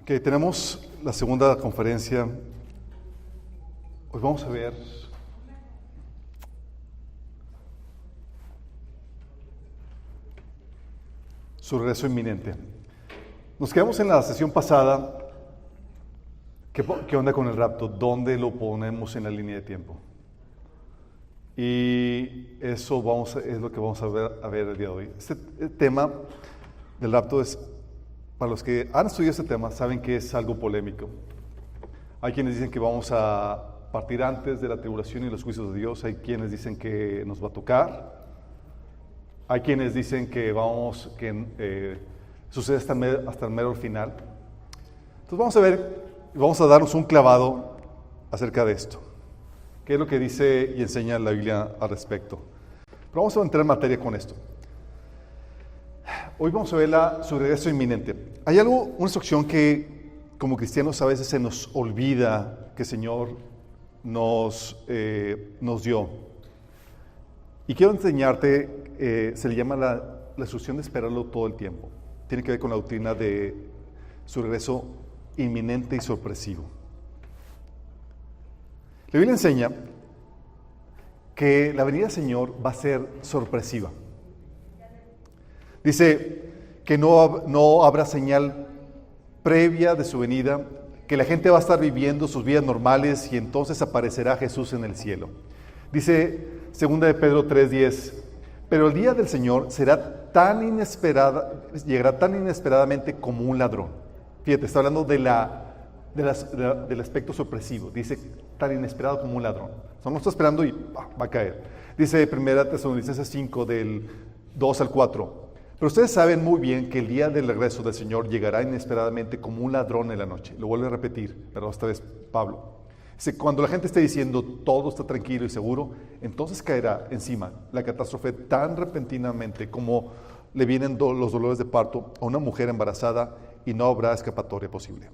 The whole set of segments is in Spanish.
Que tenemos la segunda conferencia. Hoy vamos a ver su regreso inminente. Nos quedamos en la sesión pasada. ¿Qué onda con el rapto? ¿Dónde lo ponemos en la línea de tiempo? Y eso es lo que vamos a ver el día de hoy. Este tema del rapto es, para los que han estudiado este tema, saben que es algo polémico. Hay quienes dicen que vamos a partir antes de la tribulación y los juicios de Dios. Hay quienes dicen que nos va a tocar. Hay quienes dicen que sucede hasta el mero final. Entonces vamos a ver, vamos a darnos un clavado acerca de esto. ¿Qué es lo que dice y enseña la Biblia al respecto? Pero vamos a entrar en materia con esto. Hoy vamos a ver su regreso inminente. Hay una instrucción que como cristianos a veces se nos olvida que el Señor nos dio. Y quiero enseñarte, se le llama la instrucción de esperarlo todo el tiempo. Tiene que ver con la doctrina de su regreso inminente y sorpresivo. La Biblia enseña que la venida del Señor va a ser sorpresiva. Dice que no habrá señal previa de su venida, que la gente va a estar viviendo sus vidas normales y entonces aparecerá Jesús en el cielo. Dice 2 de Pedro 3:10, pero el día del Señor llegará tan inesperadamente como un ladrón. Fíjate, está hablando del aspecto sorpresivo. Dice tan inesperado como un ladrón. No está esperando y va a caer. Dice 1 Tesalonicenses 5 del 2 al 4. Pero ustedes saben muy bien que el día del regreso del Señor llegará inesperadamente como un ladrón en la noche. Lo vuelve a repetir, pero esta vez Pablo. Dice, cuando la gente esté diciendo todo está tranquilo y seguro, entonces caerá encima la catástrofe tan repentinamente como le vienen los dolores de parto a una mujer embarazada y no habrá escapatoria posible.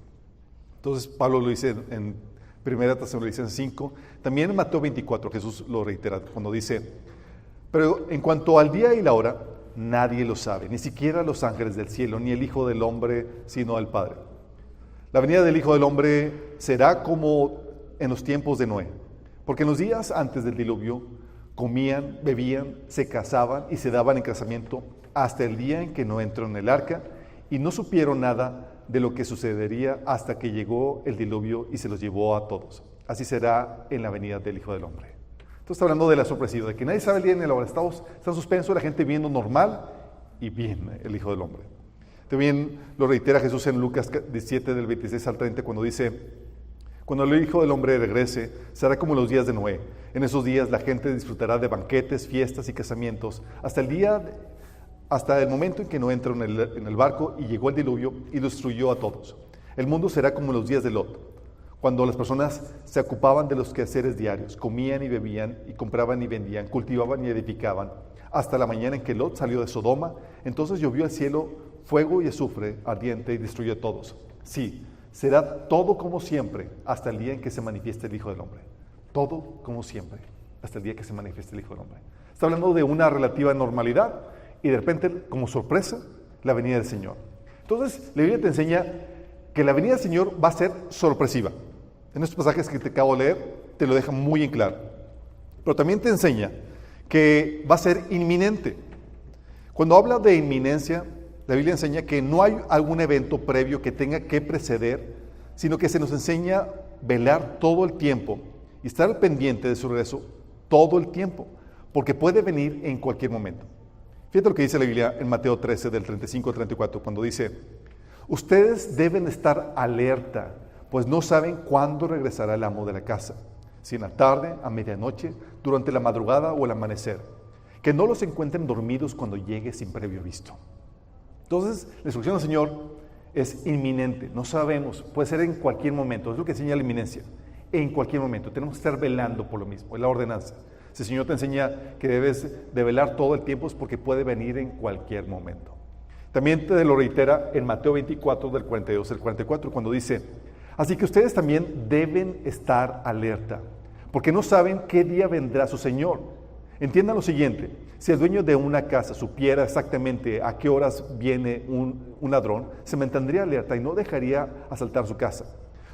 Entonces Pablo lo dice en 1 Tesalonicenses 5, también en Mateo 24 Jesús lo reitera cuando dice, pero en cuanto al día y la hora, nadie lo sabe, ni siquiera los ángeles del cielo, ni el Hijo del Hombre, sino el Padre. La venida del Hijo del Hombre será como en los tiempos de Noé, porque en los días antes del diluvio comían, bebían, se casaban y se daban en casamiento hasta el día en que Noé entró en el arca y no supieron nada de lo que sucedería hasta que llegó el diluvio y se los llevó a todos. Así será en la venida del Hijo del Hombre. Entonces está hablando de la sorpresiva, de que nadie sabe el día ni la hora. Está en suspenso, la gente viendo normal y bien el Hijo del Hombre. También lo reitera Jesús en Lucas 17 del 26 al 30 cuando dice, cuando el Hijo del Hombre regrese, será como los días de Noé. En esos días la gente disfrutará de banquetes, fiestas y casamientos hasta el momento en que Noé entró en el barco y llegó el diluvio y lo destruyó a todos. El mundo será como los días de Lot, cuando las personas se ocupaban de los quehaceres diarios, comían y bebían y compraban y vendían, cultivaban y edificaban, hasta la mañana en que Lot salió de Sodoma. Entonces llovió al cielo fuego y azufre ardiente y destruyó a todos. Sí, será todo como siempre hasta el día en que se manifieste el Hijo del Hombre. Todo como siempre hasta el día que se manifieste el Hijo del Hombre. Está hablando de una relativa normalidad y de repente, como sorpresa, la venida del Señor. Entonces, la Biblia te enseña que la venida del Señor va a ser sorpresiva. En estos pasajes que te acabo de leer, te lo deja muy en claro. Pero también te enseña que va a ser inminente. Cuando habla de inminencia, la Biblia enseña que no hay algún evento previo que tenga que preceder, sino que se nos enseña velar todo el tiempo y estar al pendiente de su regreso todo el tiempo, porque puede venir en cualquier momento. Fíjate lo que dice la Biblia en Mateo 13, del 35 al 34, cuando dice, ustedes deben estar alerta, pues no saben cuándo regresará el amo de la casa, si en la tarde, a medianoche, durante la madrugada o al amanecer, que no los encuentren dormidos cuando llegue sin previo aviso. Entonces, la instrucción del Señor es inminente, no sabemos, puede ser en cualquier momento, es lo que enseña la inminencia, en cualquier momento, tenemos que estar velando por lo mismo, es la ordenanza. Si el Señor te enseña que debes de velar todo el tiempo es porque puede venir en cualquier momento. También te lo reitera en Mateo 24 del 42 al 44 cuando dice, así que ustedes también deben estar alerta, porque no saben qué día vendrá su Señor. Entiendan lo siguiente, Si el dueño de una casa supiera exactamente a qué horas viene un ladrón, se mantendría alerta y no dejaría asaltar su casa.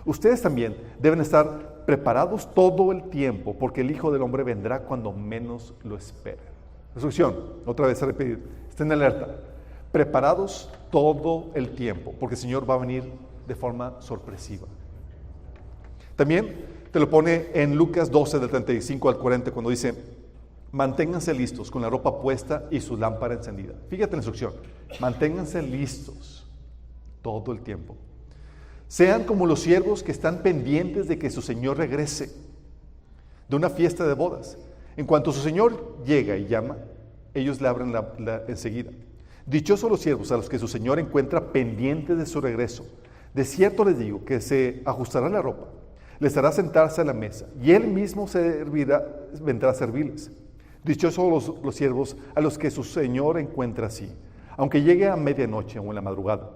Ustedes también deben estar preparados todo el tiempo, porque el Hijo del Hombre vendrá cuando menos lo esperen. Instrucción, otra vez a repetir, estén alerta. Preparados todo el tiempo, porque el Señor va a venir de forma sorpresiva. También te lo pone en Lucas 12, del 35 al 40, cuando dice: manténganse listos con la ropa puesta y su lámpara encendida. Fíjate la instrucción, manténganse listos todo el tiempo. Sean como los siervos que están pendientes de que su Señor regrese de una fiesta de bodas. En cuanto su Señor llega y llama, ellos le abren enseguida. Dichosos los siervos a los que su Señor encuentra pendientes de su regreso. De cierto les digo que se ajustará la ropa, les hará sentarse a la mesa, y él mismo vendrá a servirles. Dichosos los siervos a los que su Señor encuentra así, aunque llegue a medianoche o en la madrugada.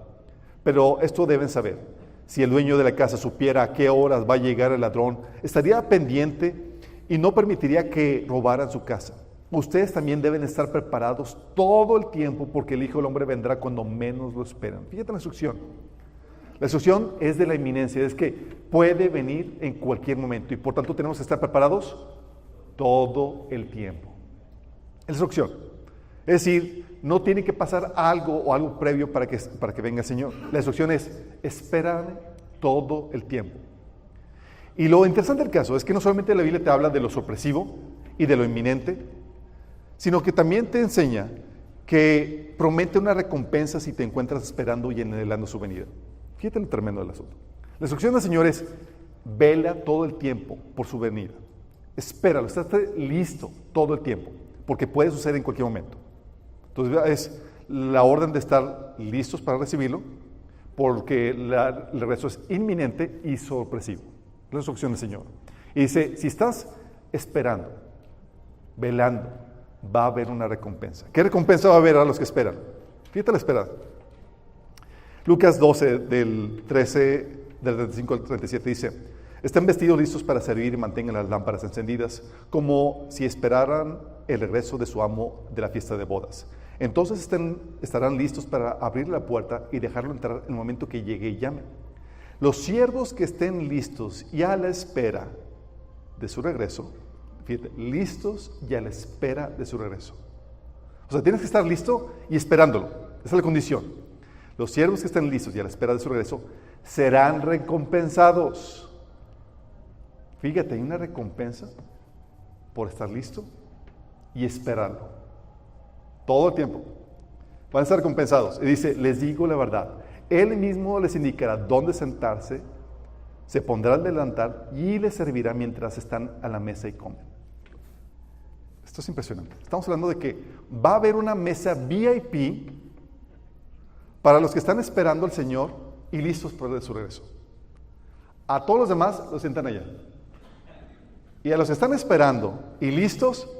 Pero esto deben saber: si el dueño de la casa supiera a qué horas va a llegar el ladrón, estaría pendiente y no permitiría que robaran su casa. Ustedes también deben estar preparados todo el tiempo, porque el Hijo del Hombre vendrá cuando menos lo esperan. Fíjate la instrucción. La instrucción es de la inminencia, es que puede venir en cualquier momento y por tanto tenemos que estar preparados todo el tiempo. La instrucción, es decir, no tiene que pasar algo o algo previo para que venga el Señor. La instrucción es: espérame todo el tiempo. Y lo interesante del caso es que no solamente la Biblia te habla de lo sorpresivo y de lo inminente, sino que también te enseña que promete una recompensa si te encuentras esperando y anhelando su venida. Fíjate lo tremendo del asunto. La instrucción del Señor es: vela todo el tiempo por su venida. Espéralo, estate listo todo el tiempo, porque puede suceder en cualquier momento. Entonces es la orden de estar listos para recibirlo, porque el regreso es inminente y sorpresivo. La instrucción del Señor. Y dice: si estás esperando, velando, va a haber una recompensa. ¿Qué recompensa va a haber a los que esperan? Fíjate la espera. Lucas 12, del 35 al 37 dice: estén vestidos listos para servir y mantengan las lámparas encendidas, como si esperaran el regreso de su amo de la fiesta de bodas. Entonces estarán listos para abrir la puerta y dejarlo entrar en el momento que llegue y llame. Los siervos que estén listos y a la espera de su regreso, fíjate, listos y a la espera de su regreso. O sea, tienes que estar listo y esperándolo. Esa es la condición. Los siervos que estén listos y a la espera de su regreso serán recompensados. Fíjate, hay una recompensa por estar listo y esperarlo. Todo el tiempo. Van a estar recompensados. Y dice: les digo la verdad. Él mismo les indicará dónde sentarse, se pondrá al delantal y les servirá mientras están a la mesa y comen. Esto es impresionante. Estamos hablando de que va a haber una mesa VIP para los que están esperando al Señor y listos para su regreso. A todos los demás los sientan allá. Y a los que están esperando y listos,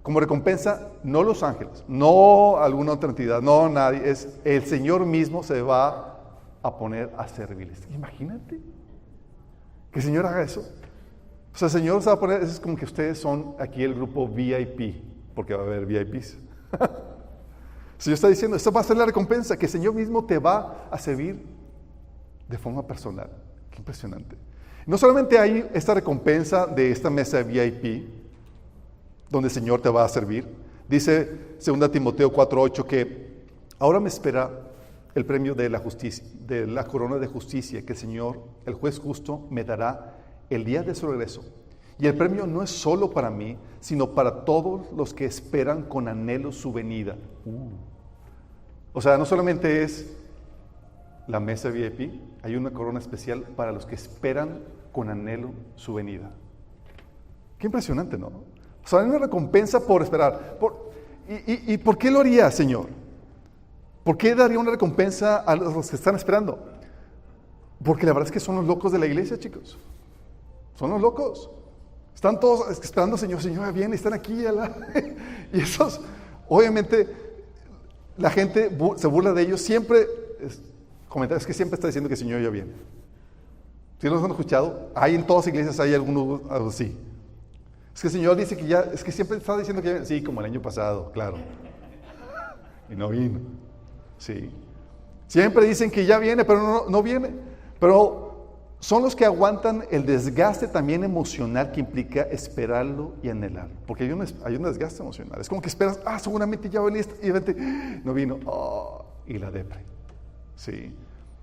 como recompensa, no los ángeles, no alguna otra entidad, no nadie, es el Señor mismo se va a poner a servirles. Imagínate que el Señor haga eso. O sea, el Señor se va a poner, es como que ustedes son aquí el grupo VIP, porque va a haber VIPs. El Señor está diciendo, esto va a ser la recompensa, que el Señor mismo te va a servir de forma personal. Qué impresionante. No solamente hay esta recompensa de esta mesa VIP, donde el Señor te va a servir. Dice 2 Timoteo 4:8 que ahora me espera el premio de la justicia, de la corona de justicia que el Señor, el juez justo, me dará el día de su regreso. Y el premio no es solo para mí, sino para todos los que esperan con anhelo su venida. O sea, no solamente es la mesa VIP, hay una corona especial para los que esperan con anhelo su venida. Qué impresionante, ¿no? O sea, hay una recompensa por esperar. ¿Y por qué lo haría, Señor? ¿Por qué daría una recompensa a los que están esperando? Porque la verdad es que son los locos de la iglesia, chicos. Son los locos. Están todos esperando, Señor, viene, están aquí. Y esos, obviamente, la gente se burla de ellos. Siempre, comentarios que siempre está diciendo que el Señor ya viene. ¿Sí los han escuchado? Hay en todas las iglesias, hay algunos así. Es que el Señor dice que ya, es que siempre está diciendo que ya viene. Sí, como el año pasado, claro. Y no vino. Sí. Siempre dicen que ya viene, pero no viene. Pero son los que aguantan el desgaste también emocional que implica esperarlo y anhelarlo. Porque hay un desgaste emocional. Es como que esperas, seguramente ya venía y de repente no vino. Y la depre. Sí.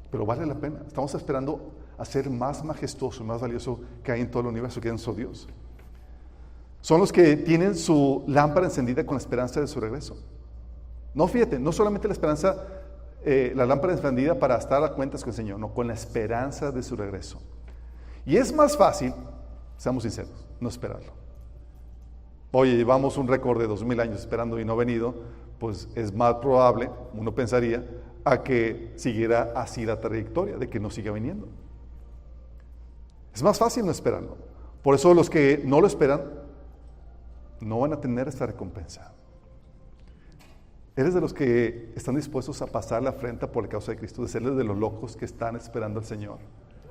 Pero vale la pena. Estamos esperando a ser más majestuoso, más valioso que hay en todo el universo, que es nuestro Dios. Son los que tienen su lámpara encendida con la esperanza de su regreso. No, fíjate, no solamente la esperanza, la lámpara encendida para estar a cuentas con el Señor, no, con la esperanza de su regreso. Y es más fácil, seamos sinceros, no esperarlo. Oye, llevamos un récord de 2000 años esperando y no ha venido, pues es más probable, uno pensaría, a que siguiera así la trayectoria, de que no siga viniendo. Es más fácil no esperarlo. Por eso los que no lo esperan, no van a tener esta recompensa. ¿Eres de los que están dispuestos a pasar la afrenta por la causa de Cristo? ¿De ser de los locos que están esperando al Señor?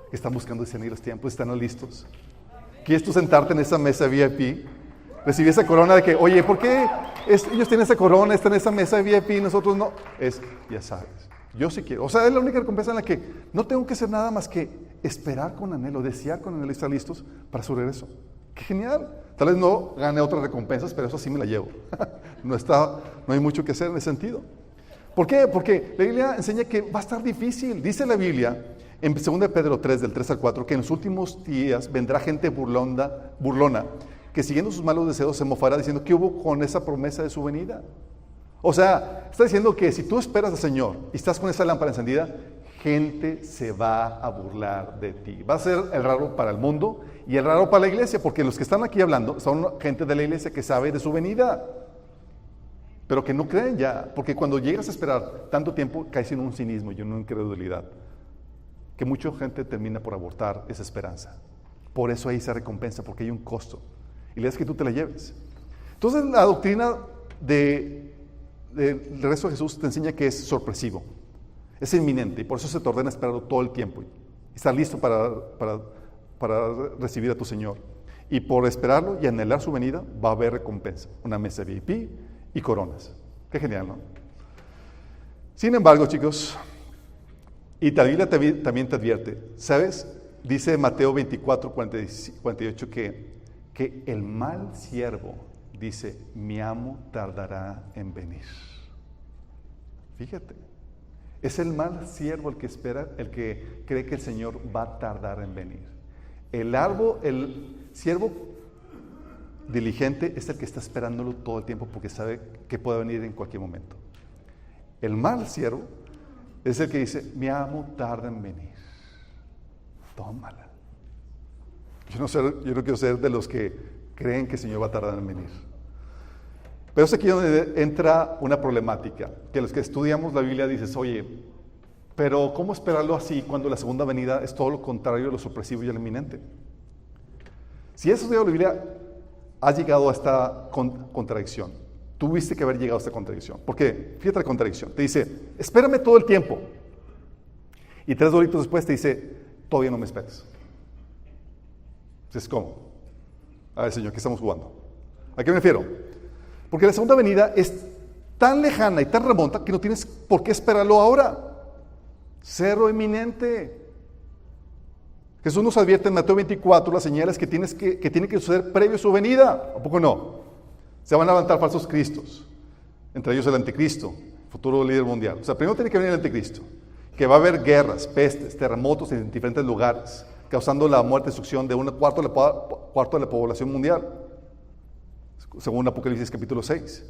Que están buscando discernir los tiempos, están listos. ¿Quieres tú sentarte en esa mesa VIP? Recibir esa corona de que, oye, ¿por qué ellos tienen esa corona, están en esa mesa VIP y nosotros no? Ya sabes, yo sí quiero. O sea, es la única recompensa en la que no tengo que hacer nada más que esperar con anhelo, desear con anhelo y estar listos para su regreso. ¡Qué genial! Tal vez no gane otras recompensas, pero eso sí me la llevo. No hay mucho que hacer en ese sentido. ¿Por qué? Porque la Biblia enseña que va a estar difícil. Dice la Biblia, en 2 Pedro 3, del 3 al 4, que en los últimos días vendrá gente burlona, que siguiendo sus malos deseos se mofará diciendo, ¿qué hubo con esa promesa de su venida? O sea, está diciendo que si tú esperas al Señor y estás con esa lámpara encendida, gente se va a burlar de ti. Va a ser el raro para el mundo y el raro para la iglesia, porque los que están aquí hablando son gente de la iglesia que sabe de su venida, pero que no creen ya, porque cuando llegas a esperar tanto tiempo caes en un cinismo y en una incredulidad, que mucha gente termina por abortar esa esperanza. Por eso hay esa recompensa, porque hay un costo, y la idea es que tú te la lleves. Entonces la doctrina del regreso de Jesús te enseña que es sorpresivo, es inminente, y por eso se te ordena esperarlo todo el tiempo y estar listo para recibir a tu Señor. Y por esperarlo y anhelar su venida va a haber recompensa, una mesa VIP y coronas. Qué genial, ¿no? Sin embargo, chicos, y la Biblia también te advierte, ¿sabes? Dice Mateo 24, 48 que el mal siervo dice, mi amo tardará en venir. Fíjate, es el mal siervo el que espera, el que cree que el Señor va a tardar en venir. El siervo diligente es el que está esperándolo todo el tiempo porque sabe que puede venir en cualquier momento. El mal siervo es el que dice, mi amo tarda en venir. Tómala. Yo no quiero ser de los que creen que el Señor va a tardar en venir. Pero es aquí donde entra una problemática, que los que estudiamos la Biblia dices, oye, pero ¿cómo esperarlo así cuando la segunda venida es todo lo contrario de lo sorpresivo y el inminente? Si has estudiado la Biblia, has llegado a esta contradicción. Tuviste que haber llegado a esta contradicción. ¿Por qué? Fíjate la contradicción. Te dice, espérame todo el tiempo. Y 3 horitos después te dice, todavía no me esperes. Entonces, ¿cómo? A ver, Señor, ¿qué estamos jugando? ¿A qué me refiero? Porque la segunda venida es tan lejana y tan remota que no tienes por qué esperarlo ahora. Cero inminente. Jesús nos advierte en Mateo 24 las señales que tienen que suceder previo a su venida. ¿A poco no? Se van a levantar falsos cristos, entre ellos el anticristo, futuro líder mundial. O sea, primero tiene que venir el anticristo, que va a haber guerras, pestes, terremotos en diferentes lugares, causando la muerte y destrucción de un cuarto de la población mundial, según Apocalipsis capítulo 6.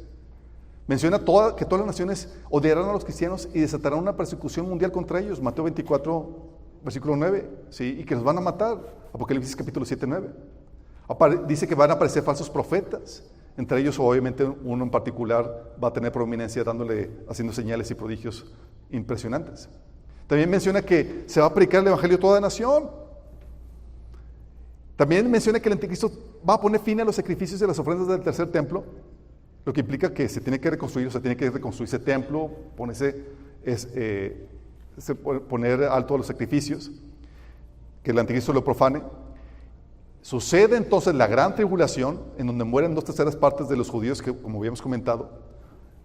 Menciona que todas las naciones odiarán a los cristianos y desatarán una persecución mundial contra ellos, Mateo 24, versículo 9, ¿sí? Y que los van a matar, Apocalipsis capítulo 7, 9. Dice que van a aparecer falsos profetas, entre ellos obviamente uno en particular va a tener prominencia haciendo señales y prodigios impresionantes. También menciona que se va a predicar el evangelio a toda nación. También menciona que el anticristo va a poner fin a los sacrificios y las ofrendas del tercer templo, lo que implica que se tiene que reconstruir, ese templo, poner alto a los sacrificios, que el anticristo lo profane. Sucede entonces la gran tribulación, en donde mueren 2/3 de los judíos, que como habíamos comentado,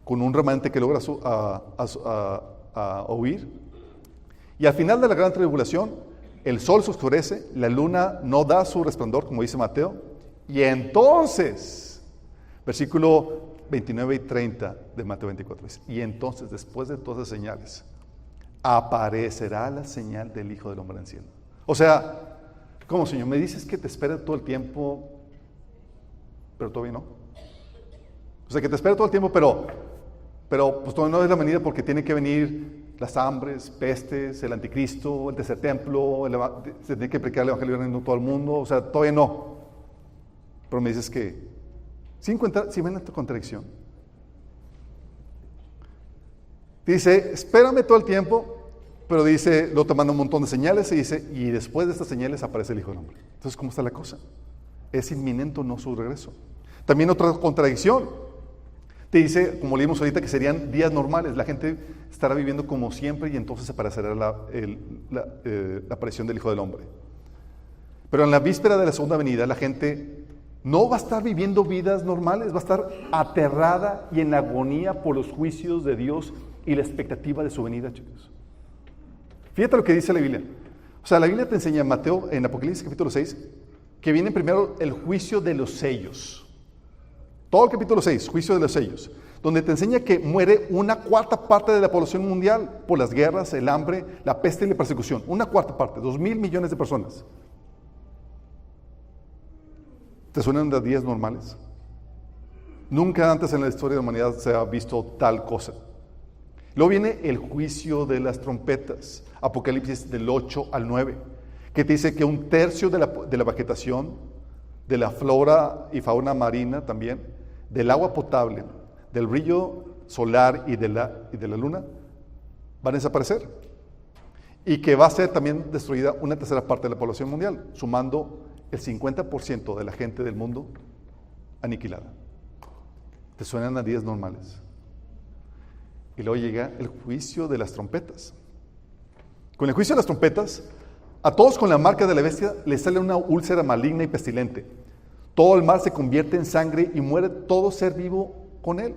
con un remanente que logra huir. Y al final de la gran tribulación, el sol se oscurece, la luna no da su resplandor, como dice Mateo, y entonces, versículo 29 y 30 de Mateo 24, dice, y entonces, después de todas esas señales, aparecerá la señal del Hijo del Hombre en el cielo. O sea, ¿cómo, Señor? Me dices que te espera todo el tiempo, pero todavía no. O sea, que te espera todo el tiempo, pero pues todavía no es la venida, porque tiene que venir las hambres, pestes, el anticristo, el tercer templo, se tiene que predicar el evangelio en todo el mundo. O sea, todavía no. Pero me dices que si ven esta contradicción. Dice, espérame todo el tiempo, pero dice, luego te manda un montón de señales y dice, y después de estas señales aparece el Hijo del Hombre. Entonces, ¿cómo está la cosa? ¿Es inminente o no su regreso? También otra contradicción. Te dice, como leímos ahorita, que serían días normales. La gente estará viviendo como siempre y entonces aparecerá la aparición del Hijo del Hombre. Pero en la víspera de la segunda venida, la gente no va a estar viviendo vidas normales, va a estar aterrada y en agonía por los juicios de Dios y la expectativa de su venida, chicos. Fíjate lo que dice la Biblia. O sea, la Biblia te enseña en Mateo, en Apocalipsis capítulo 6, que viene primero el juicio de los sellos. Todo el capítulo 6, juicio de los sellos, donde te enseña que muere 1/4 de la población mundial por las guerras, el hambre, la peste y la persecución. 1/4, 2,000 millones de personas. ¿Te suenan de días normales? Nunca antes en la historia de la humanidad se ha visto tal cosa. Luego viene el juicio de las trompetas, Apocalipsis del 8 al 9, que te dice que 1/3 de la vegetación, de la flora y fauna marina también, del agua potable, del brillo solar y de la luna, van a desaparecer. Y que va a ser también destruida 1/3 de la población mundial, sumando el 50% de la gente del mundo aniquilada. ¿Te suenan a días normales? Y luego llega el juicio de las trompetas. Con el juicio de las trompetas, a todos con la marca de la bestia les sale una úlcera maligna y pestilente. Todo el mar se convierte en sangre y muere todo ser vivo con él.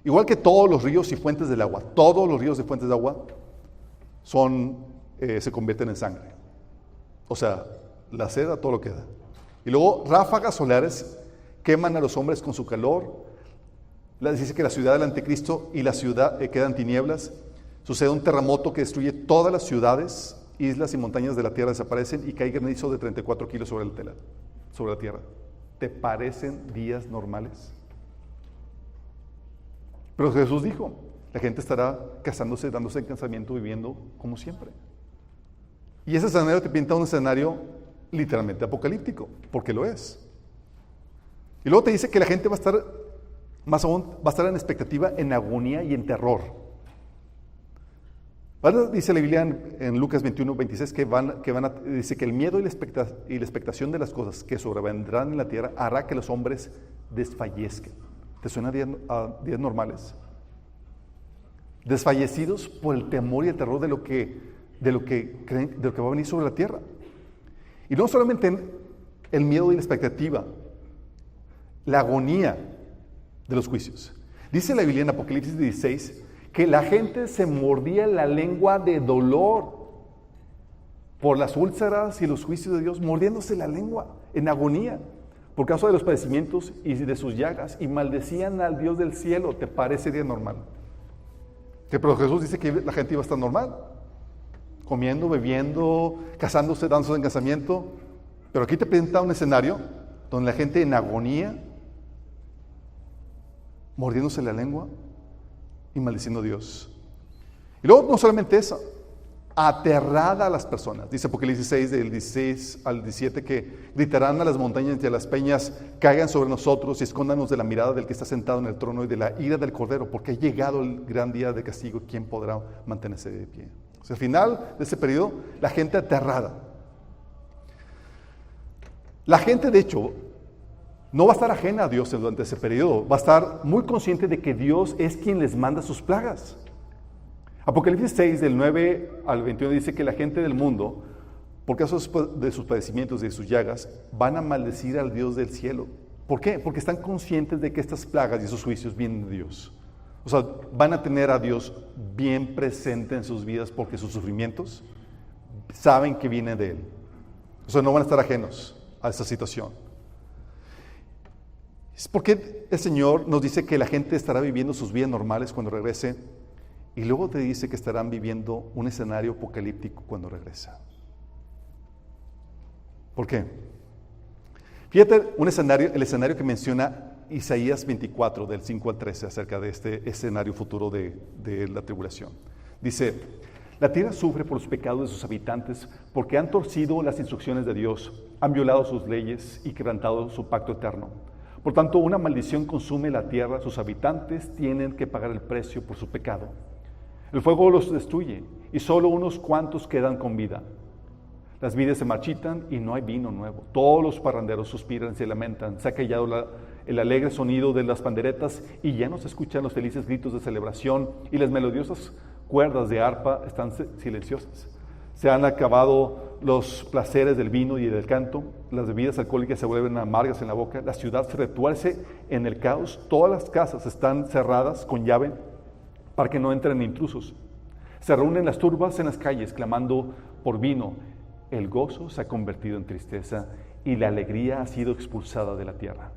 Igual que todos los ríos y fuentes del agua. Todos los ríos y fuentes de agua se convierten en sangre. O sea, la seda, todo lo que da. Y luego ráfagas solares queman a los hombres con su calor. Dice que la ciudad del anticristo y la ciudad quedan tinieblas. Sucede un terremoto que destruye todas las ciudades, islas y montañas de la tierra desaparecen y cae granizo de 34 kilos sobre la tierra. ¿Te parecen días normales? Pero Jesús dijo, la gente estará casándose, dándose en casamiento, viviendo como siempre. Y ese escenario te pinta un escenario literalmente apocalíptico, porque lo es. Y luego te dice que la gente va a estar, más aún, va a estar en expectativa, en agonía y en terror. Dice la Biblia en Lucas 21, 26 dice que el miedo y la expectación de las cosas que sobrevendrán en la tierra hará que los hombres desfallezcan. ¿Te suena a días normales? Desfallecidos por el temor y el terror de lo que va a venir sobre la tierra. Y no solamente el miedo y la expectativa, la agonía de los juicios. Dice la Biblia en Apocalipsis 16 que la gente se mordía la lengua de dolor por las úlceras y los juicios de Dios, mordiéndose la lengua en agonía por causa de los padecimientos y de sus llagas, y maldecían al Dios del cielo. ¿Te parece día normal? Pero Jesús dice que la gente iba a estar normal, comiendo, bebiendo, casándose, dándose en casamiento. Pero aquí te presenta un escenario donde la gente en agonía, mordiéndose la lengua y maldiciendo a Dios. Y luego no solamente eso, aterrada a las personas. Dice Apocalipsis 6 del 16 al 17 que gritarán a las montañas y a las peñas, caigan sobre nosotros y escóndanos de la mirada del que está sentado en el trono y de la ira del Cordero, porque ha llegado el gran día de castigo. ¿Quién podrá mantenerse de pie? O sea, al final de ese periodo, la gente aterrada. La gente, de hecho, no va a estar ajena a Dios durante ese periodo. Va a estar muy consciente de que Dios es quien les manda sus plagas. Apocalipsis 6, del 9 al 21, dice que la gente del mundo por causa de sus padecimientos y de sus llagas, van a maldecir al Dios del cielo. ¿Por qué? Porque están conscientes de que estas plagas y esos juicios vienen de Dios. O sea, van a tener a Dios bien presente en sus vidas porque sus sufrimientos saben que viene de Él. O sea, no van a estar ajenos a esa situación. Es porque el Señor nos dice que la gente estará viviendo sus vidas normales cuando regrese, y luego te dice que estarán viviendo un escenario apocalíptico cuando regresa. ¿Por qué? Fíjate el escenario que menciona Isaías 24, del 5 al 13, acerca de este escenario futuro de la tribulación. Dice: la tierra sufre por los pecados de sus habitantes, porque han torcido las instrucciones de Dios, han violado sus leyes y quebrantado su pacto eterno. Por tanto, una maldición consume la tierra, sus habitantes tienen que pagar el precio por su pecado. El fuego los destruye y solo unos cuantos quedan con vida. Las vides se marchitan y no hay vino nuevo. Todos los parranderos suspiran y se lamentan. Se ha callado el alegre sonido de las panderetas y ya no se escuchan los felices gritos de celebración, y las melodiosas cuerdas de arpa están silenciosas. Se han acabado los placeres del vino y del canto. Las bebidas alcohólicas se vuelven amargas en la boca. La ciudad se retuerce en el caos. Todas las casas están cerradas con llave para que no entren intrusos. Se reúnen las turbas en las calles clamando por vino. El gozo se ha convertido en tristeza y la alegría ha sido expulsada de la tierra.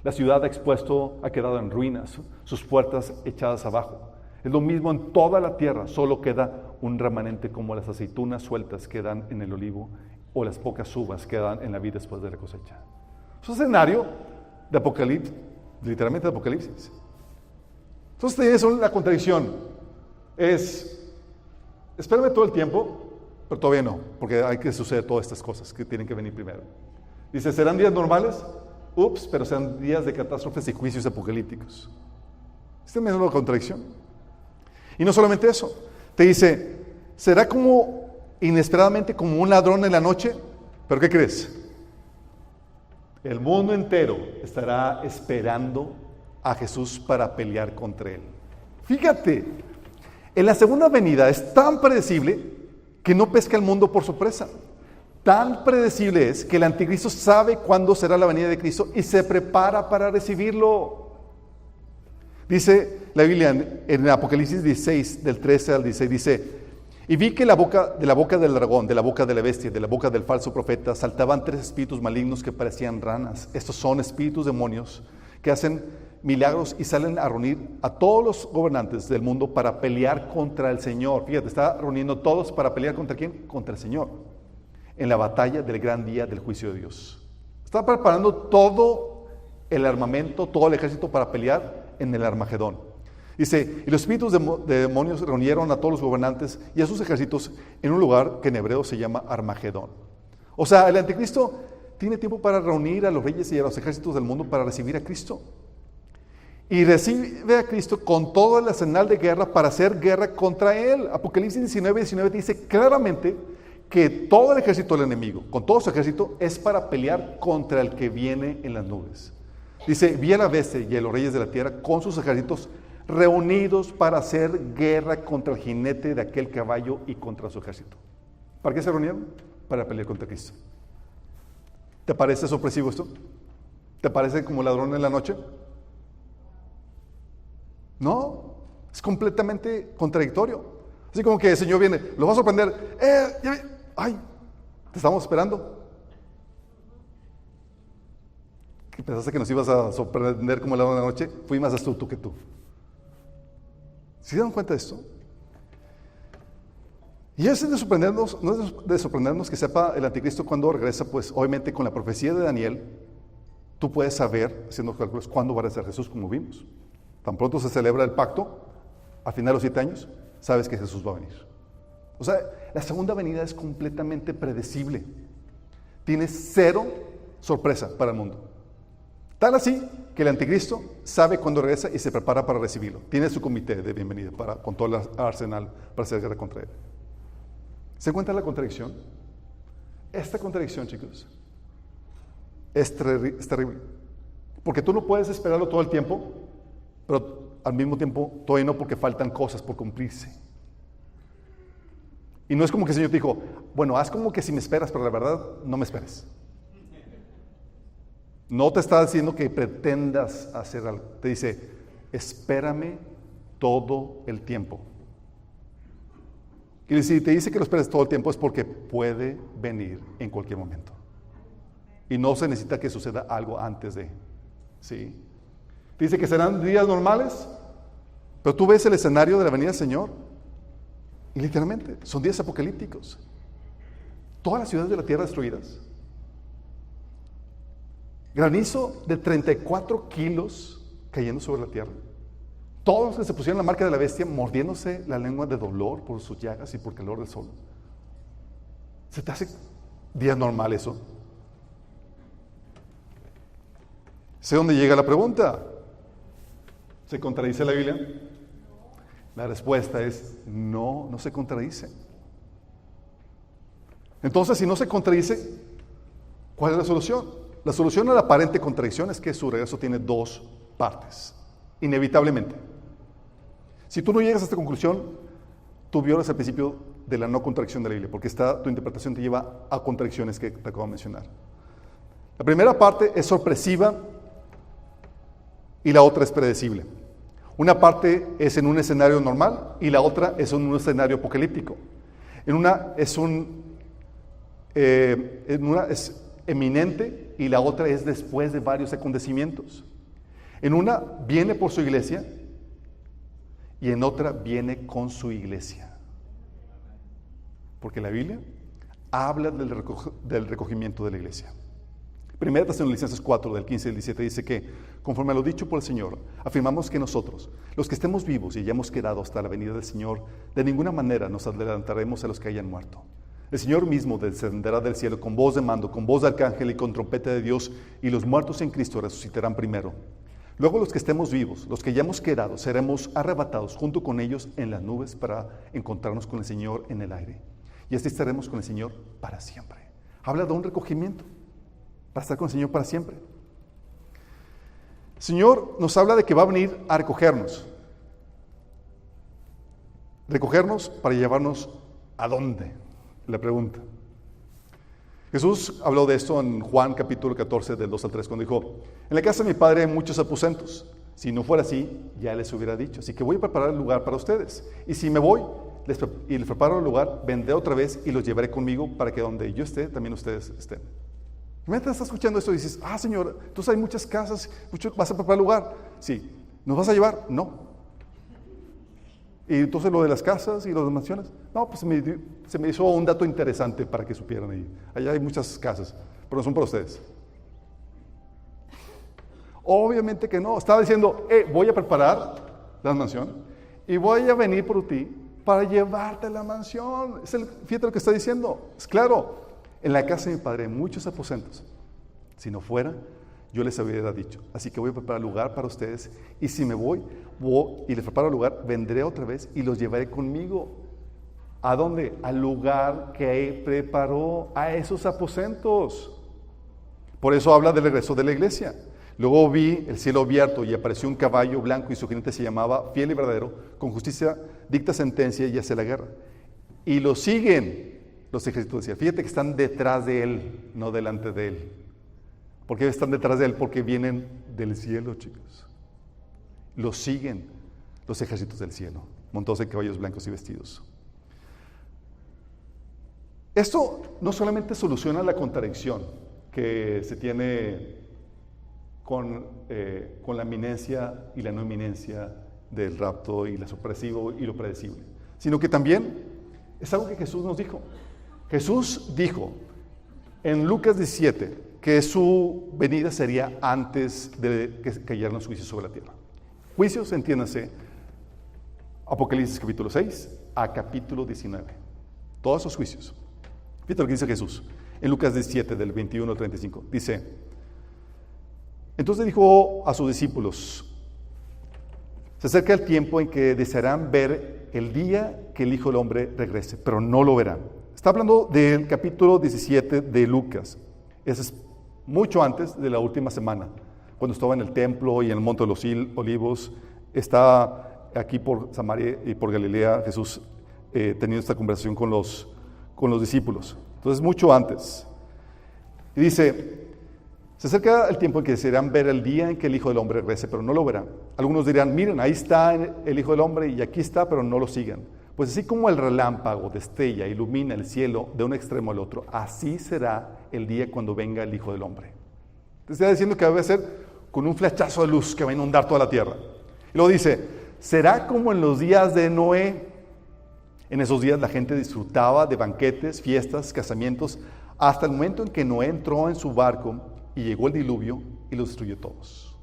La ciudad ha quedado en ruinas, sus puertas echadas abajo. Es lo mismo en toda la tierra, solo queda un remanente como las aceitunas sueltas quedan en el olivo o las pocas uvas quedan en la vid después de la cosecha. Es un escenario de Apocalipsis, literalmente de Apocalipsis. Entonces tienes la contradicción. Espérame todo el tiempo, pero todavía no, porque hay que suceder todas estas cosas que tienen que venir primero. Dice, ¿serán días normales? Ups, pero serán días de catástrofes y juicios apocalípticos. Esta es la contradicción. Y no solamente eso, te dice, ¿será como inesperadamente como un ladrón en la noche? ¿Pero qué crees? El mundo entero estará esperando a Jesús para pelear contra él. Fíjate, en la segunda venida es tan predecible que no pesca el mundo por sorpresa. Tan predecible es que el anticristo sabe cuándo será la venida de Cristo y se prepara para recibirlo. Dice la Biblia en Apocalipsis 16, del 13 al 16, dice: y vi que de la boca del dragón, de la boca de la bestia, de la boca del falso profeta, saltaban 3 espíritus malignos que parecían ranas. Estos son espíritus demonios que hacen milagros y salen a reunir a todos los gobernantes del mundo para pelear contra el Señor. Fíjate, está reuniendo todos para pelear ¿contra quién? Contra el Señor, en la batalla del gran día del juicio de Dios. Está preparando todo el armamento, todo el ejército para pelear en el Armagedón. Dice, y los espíritus de demonios reunieron a todos los gobernantes y a sus ejércitos en un lugar que en hebreo se llama Armagedón. O sea, el anticristo tiene tiempo para reunir a los reyes y a los ejércitos del mundo para recibir a Cristo. Y recibe a Cristo con todo el arsenal de guerra para hacer guerra contra él. Apocalipsis 19 dice claramente que todo el ejército del enemigo, con todo su ejército, es para pelear contra el que viene en las nubes. Dice, vi a la bestia y a los reyes de la tierra con sus ejércitos reunidos para hacer guerra contra el jinete de aquel caballo y contra su ejército. ¿Para qué se reunieron? Para pelear contra Cristo. ¿Te parece sorpresivo esto? ¿Te parece como ladrón en la noche? No, es completamente contradictorio. Así como que el Señor viene, lo va a sorprender. ¡Ay! Te estamos esperando. ¿Qué pensaste que nos ibas a sorprender como ladrón en la noche? Fui más astuto que tú. ¿Se dan cuenta de esto? Y es de sorprendernos, no es de sorprendernos que sepa el anticristo cuando regresa, pues obviamente con la profecía de Daniel, tú puedes saber, haciendo cálculos, cuándo va a regresar Jesús, como vimos. Tan pronto se celebra el pacto, al final de los 7 años, sabes que Jesús va a venir. O sea, la segunda venida es completamente predecible. Tiene 0 sorpresa para el mundo. Tal así que el anticristo sabe cuándo regresa y se prepara para recibirlo. Tiene su comité de bienvenida con todo el arsenal para hacer guerra contra él. ¿Se encuentra la contradicción? Esta contradicción, chicos, es terrible. Porque tú no puedes esperarlo todo el tiempo, pero al mismo tiempo todavía no, porque faltan cosas por cumplirse. Y no es como que el Señor te dijo, bueno, haz como que si me esperas, pero la verdad no me esperes. No te está diciendo que pretendas hacer algo. Te dice, espérame todo el tiempo. Y si te dice que lo esperes todo el tiempo es porque puede venir en cualquier momento. Y no se necesita que suceda algo antes de. ¿Sí? Dice que serán días normales, pero tú ves el escenario de la venida del Señor y literalmente son días apocalípticos. Todas las ciudades de la tierra destruidas. Granizo de 34 kilos cayendo sobre la tierra. Todos los que se pusieron la marca de la bestia mordiéndose la lengua de dolor por sus llagas y por el calor del sol. ¿Se te hace día normal eso? ¿Sé dónde llega la pregunta? ¿Se contradice la Biblia? La respuesta es no, no se contradice. Entonces, si no se contradice, ¿cuál es la solución? La solución a la aparente contradicción es que su regreso tiene dos partes, inevitablemente. Si tú no llegas a esta conclusión, tú violas el principio de la no contradicción de la Biblia, porque tu interpretación te lleva a contradicciones que te acabo de mencionar. La primera parte es sorpresiva y la otra es predecible. Una parte es en un escenario normal y la otra es en un escenario apocalíptico. En una es eminente y la otra es después de varios acontecimientos. En una viene por su iglesia y en otra viene con su iglesia. Porque la Biblia habla del recogimiento de la iglesia. Primera Tesalonicenses 4, del 15 al 17 dice que, conforme a lo dicho por el Señor, afirmamos que nosotros, los que estemos vivos y hayamos quedado hasta la venida del Señor, de ninguna manera nos adelantaremos a los que hayan muerto. El Señor mismo descenderá del cielo con voz de mando, con voz de arcángel y con trompeta de Dios, y los muertos en Cristo resucitarán primero. Luego los que estemos vivos, los que hayamos quedado, seremos arrebatados junto con ellos en las nubes para encontrarnos con el Señor en el aire. Y así estaremos con el Señor para siempre. Habla de un recogimiento, para estar con el Señor para siempre. El Señor nos habla de que va a venir a recogernos. ¿Recogernos para llevarnos a dónde? La pregunta. Jesús habló de esto en Juan capítulo 14 del 2 al 3 cuando dijo, en la casa de mi Padre hay muchos aposentos. Si no fuera así, ya les hubiera dicho. Así que voy a preparar el lugar para ustedes. Y si me voy les preparo el lugar, vendré otra vez y los llevaré conmigo para que donde yo esté, también ustedes estén. Mientras estás escuchando esto dices, Señor, entonces hay muchas casas, ¿vas a preparar lugar? Sí. ¿Nos vas a llevar? No. Y entonces lo de las casas y las mansiones, no, pues se me hizo un dato interesante para que supieran ahí. Allá hay muchas casas, pero no son para ustedes. Obviamente que no. Estaba diciendo, voy a preparar la mansión y voy a venir por ti para llevarte a la mansión. Fíjate lo que está diciendo. Es claro. En la casa de mi Padre hay muchos aposentos. Si no fuera, yo les hubiera dicho. Así que voy a preparar lugar para ustedes. Y si me voy y les preparo lugar, vendré otra vez y los llevaré conmigo. ¿A dónde? Al lugar que preparó, a esos aposentos. Por eso habla del regreso de la iglesia. Luego vi el cielo abierto y apareció un caballo blanco y su jinete se llamaba Fiel y Verdadero. Con justicia dicta sentencia y hace la guerra. Y lo siguen los ejércitos del cielo. Fíjate que están detrás de él, no delante de él. ¿Por qué están detrás de él? Porque vienen del cielo, chicos. Los siguen los ejércitos del cielo, montados en caballos blancos y vestidos. Esto no solamente soluciona la contradicción que se tiene con la inminencia y la no inminencia del rapto y lo sorpresivo y lo predecible, sino que también es algo que Jesús nos dijo. Jesús dijo en Lucas 17 que su venida sería antes de que cayeran los juicios sobre la tierra. Juicios, entiéndase, Apocalipsis capítulo 6 a capítulo 19. Todos esos juicios. Fíjate lo que dice Jesús en Lucas 17 del 21 al 35. Dice, entonces dijo a sus discípulos, se acerca el tiempo en que desearán ver el día que el Hijo del Hombre regrese, pero no lo verán. Está hablando del capítulo 17 de Lucas. Ese es mucho antes de la última semana, cuando estaba en el templo y en el monte de los olivos. Está aquí por Samaria y por Galilea, Jesús teniendo esta conversación con los discípulos. Entonces, mucho antes. Y dice, se acerca el tiempo en que desearán ver el día en que el Hijo del Hombre regrese, pero no lo verán. Algunos dirán, miren, ahí está el Hijo del Hombre y aquí está, pero no lo sigan. Pues así como el relámpago destella, ilumina el cielo de un extremo al otro, así será el día cuando venga el Hijo del Hombre. Te está diciendo que debe ser con un flechazo de luz que va a inundar toda la tierra. Y luego dice, será como en los días de Noé. En esos días la gente disfrutaba de banquetes, fiestas, casamientos, hasta el momento en que Noé entró en su barco y llegó el diluvio y los destruyó todos.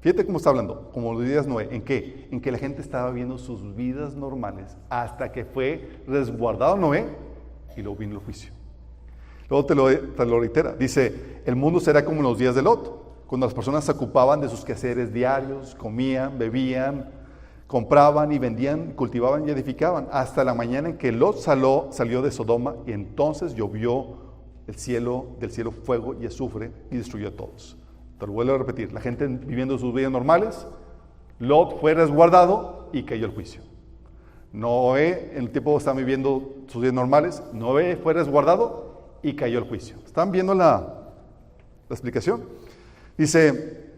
Fíjate cómo está hablando, como los días Noé. ¿En qué? En que la gente estaba viviendo sus vidas normales hasta que fue resguardado Noé y luego vino el juicio. Luego te lo reitera. Dice, el mundo será como en los días de Lot, cuando las personas se ocupaban de sus quehaceres diarios, comían, bebían, compraban y vendían, cultivaban y edificaban, hasta la mañana en que Lot salió de Sodoma y entonces llovió del cielo fuego y azufre y destruyó a todos. Te lo vuelvo a repetir, la gente viviendo sus vidas normales, Lot fue resguardado y cayó el juicio. Noé, en el tiempo estaban viviendo sus vidas normales, Noé fue resguardado y cayó el juicio. ¿Están viendo la explicación? Dice,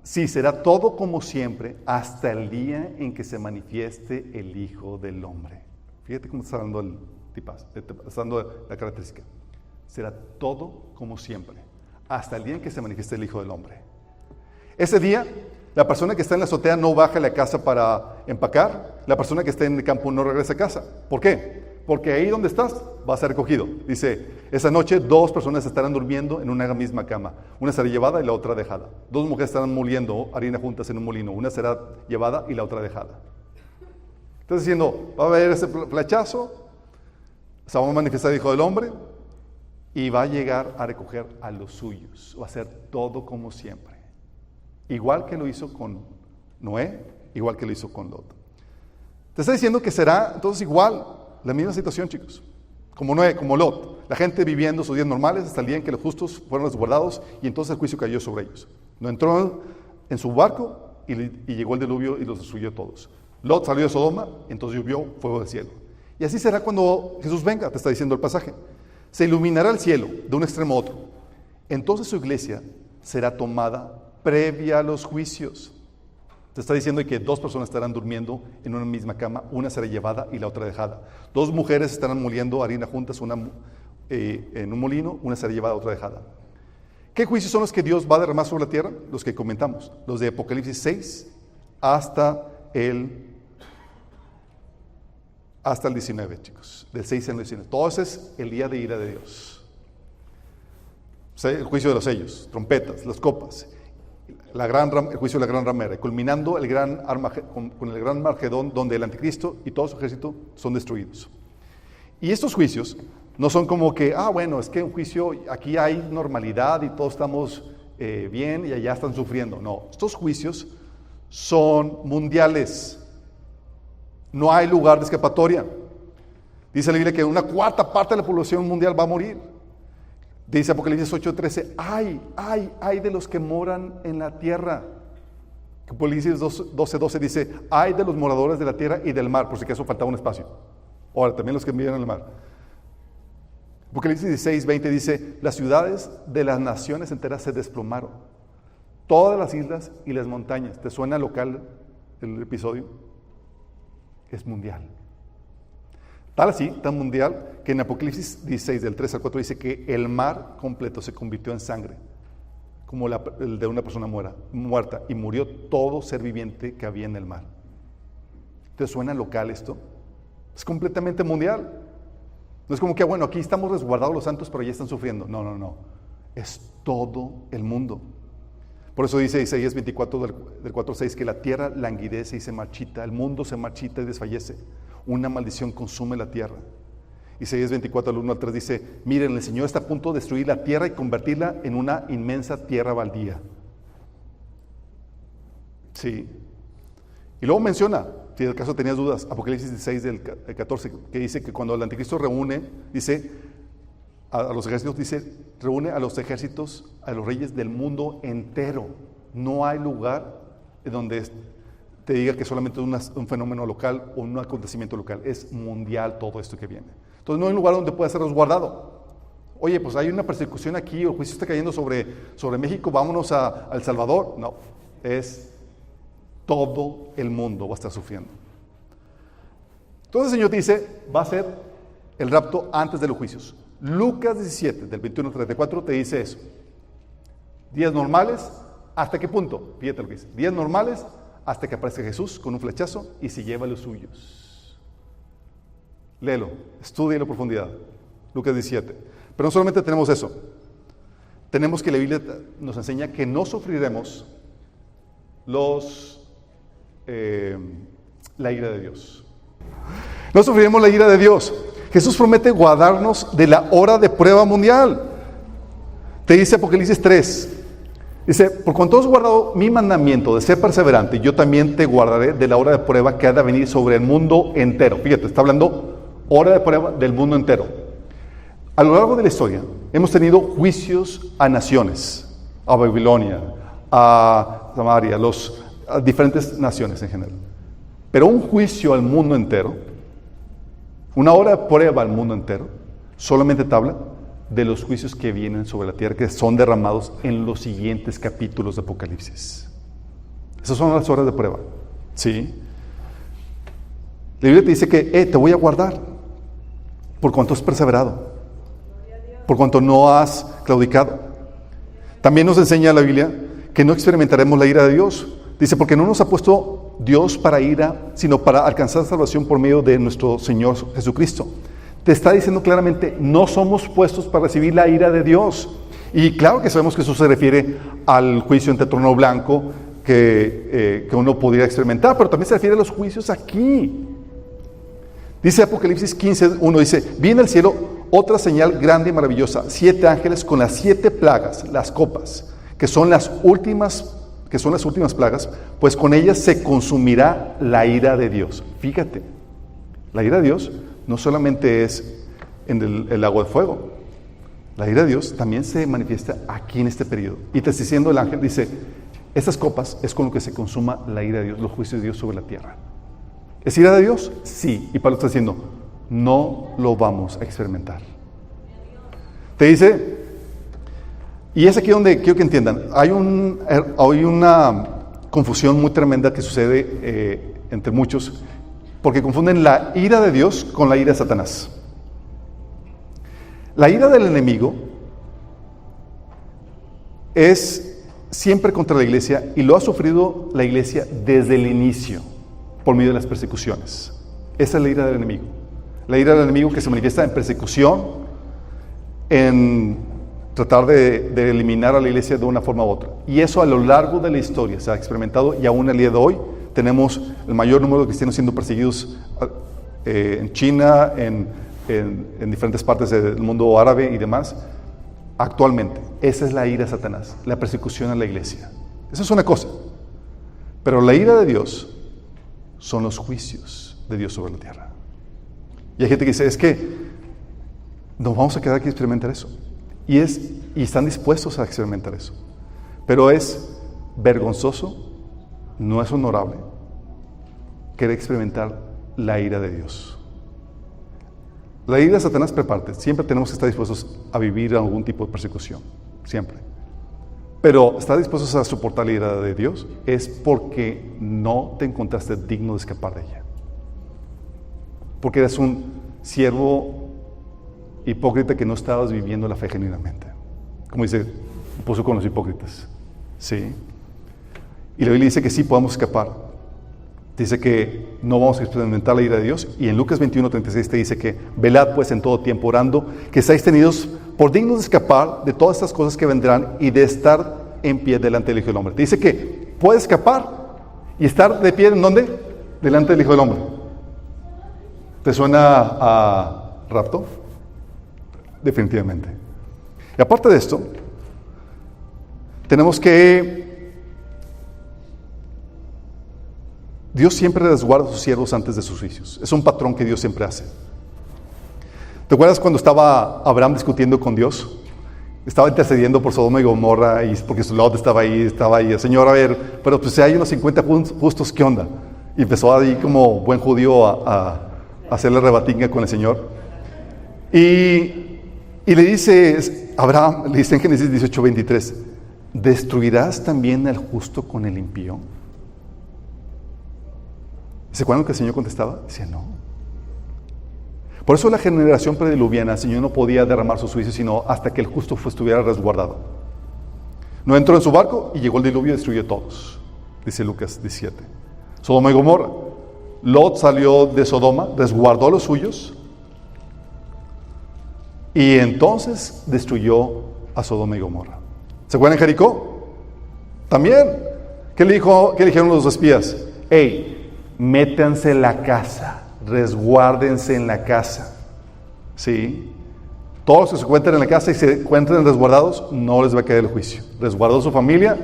sí, será todo como siempre hasta el día en que se manifieste el Hijo del Hombre. Fíjate cómo está dando está dando la característica. Será todo como siempre hasta el día en que se manifieste el Hijo del Hombre. Ese día, la persona que está en la azotea no baja a la casa para empacar, la persona que está en el campo no regresa a casa. ¿Por qué? Porque ahí donde estás va a ser recogido. Dice, esa noche 2 personas estarán durmiendo en una misma cama. Una será llevada y la otra dejada. 2 mujeres estarán moliendo harina juntas en un molino. Una será llevada y la otra dejada. Estás diciendo, va a haber ese flechazo, se va a manifestar el Hijo del Hombre y va a llegar a recoger a los suyos. Va a ser todo como siempre. Igual que lo hizo con Noé, igual que lo hizo con Lot. Te está diciendo que será entonces igual, la misma situación, chicos. Como Noé, como Lot. La gente viviendo sus días normales hasta el día en que los justos fueron resguardados y entonces el juicio cayó sobre ellos. No entró en su barco y llegó el diluvio y los destruyó todos. Lot salió de Sodoma, entonces llovió fuego del cielo. Y así será cuando Jesús venga, te está diciendo el pasaje. Se iluminará el cielo de un extremo a otro. Entonces su iglesia será tomada previa a los juicios. Te está diciendo que 2 personas estarán durmiendo en una misma cama, una será llevada y la otra dejada. 2 mujeres estarán moliendo harina juntas, una en un molino, una será llevada, otra dejada. ¿Qué juicios son los que Dios va a derramar sobre la tierra? Los que comentamos, los de Apocalipsis 6 hasta el 19, chicos, del 6 al 19. Todo ese es el día de ira de Dios. O sea, el juicio de los sellos, trompetas, las copas, el juicio de la gran ramera, culminando con el gran Armagedón, donde el anticristo y todo su ejército son destruidos. Y estos juicios no son como que, bueno, es que un juicio, aquí hay normalidad y todos estamos bien y allá están sufriendo. No, estos juicios son mundiales. No hay lugar de escapatoria. Dice la Biblia que una 1/4 parte de la población mundial va a morir. Dice Apocalipsis 8:13, ay de los que moran en la tierra. Apocalipsis 12:12 dice, ay de los moradores de la tierra y del mar, por si acaso faltaba un espacio. Ahora, también los que viven en el mar. Apocalipsis 16:20 dice, las ciudades de las naciones enteras se desplomaron. Todas las islas y las montañas. ¿Te suena local el episodio? Es mundial. Tan mundial, que en Apocalipsis 16, del 3 al 4, dice que el mar completo se convirtió en sangre, como el de una persona muerta, y murió todo ser viviente que había en el mar. ¿Te suena local esto? Es completamente mundial. No es como que, bueno, aquí estamos resguardados los santos, pero ya están sufriendo. No. Es todo el mundo. Por eso dice Isaías 24, del 4 al 6, que la tierra languidece y se marchita, el mundo se marchita y desfallece. Una maldición consume la tierra. Isaías 24, del 1 al 3 dice, miren, el Señor está a punto de destruir la tierra y convertirla en una inmensa tierra baldía. Sí. Y luego menciona, si del caso tenías dudas, Apocalipsis 16, del 14, que dice que cuando el anticristo reúne, dice, a los ejércitos, reúne a los ejércitos, a los reyes del mundo entero. No hay lugar donde te diga que solamente es un fenómeno local o un acontecimiento local. Es mundial todo esto que viene. Entonces no hay un lugar donde pueda ser resguardado. Oye, pues hay una persecución aquí, o el juicio está cayendo sobre México, vámonos a El Salvador. No, es todo el mundo va a estar sufriendo. Entonces el Señor dice, va a ser el rapto antes de los juicios. Lucas 17, del 21 al 34, te dice eso. Días normales, ¿hasta qué punto? Fíjate lo que dice. Días normales, hasta que aparezca Jesús con un flechazo y se lleva a los suyos. Léelo, estúdialo a profundidad. Lucas 17. Pero no solamente tenemos eso. Tenemos que la Biblia nos enseña que no sufriremos la ira de Dios. No sufriremos la ira de Dios. Jesús promete guardarnos de la hora de prueba mundial. Te dice Apocalipsis 3. Dice, por cuanto has guardado mi mandamiento de ser perseverante, yo también te guardaré de la hora de prueba que ha de venir sobre el mundo entero. Fíjate, está hablando hora de prueba del mundo entero. A lo largo de la historia hemos tenido juicios a naciones, a Babilonia, a Samaria, a diferentes naciones en general. Pero un juicio al mundo entero, una hora de prueba al mundo entero, solamente te habla de los juicios que vienen sobre la tierra, que son derramados en los siguientes capítulos de Apocalipsis. Esas son las horas de prueba. ¿Sí? La Biblia te dice que te voy a guardar por cuanto has perseverado, por cuanto no has claudicado. También nos enseña la Biblia que no experimentaremos la ira de Dios. Dice, porque no nos ha puesto Dios para ira, sino para alcanzar salvación por medio de nuestro Señor Jesucristo. Te está diciendo claramente, no somos puestos para recibir la ira de Dios. Y claro que sabemos que eso se refiere al juicio ante trono blanco que uno pudiera experimentar, pero también se refiere a los juicios aquí. Dice Apocalipsis 15:1, dice, vi en el cielo otra señal grande y maravillosa, 7 ángeles con las 7 plagas, las copas, que son las últimas plagas, pues con ellas se consumirá la ira de Dios. Fíjate, la ira de Dios no solamente es en el lago de fuego. La ira de Dios también se manifiesta aquí en este periodo. Y te está diciendo el ángel, dice, estas copas es con lo que se consuma la ira de Dios, los juicios de Dios sobre la tierra. ¿Es ira de Dios? Sí. Y Pablo está diciendo, no lo vamos a experimentar. Te dice, y es aquí donde quiero que entiendan, hay una confusión muy tremenda que sucede entre muchos, porque confunden la ira de Dios con la ira de Satanás. La ira del enemigo es siempre contra la iglesia y lo ha sufrido la iglesia desde el inicio por medio de las persecuciones. Esa es la ira del enemigo. La ira del enemigo que se manifiesta en persecución, en tratar de eliminar a la iglesia de una forma u otra. Y eso a lo largo de la historia se ha experimentado y aún el día de hoy tenemos el mayor número de cristianos siendo perseguidos en China, en diferentes partes del mundo árabe y demás. Actualmente, esa es la ira de Satanás, la persecución a la iglesia. Esa es una cosa. Pero la ira de Dios son los juicios de Dios sobre la tierra. Y hay gente que dice, es que nos vamos a quedar aquí a experimentar eso. Y están dispuestos a experimentar eso. Pero es vergonzoso, no es honorable querer experimentar la ira de Dios. La ira de Satanás preparte. Siempre tenemos que estar dispuestos a vivir algún tipo de persecución. Siempre. Pero estar dispuestos a soportar la ira de Dios es porque no te encontraste digno de escapar de ella. Porque eres un siervo hipócrita que no estabas viviendo la fe genuinamente. Como dice, puso con los hipócritas. ¿Sí? Y la Biblia dice que sí podemos escapar. Dice que no vamos a experimentar la ira de Dios. Y en Lucas 21:36 te dice que velad pues en todo tiempo orando, que estáis tenidos por dignos de escapar de todas estas cosas que vendrán y de estar en pie delante del Hijo del Hombre. Te dice que puedes escapar y estar de pie ¿en dónde? Delante del Hijo del Hombre. ¿Te suena a rapto? Definitivamente. Y aparte de esto, tenemos que Dios siempre resguarda a sus siervos antes de sus juicios. Es un patrón que Dios siempre hace. ¿Te acuerdas cuando estaba Abraham discutiendo con Dios? estaba intercediendo por Sodoma y Gomorra, y porque Lot estaba ahí, el Señor, a ver, pero pues si hay unos 50 justos, ¿qué onda? Y empezó ahí como buen judío a hacerle rebatinga con el Señor. Y le dice Abraham, le dice en Génesis 18:23, ¿destruirás también al justo con el impío? ¿Se acuerdan que el Señor contestaba? Dice, no. Por eso la generación prediluviana, el Señor no podía derramar sus juicios sino hasta que el justo estuviera resguardado. No entró en su barco y llegó el diluvio y destruyó a todos, dice Lucas 17. Sodoma y Gomorra. Lot salió de Sodoma, resguardó a los suyos y entonces destruyó a Sodoma y Gomorra. ¿Se acuerdan en Jericó? También. ¿Qué dijeron los espías? Hey, métanse en la casa, resguárdense en la casa. ¿Sí? Todos los que se encuentren en la casa y se encuentren resguardados, no les va a caer el juicio. Resguardó su familia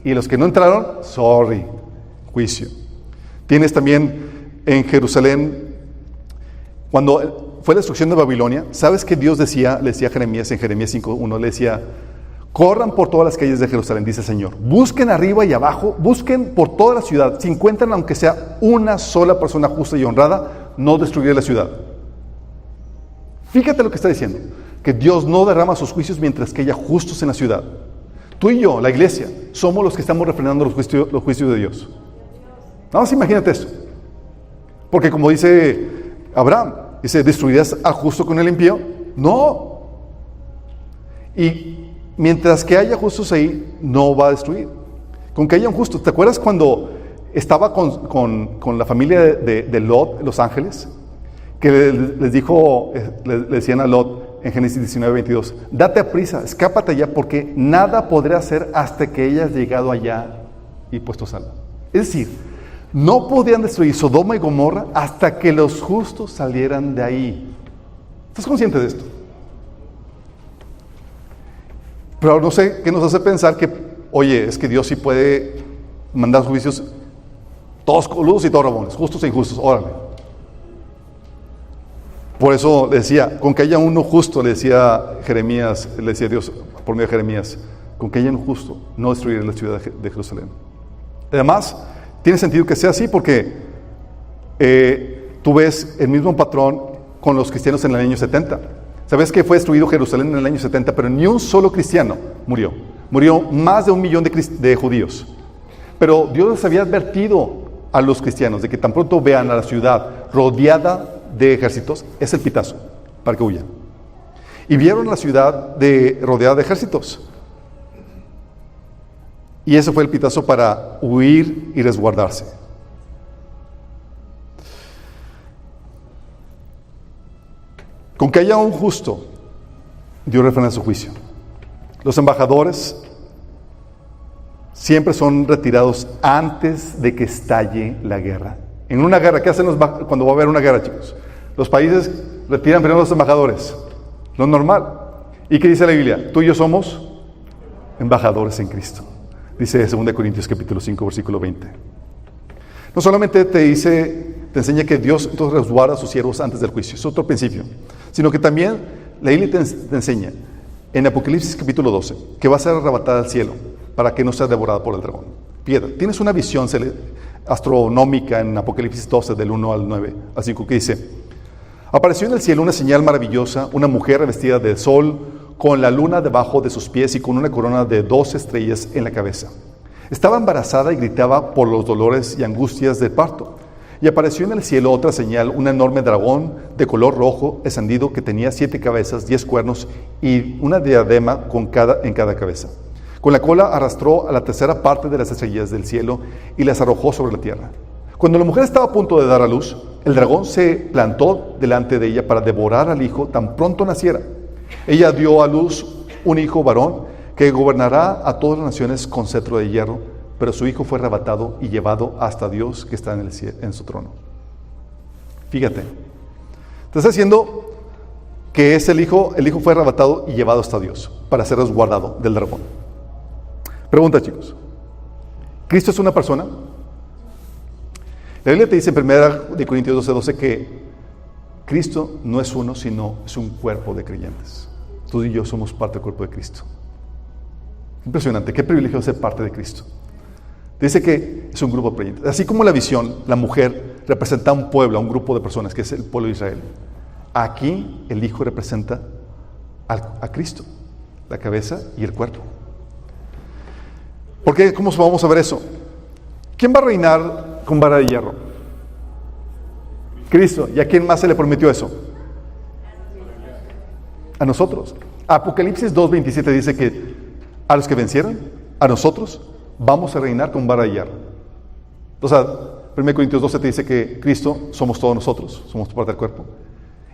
y los que no entraron, sorry, juicio. Tienes también en Jerusalén, cuando fue la destrucción de Babilonia, ¿sabes qué Dios le decía a Jeremías en Jeremías 5:1? Le decía, corran por todas las calles de Jerusalén, dice el Señor. Busquen arriba y abajo, busquen por toda la ciudad. Si encuentran aunque sea una sola persona justa y honrada, no destruiré la ciudad. Fíjate lo que está diciendo, que Dios no derrama sus juicios mientras que haya justos en la ciudad. Tú y yo, la iglesia, somos los que estamos refrenando los juicios de Dios. Nada más imagínate eso. Porque como dice Abraham, dice, ¿destruirás al justo con el impío? No. Y mientras que haya justos ahí, no va a destruir. Con que haya un justo. ¿Te acuerdas cuando estaba con la familia de Lot, los ángeles? Que les dijo, le decían a Lot en Génesis 19:22, date a prisa, escápate allá, porque nada podré hacer hasta que hayas llegado allá y puesto salvo. Es decir, no podían destruir Sodoma y Gomorra hasta que los justos salieran de ahí. ¿Estás consciente de esto? Pero no sé qué nos hace pensar que, oye, es que Dios sí puede mandar juicios todos coludos y todos rabones, justos e injustos, órale. Por eso le decía, con que haya uno justo, le decía Jeremías, le decía Dios por medio de Jeremías, con que haya uno justo, no destruiré la ciudad de Jerusalén. Además, tiene sentido que sea así porque tú ves el mismo patrón con los cristianos en el año 70. ¿Sabes que fue destruido Jerusalén en el año 70? Pero ni un solo cristiano murió. Murió más de 1 millón de judíos. Pero Dios les había advertido a los cristianos de que tan pronto vean a la ciudad rodeada de ejércitos, es el pitazo para que huyan. Y vieron la ciudad rodeada de ejércitos. Y ese fue el pitazo para huir y resguardarse. Con que haya un justo, Dios refrena su juicio. Los embajadores siempre son retirados antes de que estalle la guerra. En una guerra, ¿qué hacen cuando va a haber una guerra, chicos? Los países retiran primero a los embajadores, lo normal. ¿Y qué dice la Biblia? Tú y yo somos embajadores en Cristo. Dice 2 Corintios capítulo 5, versículo 20. No solamente te enseña que Dios entonces resguarda a sus siervos antes del juicio, es otro principio, sino que también la Biblia te enseña en Apocalipsis capítulo 12 que va a ser arrebatada al cielo para que no sea devorada por el dragón. Piedra, tienes una visión astronómica en Apocalipsis 12 del 1 al 9, al 5, que dice: apareció en el cielo una señal maravillosa, una mujer revestida de sol, con la luna debajo de sus pies y con una corona de 12 estrellas en la cabeza. Estaba embarazada y gritaba por los dolores y angustias del parto. Y apareció en el cielo otra señal, un enorme dragón de color rojo encendido que tenía 7 cabezas, 10 cuernos y una diadema en cada cabeza. Con la cola arrastró a la tercera parte de las estrellas del cielo y las arrojó sobre la tierra. Cuando la mujer estaba a punto de dar a luz, el dragón se plantó delante de ella para devorar al hijo tan pronto naciera. Ella dio a luz un hijo varón que gobernará a todas las naciones con cetro de hierro, pero su hijo fue arrebatado y llevado hasta Dios que está en su trono. Fíjate, te está diciendo que el hijo fue arrebatado y llevado hasta Dios para ser resguardado del dragón. Pregunta, chicos, ¿Cristo es una persona? La Biblia te dice en 1 Corintios 12:12 que Cristo no es uno, sino es un cuerpo de creyentes. Tú y yo somos parte del cuerpo de Cristo. Impresionante, qué privilegio ser parte de Cristo. Dice que es un grupo de creyentes. Así como la visión, la mujer representa a un pueblo, a un grupo de personas, que es el pueblo de Israel. Aquí el Hijo representa a Cristo, la cabeza y el cuerpo. ¿Por qué? ¿Cómo vamos a ver eso? ¿Quién va a reinar con vara de hierro? Cristo. ¿Y a quién más se le prometió eso? A nosotros. Apocalipsis 2:27 dice que a los que vencieron, a nosotros, vamos a reinar con vara de hierro. O sea, 1 Corintios 12 te dice que Cristo somos todos nosotros, somos parte del cuerpo.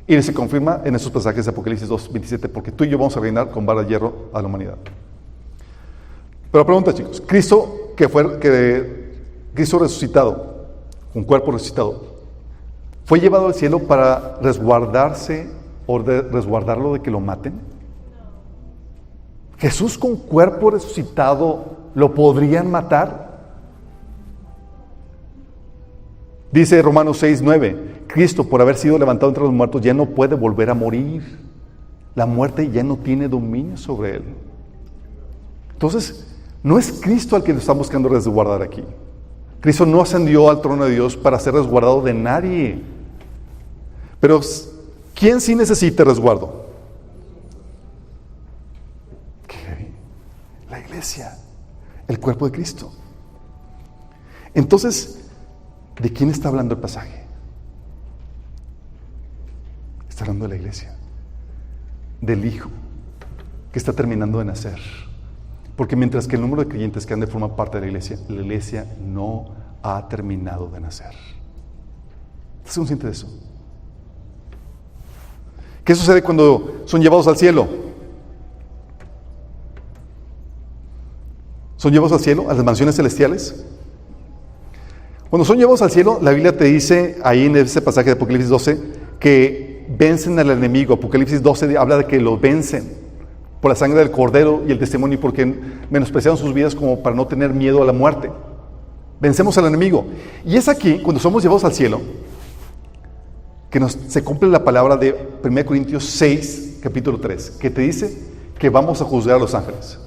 Y se confirma en esos pasajes de Apocalipsis 2:27, porque tú y yo vamos a reinar con vara de hierro a la humanidad. Pero pregunta, chicos, Cristo Cristo resucitado, un cuerpo resucitado, ¿fue llevado al cielo para resguardarse o resguardarlo de que lo maten? ¿Jesús con cuerpo resucitado lo podrían matar? Dice Romanos 6:9, Cristo, por haber sido levantado entre los muertos, ya no puede volver a morir. La muerte ya no tiene dominio sobre él. Entonces, no es Cristo al que lo están buscando resguardar aquí. Cristo no ascendió al trono de Dios para ser resguardado de nadie. Pero, ¿quién sí necesita resguardo? La iglesia, el cuerpo de Cristo. Entonces, ¿de quién está hablando el pasaje? Está hablando de la iglesia, del Hijo que está terminando de nacer. Porque mientras que el número de creyentes que han de formar parte de la iglesia no ha terminado de nacer. ¿Estás consciente de eso? ¿Qué sucede cuando son llevados al cielo? ¿Son llevados al cielo, a las mansiones celestiales? Cuando son llevados al cielo, la Biblia te dice, ahí en ese pasaje de Apocalipsis 12, que vencen al enemigo. Apocalipsis 12 habla de que lo vencen por la sangre del Cordero y el testimonio, porque menospreciaron sus vidas como para no tener miedo a la muerte. Vencemos al enemigo. Y es aquí, cuando somos llevados al cielo, que se cumple la palabra de 1 Corintios 6, capítulo 3, que te dice que vamos a juzgar a los ángeles.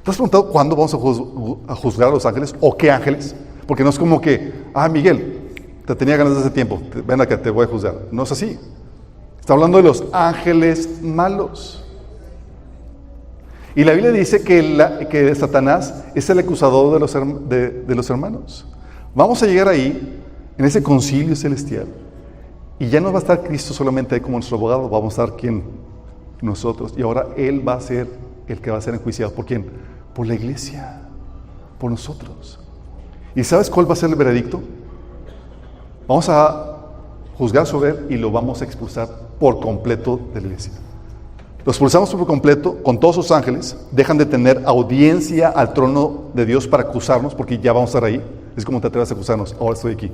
¿Te has preguntado cuándo vamos a juzgar a los ángeles o qué ángeles? Porque no es como que, Miguel, te tenía ganas de hace tiempo, ven acá, te voy a juzgar. No es así. Está hablando de los ángeles malos. Y la Biblia dice que Satanás es el acusador de los hermanos. Vamos a llegar ahí, en ese concilio celestial, y ya no va a estar Cristo solamente ahí como nuestro abogado, vamos a estar ¿quién? Nosotros. Y ahora Él va a ser el que va a ser enjuiciado. ¿Por quién? Por la iglesia, por nosotros. ¿Y sabes cuál va a ser el veredicto? Vamos a juzgar sobre Él y lo vamos a expulsar por completo de la iglesia. Lo expulsamos por completo con todos sus ángeles, dejan de tener audiencia al trono de Dios para acusarnos, porque ya vamos a estar ahí. Es como te atreves a acusarnos, ahora estoy aquí.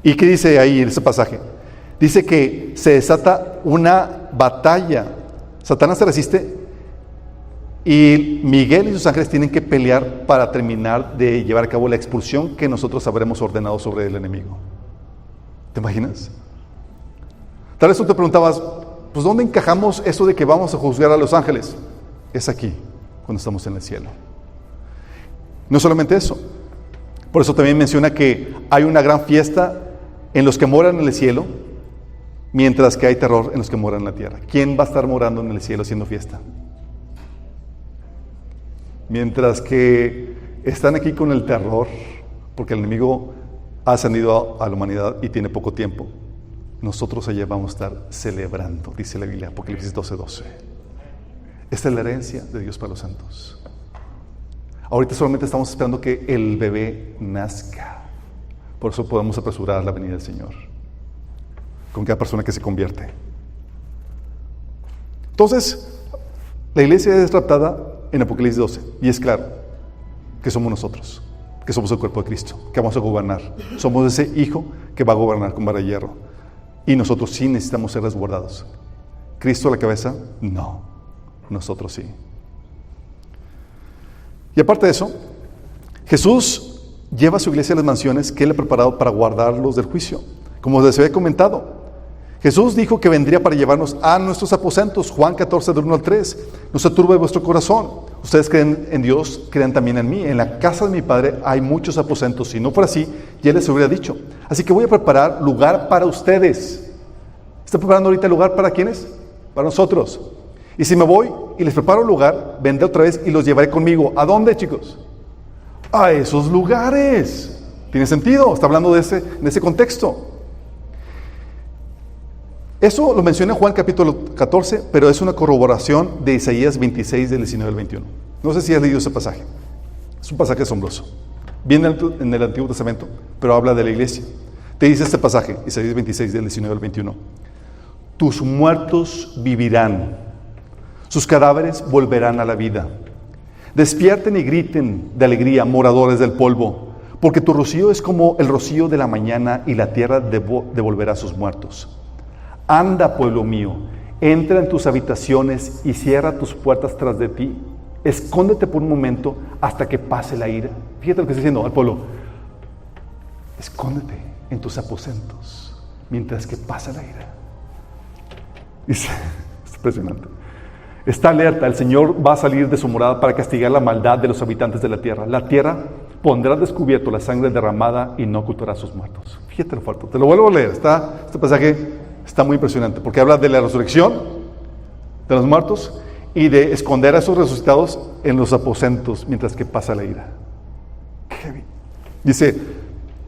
¿Y qué dice ahí en ese pasaje? Dice que se desata una batalla. Satanás se resiste y Miguel y sus ángeles tienen que pelear para terminar de llevar a cabo la expulsión que nosotros habremos ordenado sobre el enemigo. ¿Te imaginas? Tal vez tú te preguntabas, pues ¿dónde encajamos eso de que vamos a juzgar a los ángeles? Es aquí, cuando estamos en el cielo. No solamente eso, por eso también menciona que hay una gran fiesta en los que moran en el cielo, mientras que hay terror en los que moran en la tierra. ¿Quién va a estar morando en el cielo haciendo fiesta? Mientras que están aquí con el terror, porque el enemigo ha ascendido a la humanidad y tiene poco tiempo, nosotros allá vamos a estar celebrando, dice la Biblia, Apocalipsis 12:12. Esta es la herencia de Dios para los santos. Ahorita solamente estamos esperando que el bebé nazca. Por eso podemos apresurar la venida del Señor con cada persona que se convierte. Entonces, la iglesia es raptada en Apocalipsis 12, y es claro que somos nosotros, que somos el cuerpo de Cristo, que vamos a gobernar. Somos ese hijo que va a gobernar con vara de hierro. Y nosotros sí necesitamos ser resguardados. ¿Cristo a la cabeza? No, nosotros sí. Y aparte de eso, Jesús lleva a su iglesia a las mansiones que Él ha preparado para guardarlos del juicio. Como les había comentado, Jesús dijo que vendría para llevarnos a nuestros aposentos. Juan 14, del 1 al 3. No se turbe vuestro corazón. Ustedes creen en Dios, crean también en mí. En la casa de mi Padre hay muchos aposentos. Si no fuera así, ya les hubiera dicho. Así que voy a preparar lugar para ustedes. ¿Está preparando ahorita lugar para quiénes? Para nosotros. Y si me voy y les preparo un lugar, vendré otra vez y los llevaré conmigo. ¿A dónde, chicos? A esos lugares. ¿Tiene sentido? Está hablando en ese contexto. Eso lo menciona en Juan capítulo 14, pero es una corroboración de Isaías 26, del 19 al 21. No sé si has leído ese pasaje. Es un pasaje asombroso. Viene en el Antiguo Testamento, pero habla de la iglesia. Te dice este pasaje, Isaías 26, del 19 al 21. Tus muertos vivirán, sus cadáveres volverán a la vida. Despierten y griten de alegría, moradores del polvo, porque tu rocío es como el rocío de la mañana y la tierra devolverá a sus muertos. Anda, pueblo mío, entra en tus habitaciones y cierra tus puertas tras de ti. Escóndete por un momento hasta que pase la ira. Fíjate lo que está diciendo al pueblo. Escóndete en tus aposentos mientras que pasa la ira. Dice, es impresionante. Está alerta, el Señor va a salir de su morada para castigar la maldad de los habitantes de la tierra. La tierra pondrá al descubierto la sangre derramada y no ocultará a sus muertos. Fíjate lo fuerte. Te lo vuelvo a leer. Este pasaje está muy impresionante porque habla de la resurrección de los muertos y de esconder a esos resucitados en los aposentos mientras que pasa la ira. Dice,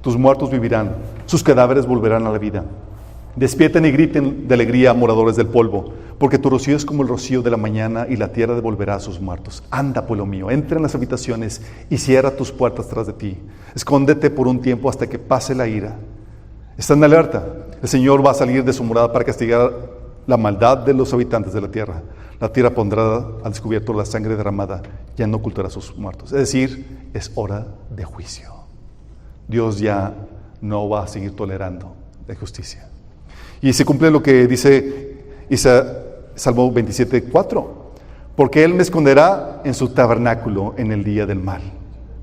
tus muertos vivirán, sus cadáveres volverán a la vida. Despierten y griten de alegría, moradores del polvo, porque tu rocío es como el rocío de la mañana y la tierra devolverá a sus muertos. Anda, pueblo mío, entra en las habitaciones y cierra tus puertas tras de ti. Escóndete por un tiempo hasta que pase la ira. Está en alerta. El Señor va a salir de su morada para castigar la maldad de los habitantes de la tierra. La tierra pondrá al descubierto la sangre derramada, ya no ocultará a sus muertos. Es decir, es hora de juicio. Dios ya no va a seguir tolerando la injusticia. Y se cumple lo que dice Salmo 27:4. Porque Él me esconderá en su tabernáculo en el día del mal.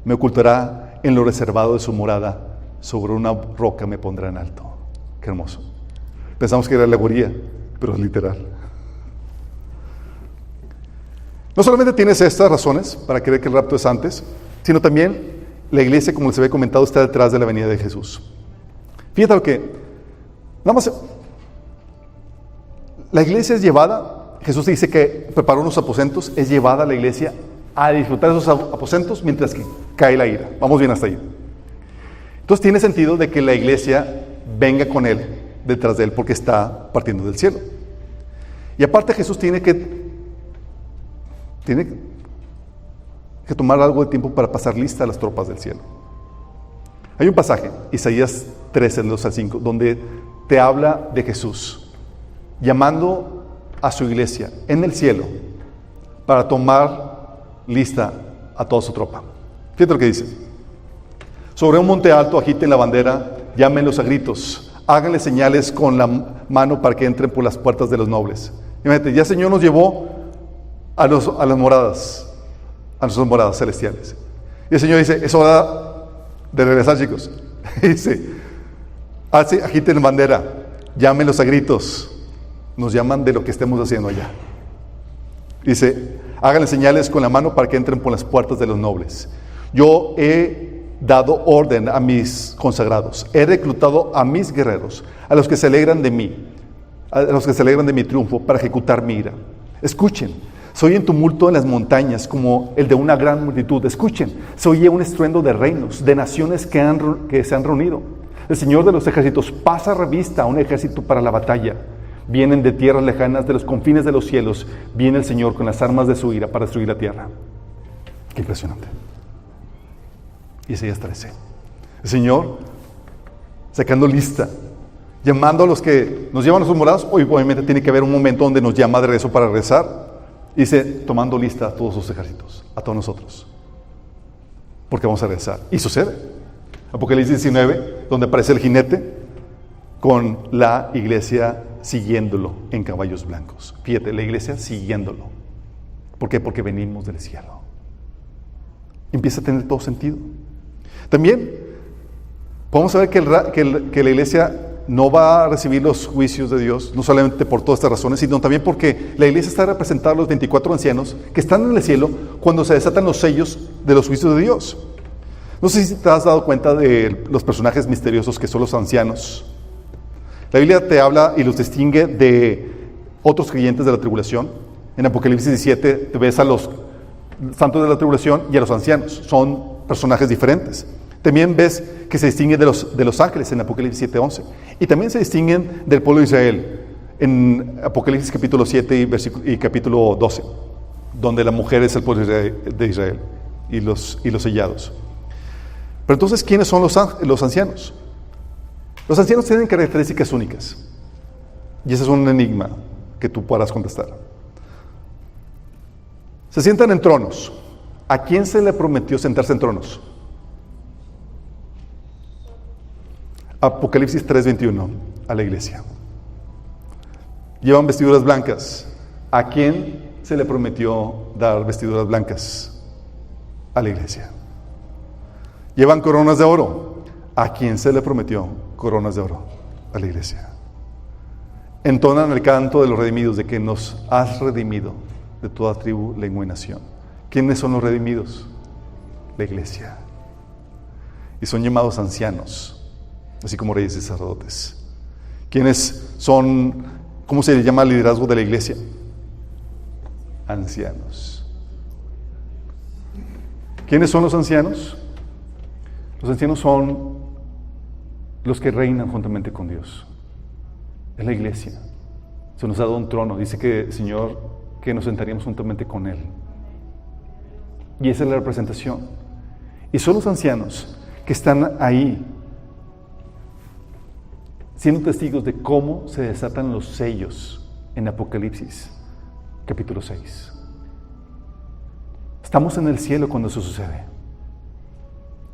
Me ocultará en lo reservado de su morada. Sobre una roca me pondrá en alto. Qué hermoso. Pensamos que era alegoría, pero es literal. No solamente tienes estas razones para creer que el rapto es antes, sino también la iglesia, como les había comentado, está detrás de la venida de Jesús. Fíjate lo que, nada más, la iglesia es llevada, Jesús dice que preparó unos aposentos, es llevada a la iglesia a disfrutar de esos aposentos mientras que cae la ira. Vamos bien hasta ahí. Entonces tiene sentido de que la iglesia venga con Él, detrás de Él, porque está partiendo del cielo. Y aparte Jesús tiene que tomar algo de tiempo para pasar lista a las tropas del cielo. Hay un pasaje, Isaías 13, del 2 al 5, donde te habla de Jesús llamando a su iglesia en el cielo para tomar lista a toda su tropa. Fíjate lo que dice. Sobre un monte alto agiten la bandera, llámenlos a gritos, háganle señales con la mano para que entren por las puertas de los nobles. Imagínate, ya el Señor nos llevó a las moradas, a nuestras moradas celestiales. Y el Señor dice, es hora de regresar, chicos. Dice, agiten la bandera, llámenlos a gritos. Nos llaman de lo que estemos haciendo allá. Dice, háganle señales con la mano para que entren por las puertas de los nobles. Yo he dado orden a mis consagrados, he reclutado a mis guerreros, a los que se alegran de mí, a los que se alegran de mi triunfo, para ejecutar mi ira. Escuchen, se oye un tumulto en las montañas como el de una gran multitud. Escuchen, se oye un estruendo de reinos, de naciones que se han reunido. El Señor de los ejércitos pasa revista a un ejército para la batalla. Vienen de tierras lejanas, de los confines de los cielos. Viene el Señor con las armas de su ira para destruir la tierra. Qué impresionante. Isaías 13. El Señor sacando lista, llamando a los que nos llevan a sus moradas. Hoy obviamente tiene que haber un momento donde nos llama de regreso para regresar. Dice, tomando lista a todos sus ejércitos, a todos nosotros, porque vamos a regresar. Y sucede. Apocalipsis 19, donde aparece el jinete con la iglesia siguiéndolo en caballos blancos. Fíjate, la iglesia siguiéndolo. ¿Por qué? Porque venimos del cielo. Empieza a tener todo sentido. También podemos saber que la iglesia no va a recibir los juicios de Dios, no solamente por todas estas razones, sino también porque la iglesia está representada a los 24 ancianos que están en el cielo cuando se desatan los sellos de los juicios de Dios. No sé si te has dado cuenta de los personajes misteriosos que son los ancianos. La Biblia te habla y los distingue de otros creyentes de la tribulación. En Apocalipsis 17 te ves a los santos de la tribulación y a los ancianos. Son personajes diferentes. También ves que se distinguen de los ángeles en Apocalipsis 7:11. Y también se distinguen del pueblo de Israel en Apocalipsis capítulo 7 y capítulo 12, donde la mujer es el pueblo de Israel y los sellados. Pero entonces, ¿quiénes son los ancianos? Los ancianos tienen características únicas. Y ese es un enigma que tú podrás contestar. Se sientan en tronos. ¿A quién se le prometió sentarse en tronos? Apocalipsis 3:21, a la iglesia. Llevan vestiduras blancas. ¿A quién se le prometió dar vestiduras blancas? A la iglesia. Llevan coronas de oro. ¿A quién se le prometió coronas de oro? A la iglesia. Entonan el canto de los redimidos, de que nos has redimido de toda tribu, lengua y nación. ¿Quiénes son los redimidos? La iglesia. Y son llamados ancianos, así como reyes y sacerdotes. ¿Quiénes son? ¿Cómo se le llama el liderazgo de la iglesia? Ancianos. ¿Quiénes son los ancianos? Los ancianos son los que reinan juntamente con Dios. Es la iglesia. Se nos ha dado un trono. Dice que el Señor, que nos sentaríamos juntamente con Él. Y esa es la representación. Y son los ancianos que están ahí, siendo testigos de cómo se desatan los sellos en Apocalipsis, capítulo 6. Estamos en el cielo cuando eso sucede.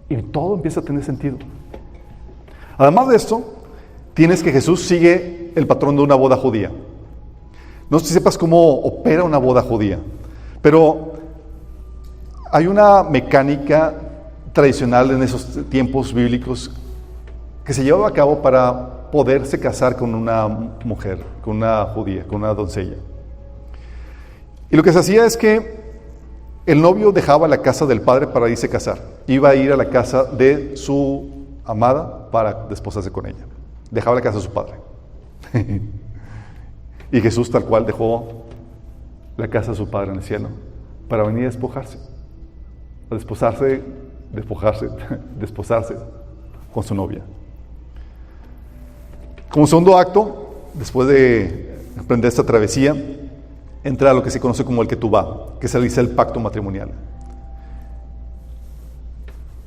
Y todo empieza a tener sentido. Además de esto, tienes que Jesús sigue el patrón de una boda judía. No sé si sepas cómo opera una boda judía, pero hay una mecánica tradicional en esos tiempos bíblicos que se llevaba a cabo para poderse casar con una mujer, con una judía, con una doncella. Y lo que se hacía es que el novio dejaba la casa del padre para irse a casar. Iba a ir a la casa de su amada para desposarse con ella. Dejaba la casa de su padre. Y Jesús tal cual dejó la casa de su padre en el cielo para venir a despojarse. A desposarse con su novia. Como segundo acto, después de emprender esta travesía, entra a lo que se conoce como el ketubá, que se dice el pacto matrimonial.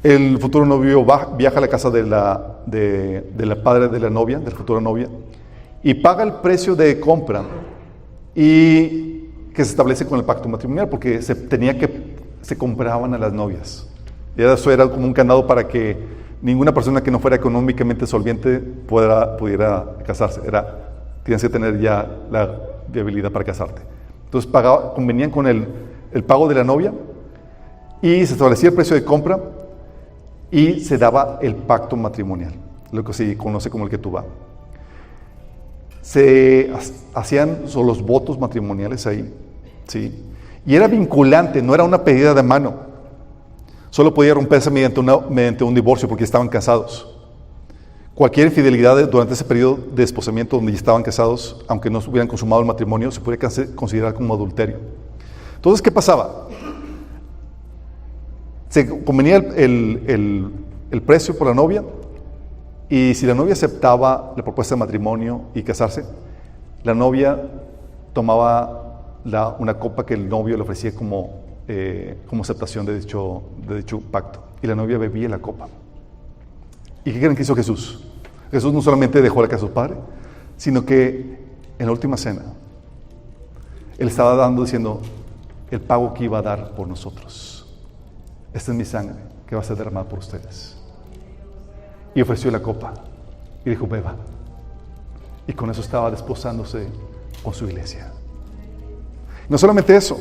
El futuro novio viaja a la casa de la padre de la novia, de la futura novia, y paga el precio de compra y que se establece con el pacto matrimonial, porque se compraban a las novias. Y eso era como un candado para que ninguna persona que no fuera económicamente solvente pudiera casarse. Tienes que tener ya la viabilidad para casarte. Entonces convenían con el pago de la novia y se establecía el precio de compra y se daba el pacto matrimonial, lo que se conoce como el ketubá. Se hacían los votos matrimoniales ahí, ¿sí? Y era vinculante, no era una pedida de mano. Solo podía romperse mediante un divorcio porque estaban casados. Cualquier infidelidad durante ese periodo de desposamiento donde ya estaban casados, aunque no hubieran consumado el matrimonio, se podría considerar como adulterio. Entonces, ¿qué pasaba? Se convenía el precio por la novia, y si la novia aceptaba la propuesta de matrimonio y casarse, la novia tomaba una copa que el novio le ofrecía como aceptación de dicho pacto, y la novia bebía la copa. ¿Y qué creen que hizo Jesús? Jesús no solamente dejó la casa de su padre, sino que en la última cena Él estaba diciendo el pago que iba a dar por nosotros. Esta es mi sangre que va a ser derramada por ustedes. Y ofreció la copa y dijo, beba. Y con eso estaba desposándose con su iglesia. No solamente eso,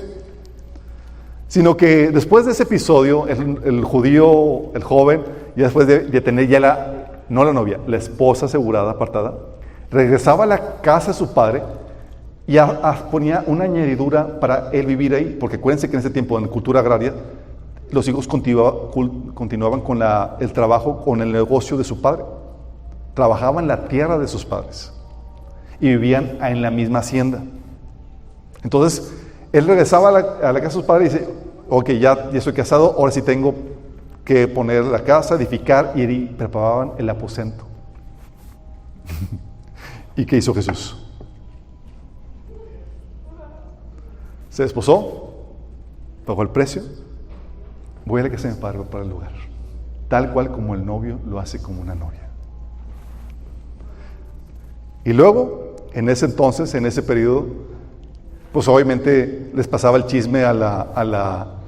sino que después de ese episodio, el judío, el joven, ya después de tener ya no la novia, la esposa asegurada, apartada, regresaba a la casa de su padre y ponía una añadidura para él vivir ahí, porque acuérdense que en ese tiempo, en la cultura agraria, los hijos continuaban con el trabajo, con el negocio de su padre. Trabajaban la tierra de sus padres y vivían en la misma hacienda. Entonces, él regresaba a la casa de sus padres y dice, ok, ya estoy casado, ahora sí tengo que poner la casa, edificar, y preparaban el aposento. ¿Y qué hizo Jesús? Se desposó, pagó el precio, voy a la casa de mi padre para el lugar, tal cual como el novio lo hace como una novia. Y luego, en ese entonces, en ese periodo, pues obviamente les pasaba el chisme a la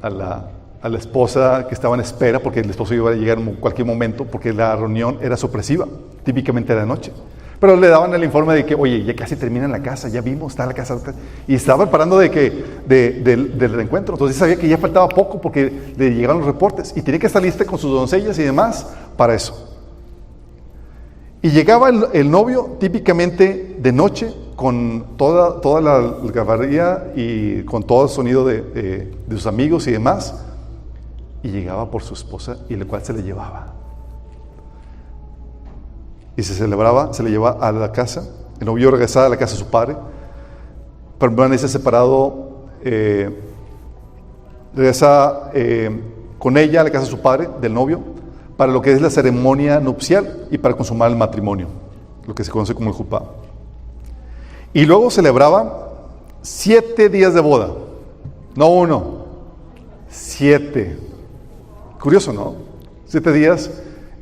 esposa que estaba en espera, porque el esposo iba a llegar en cualquier momento, porque la reunión era sorpresiva, típicamente era de noche. Pero le daban el informe de que, oye, ya casi termina la casa, ya vimos, está la casa. Y estaba parando del reencuentro. Entonces sabía que ya faltaba poco porque le llegaron los reportes. Y tenía que estar lista con sus doncellas y demás para eso. Y llegaba el novio típicamente de noche, con toda la algarabía y con todo el sonido de sus amigos y demás. Y llegaba por su esposa, y el cual se le llevaba. Y se le llevaba a la casa. El novio regresaba a la casa de su padre, permanece separado, regresa con ella a la casa de su padre, del novio, para lo que es la ceremonia nupcial y para consumar el matrimonio, lo que se conoce como el jupá. Y luego celebraba 7 días de boda, no 1, 7. Curioso, ¿no? 7 días.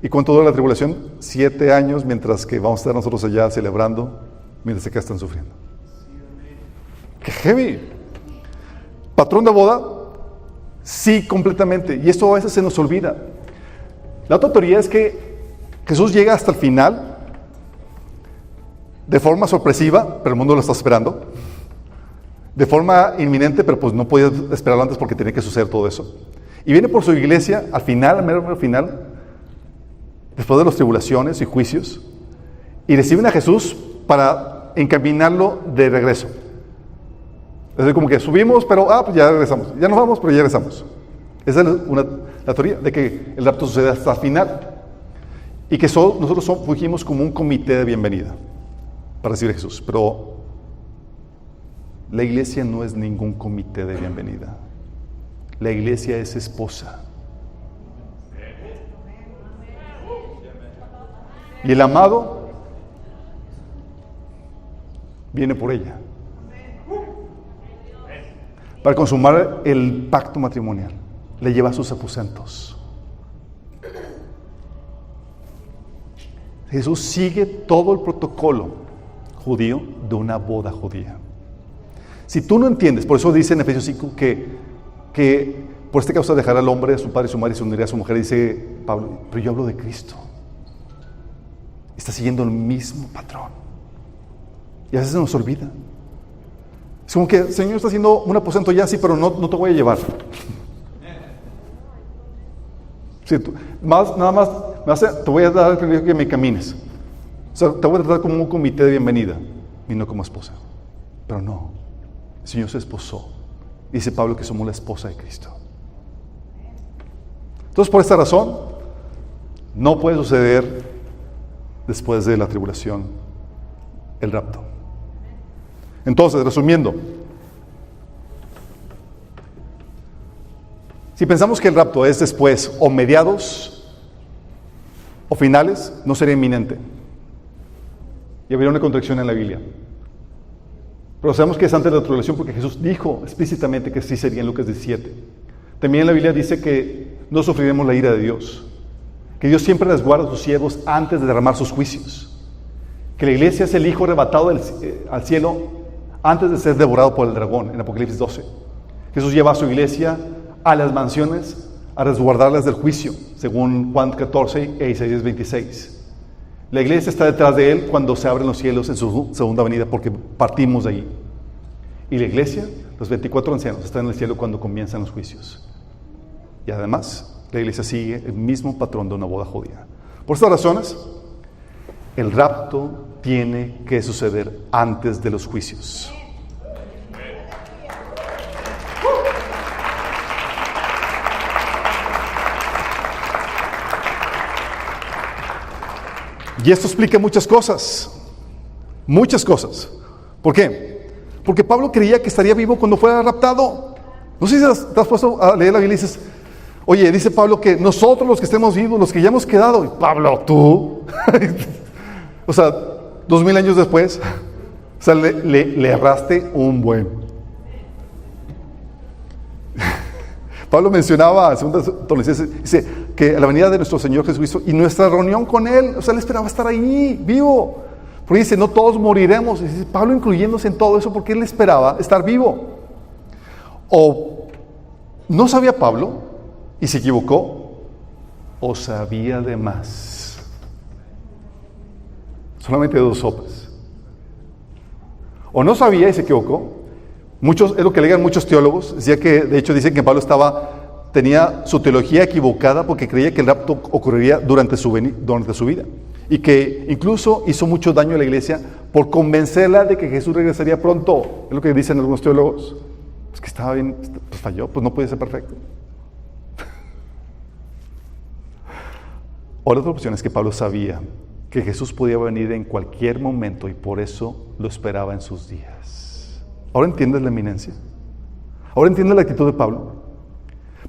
¿Y cuánto dura la tribulación? 7 años, mientras que vamos a estar nosotros allá celebrando, mientras acá están sufriendo. ¡Qué heavy! ¿Patrón de boda? Sí, completamente. Y esto a veces se nos olvida. La otra teoría es que Jesús llega hasta el final, de forma sorpresiva, pero el mundo lo está esperando. De forma inminente, pero pues no podía esperarlo antes porque tenía que suceder todo eso. Y viene por su iglesia al final, al mero final, después de las tribulaciones y juicios, y reciben a Jesús para encaminarlo de regreso. Es decir, como que subimos, pero pues ya regresamos. Ya nos vamos, pero ya regresamos. Esa es la teoría de que el rapto sucede hasta el final. Y que nosotros fugimos como un comité de bienvenida para recibir a Jesús. Pero la iglesia no es ningún comité de bienvenida. La iglesia es esposa. Y el amado viene por ella para consumar el pacto matrimonial. Le lleva a sus aposentos. Jesús sigue todo el protocolo judío de una boda judía. Si tú no entiendes, por eso dice en Efesios 5 que por esta causa dejará al hombre a su padre y su madre y se unirá a su mujer. Dice Pablo, pero yo hablo de Cristo. Está siguiendo el mismo patrón. Y a veces se nos olvida. Es como que el Señor está haciendo un aposento ya, sí, pero no te voy a llevar. Sí, nada más te voy a dar el privilegio que me camines. O sea, te voy a tratar como un comité de bienvenida y no como esposa. Pero no, el Señor se esposó. Dice Pablo que somos la esposa de Cristo. Entonces, por esta razón, no puede suceder después de la tribulación el rapto. Entonces, resumiendo, si pensamos que el rapto es después o mediados o finales, no sería inminente y habría una contradicción en la Biblia. Pero sabemos que es antes de la tribulación porque Jesús dijo explícitamente que sí sería en Lucas 17. También la Biblia dice que no sufriremos la ira de Dios, que Dios siempre resguarda a sus siervos antes de derramar sus juicios, que la iglesia es el hijo arrebatado al cielo antes de ser devorado por el dragón en Apocalipsis 12. Jesús lleva a su iglesia a las mansiones a resguardarlas del juicio, según Juan 14 e Isaías 26. La iglesia está detrás de él cuando se abren los cielos en su segunda venida, porque partimos de ahí. Y la iglesia, los 24 ancianos, están en el cielo cuando comienzan los juicios. Y además, la iglesia sigue el mismo patrón de una boda judía. Por estas razones, El rapto tiene que suceder antes de los juicios. Y esto explica muchas cosas. Muchas cosas. ¿Por qué? Porque Pablo creía que estaría vivo cuando fuera raptado. No sé si te has puesto a leer la Biblia y dices, oye, dice Pablo que nosotros los que estemos vivos, los que ya hemos quedado. Y Pablo, ¿tú? O sea, 2000 años después, o sea, le erraste un buen. Pablo mencionaba en 2 Tesalonicenses, dice que a la venida de nuestro Señor Jesucristo y nuestra reunión con Él, o sea, Él esperaba estar ahí, vivo. Porque dice, no todos moriremos. Y dice, Pablo incluyéndose en todo eso porque él esperaba estar vivo. O no sabía Pablo y se equivocó, o sabía de más. Solamente 2 sopas. O no sabía y se equivocó. Muchos, es lo que alegan muchos teólogos. Decía que, de hecho, dicen que Pablo tenía su teología equivocada porque creía que el rapto ocurriría durante su vida. Y que incluso hizo mucho daño a la iglesia por convencerla de que Jesús regresaría pronto. Es lo que dicen algunos teólogos. Es que estaba bien, pues falló, pues no podía ser perfecto. O la otra opción es que Pablo sabía que Jesús podía venir en cualquier momento y por eso lo esperaba en sus días. ¿Ahora entiendes la eminencia? ¿Ahora entiendes la actitud de Pablo?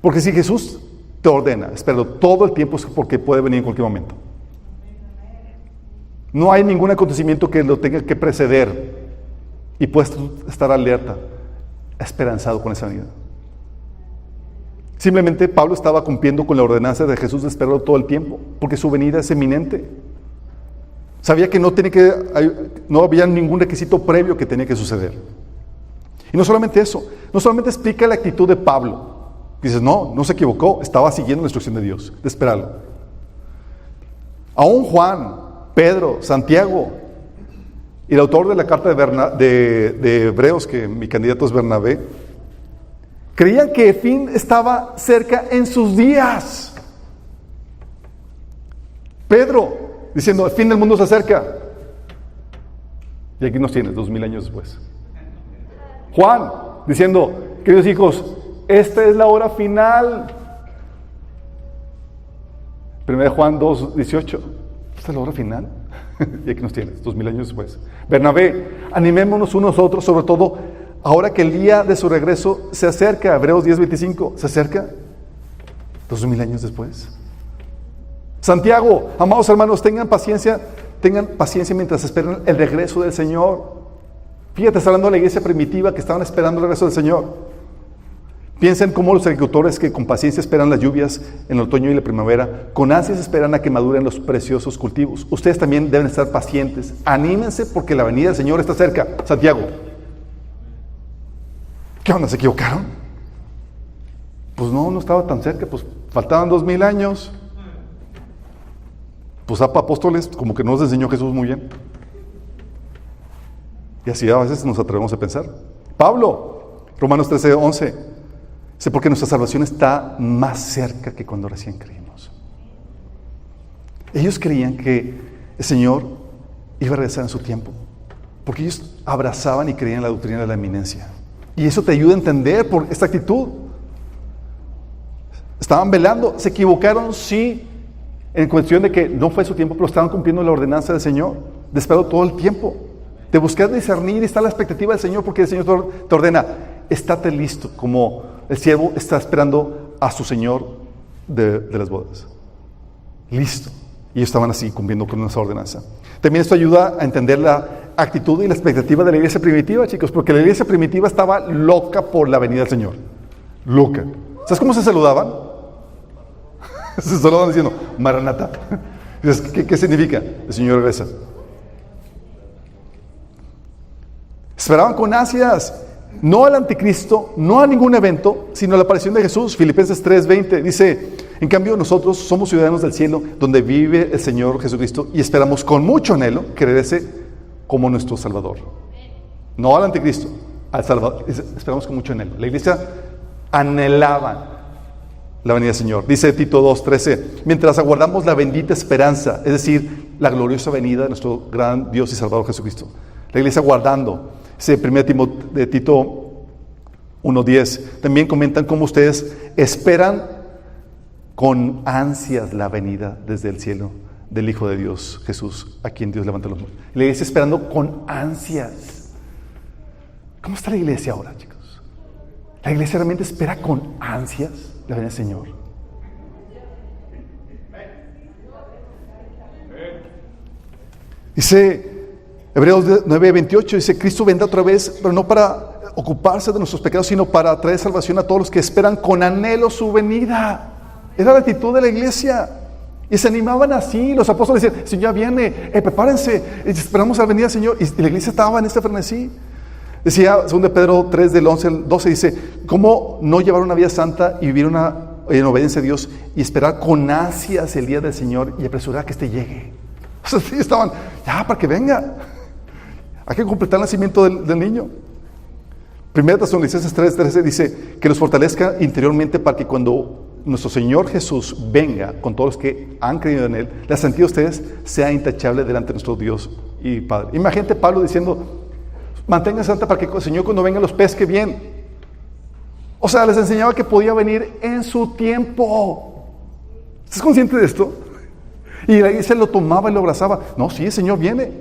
Porque si Jesús te ordena, espéralo todo el tiempo, es porque puede venir en cualquier momento. No hay ningún acontecimiento que lo tenga que preceder y puedes estar alerta, esperanzado con esa venida. Simplemente Pablo estaba cumpliendo con la ordenanza de Jesús de esperarlo todo el tiempo, porque su venida es eminente. Sabía que no había ningún requisito previo que tenía que suceder. Y no solamente eso, no solamente explica la actitud de Pablo. Dices, no se equivocó, estaba siguiendo la instrucción de Dios, de esperarlo. Aún Juan, Pedro, Santiago y el autor de la carta de Hebreos, que mi candidato es Bernabé, creían que el fin estaba cerca en sus días. Pedro, diciendo, el fin del mundo se acerca. Y aquí nos tienes, 2000 años después. Juan, diciendo, queridos hijos, esta es la hora final. 1 Juan 2:18. ¿Esta es la hora final? Y aquí nos tienes, 2000 años después. Bernabé, animémonos unos a otros, sobre todo ahora que el día de su regreso se acerca. Hebreos 10:25, ¿se acerca? 2000 años después. Santiago, amados hermanos, tengan paciencia mientras esperan el regreso del Señor. Fíjate, está hablando de la iglesia primitiva que estaban esperando el regreso del Señor. Piensen cómo los agricultores que con paciencia esperan las lluvias en el otoño y la primavera, con ansias esperan a que maduren los preciosos cultivos. Ustedes también deben estar pacientes. Anímense porque la venida del Señor está cerca. Santiago, ¿qué onda? ¿Se equivocaron? Pues no estaba tan cerca, pues faltaban 2000 años. Pues apóstoles, como que no nos enseñó Jesús muy bien. Y así a veces nos atrevemos a pensar. Pablo, Romanos 13:11. Sé porque nuestra salvación está más cerca que cuando recién creímos. Ellos creían que el Señor iba a regresar en su tiempo, porque ellos abrazaban y creían en la doctrina de la eminencia. Y eso te ayuda a entender por esta actitud. Estaban velando, se equivocaron, sí, en cuestión de que no fue su tiempo, pero estaban cumpliendo la ordenanza del Señor, de esperar todo el tiempo, de buscar discernir y estar a la expectativa del Señor, porque el Señor te ordena, estate listo, como el siervo está esperando a su Señor de las bodas. Listo. Y ellos estaban así, cumpliendo con esa ordenanza. También esto ayuda a entender la actitud y la expectativa de la iglesia primitiva, chicos, porque la iglesia primitiva estaba loca por la venida del Señor. Loca. ¿Sabes cómo se saludaban? Se saludaban diciendo, Maranatha. ¿Qué significa? El Señor regresa. Esperaban con ansias, no al anticristo, no a ningún evento, sino a la aparición de Jesús. Filipenses 3:20 dice, en cambio nosotros somos ciudadanos del cielo, donde vive el Señor Jesucristo, y esperamos con mucho anhelo que regrese como nuestro Salvador. No al anticristo, al Salvador. Esperamos con mucho anhelo. La iglesia anhelaba la venida del Señor. Dice Tito 2:13, mientras aguardamos la bendita esperanza, es decir, la gloriosa venida de nuestro gran Dios y Salvador Jesucristo. La iglesia aguardando. Dice 1 de Tito 1:10. También comentan cómo ustedes esperan con ansias la venida desde el cielo del Hijo de Dios, Jesús, a quien Dios levanta los muertos. La iglesia esperando con ansias. ¿Cómo está la iglesia ahora, chicos? ¿La iglesia realmente espera con ansias la venida del Señor? Dice Hebreos 9:28, dice, Cristo vendrá otra vez, pero no para ocuparse de nuestros pecados, sino para traer salvación a todos los que esperan con anhelo su venida. Era la actitud de la iglesia. Y se animaban así. Los apóstoles decían, el Señor ya viene, prepárense, esperamos a la venida del Señor. Y la iglesia estaba en este frenesí. Decía 2 de Pedro 3 del 11 al 12, dice, ¿cómo no llevar una vida santa y vivir en obediencia a Dios y esperar con ansias el día del Señor y apresurar a que este llegue? O sea, sí, estaban, ya, para que venga. Hay que completar el nacimiento del niño. 1 Tesalonicenses 3:13 dice, que los fortalezca interiormente para que cuando nuestro Señor Jesús venga con todos los que han creído en Él, la santidad de ustedes sea intachable delante de nuestro Dios y Padre. Imagínate Pablo diciendo, mantengan santa para que el Señor cuando venga los pesque bien. O sea, les enseñaba que podía venir en su tiempo. ¿Estás consciente de esto? Y la iglesia lo tomaba y lo abrazaba. No, sí, el Señor viene.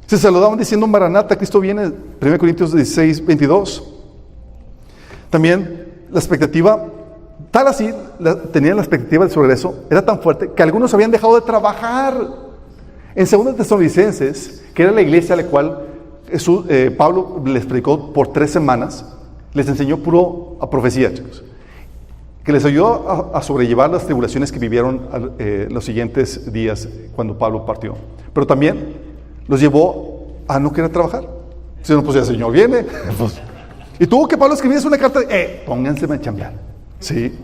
Se saludaban diciendo, Maranata, Cristo viene. 1 Corintios 16:22. También la expectativa, tal así, tenían la expectativa de su regreso, era tan fuerte que algunos habían dejado de trabajar. En 2 Tesalonicenses, que era la iglesia a la cual Pablo les predicó por 3 semanas, les enseñó puro a profecía, chicos, que les ayudó a sobrellevar las tribulaciones que vivieron los siguientes días cuando Pablo partió. Pero también los llevó a no querer trabajar. Si no, pues el Señor viene. Pues, y tuvo que Pablo escribiese una carta de, pónganse a chambear. ¿Sí?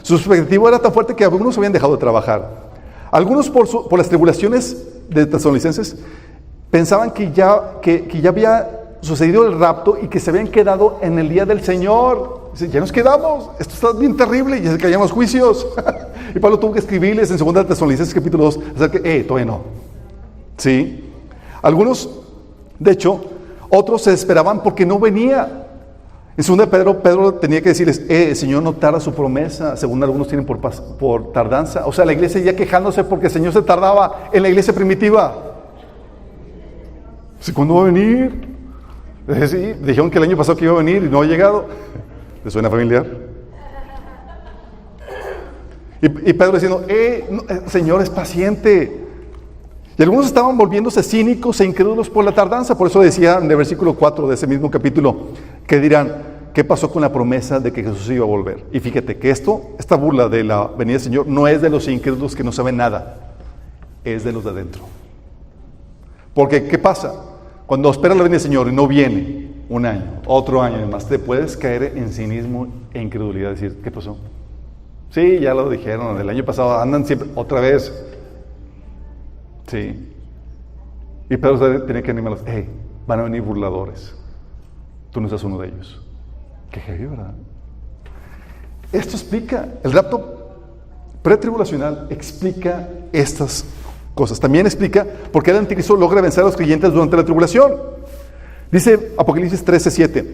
Su expectativa era tan fuerte que algunos habían dejado de trabajar. Algunos por las tribulaciones de Tesalonicenses pensaban que ya había sucedido el rapto y que se habían quedado en el día del Señor. Dicen, ya nos quedamos, esto está bien terrible, ya se caían los juicios. Y Pablo tuvo que escribirles en 2 Tesalonicenses capítulo 2, acerca que, todavía no. ¿Sí? Algunos, de hecho, otros se esperaban porque no venía. En 2 Pedro tenía que decirles, el Señor no tarda su promesa, según algunos tienen por tardanza. O sea, la iglesia ya quejándose porque el Señor se tardaba en la iglesia primitiva. ¿Cuándo va a venir? Sí, dijeron que el año pasado que iba a venir y no ha llegado. ¿Les suena familiar? Y Pedro diciendo, Señor es paciente. Y algunos estaban volviéndose cínicos e incrédulos por la tardanza. Por eso decía en el versículo 4 de ese mismo capítulo, que dirán, ¿qué pasó con la promesa de que Jesús iba a volver? Y fíjate que esta burla de la venida del Señor no es de los incrédulos que no saben nada, es de los de adentro. Porque, ¿qué pasa? Cuando esperas la venida del Señor y no viene, un año, otro año y demás, te puedes caer en cinismo e incredulidad, decir, ¿qué pasó? Sí, ya lo dijeron, el año pasado andan siempre, otra vez. Sí. Y Pedro tenía que animarlos, van a venir burladores. Tú no seas uno de ellos. Qué heavy, ¿verdad? Esto explica, el rapto pretribulacional explica estas cosas. También explica por qué el anticristo logra vencer a los creyentes durante la tribulación. Dice Apocalipsis 13:7.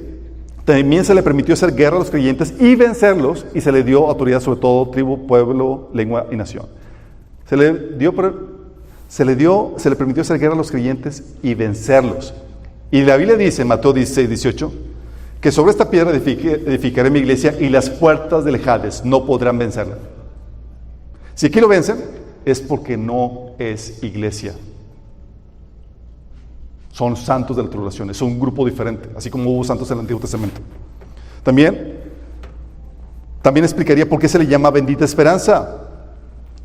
También se le permitió hacer guerra a los creyentes y vencerlos, y se le dio autoridad sobre todo tribu, pueblo, lengua y nación. Se le permitió hacer guerra a los creyentes y vencerlos. Y la Biblia dice en Mateo 16:18 que sobre esta piedra edificaré mi iglesia y las puertas del Hades no podrán vencerla. Si aquí lo vencen, es porque no es iglesia. Son santos de la tribulación, es un grupo diferente, así como hubo santos en el Antiguo Testamento. También explicaría por qué se le llama bendita esperanza.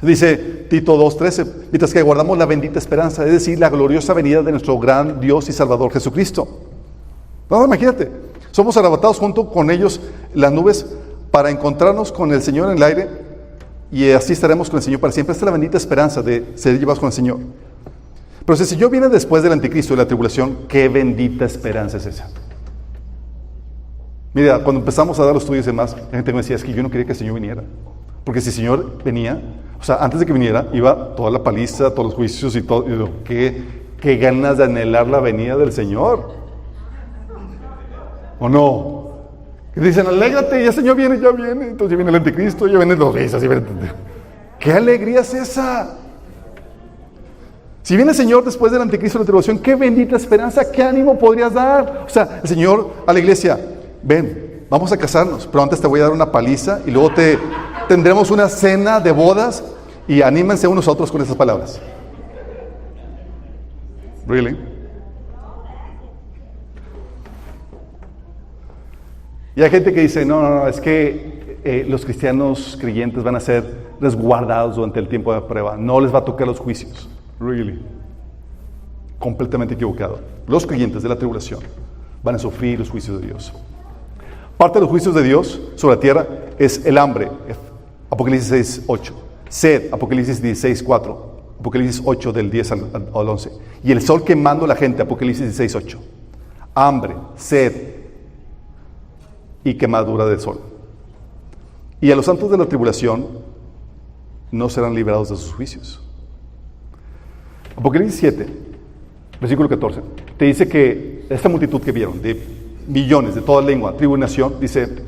Dice Tito 2:13, mientras que guardamos la bendita esperanza, es decir, la gloriosa venida de nuestro gran Dios y Salvador Jesucristo. No, imagínate, somos arrebatados junto con ellos en las nubes para encontrarnos con el Señor en el aire y así estaremos con el Señor para siempre. Esta es la bendita esperanza de ser llevados con el Señor. Pero si el Señor viene después del anticristo y la tribulación, ¿qué bendita esperanza es esa? Mira, cuando empezamos a dar los estudios y demás, la gente me decía, es que yo no quería que el Señor viniera. Porque si el Señor venía, o sea, antes de que viniera, iba toda la paliza, todos los juicios y todo. Y digo, qué ganas de anhelar la venida del Señor. ¿O no? Que dicen, alégrate, ya el Señor viene, ya viene. Entonces ya viene el anticristo, ya vienen los reyes. ¿Qué alegría es esa? Si viene el Señor después del anticristo de la tribulación, qué bendita esperanza, qué ánimo podrías dar. O sea, el Señor a la iglesia, ven, vamos a casarnos, pero antes te voy a dar una paliza y luego tendremos una cena de bodas y anímense unos a otros con esas palabras. ¿Really? Y hay gente que dice, no, es que los cristianos creyentes van a ser resguardados durante el tiempo de prueba, no les va a tocar los juicios. Really? Completamente equivocado. Los creyentes de la tribulación van a sufrir los juicios de Dios. Parte de los juicios de Dios sobre la tierra es el hambre, Apocalipsis 6:8, sed, Apocalipsis 16:4, Apocalipsis 8 del 10 al 11, y el sol quemando a la gente, Apocalipsis 16:8, hambre, sed y quemadura del sol. Y a los santos de la tribulación no serán librados de sus juicios. Apocalipsis 7, versículo 14, te dice que esta multitud que vieron, de millones, de toda lengua, tribu y nación, dice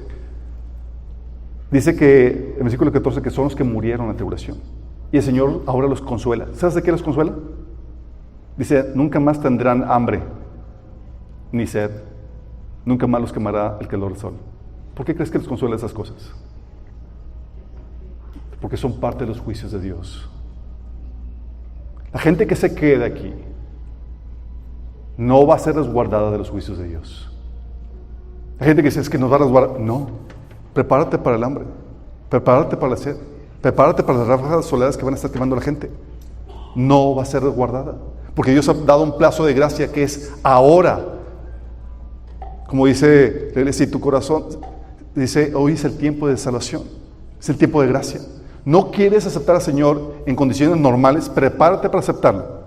que, el versículo 14, que son los que murieron en la tribulación. Y el Señor ahora los consuela. ¿Sabes de qué los consuela? Dice, nunca más tendrán hambre, ni sed, nunca más los quemará el calor del sol. ¿Por qué crees que les consuela esas cosas? Porque son parte de los juicios de Dios. La gente que se queda aquí no va a ser resguardada de los juicios de Dios. La gente que dice, es que nos va a resguardar. No, prepárate para el hambre, prepárate para la sed, prepárate para las ráfagas solares que van a estar quemando a la gente. No va a ser resguardada, porque Dios ha dado un plazo de gracia que es ahora. Como dice, si tu corazón dice, hoy es el tiempo de salvación, es el tiempo de gracia. No quieres aceptar al Señor en condiciones normales, prepárate para aceptarlo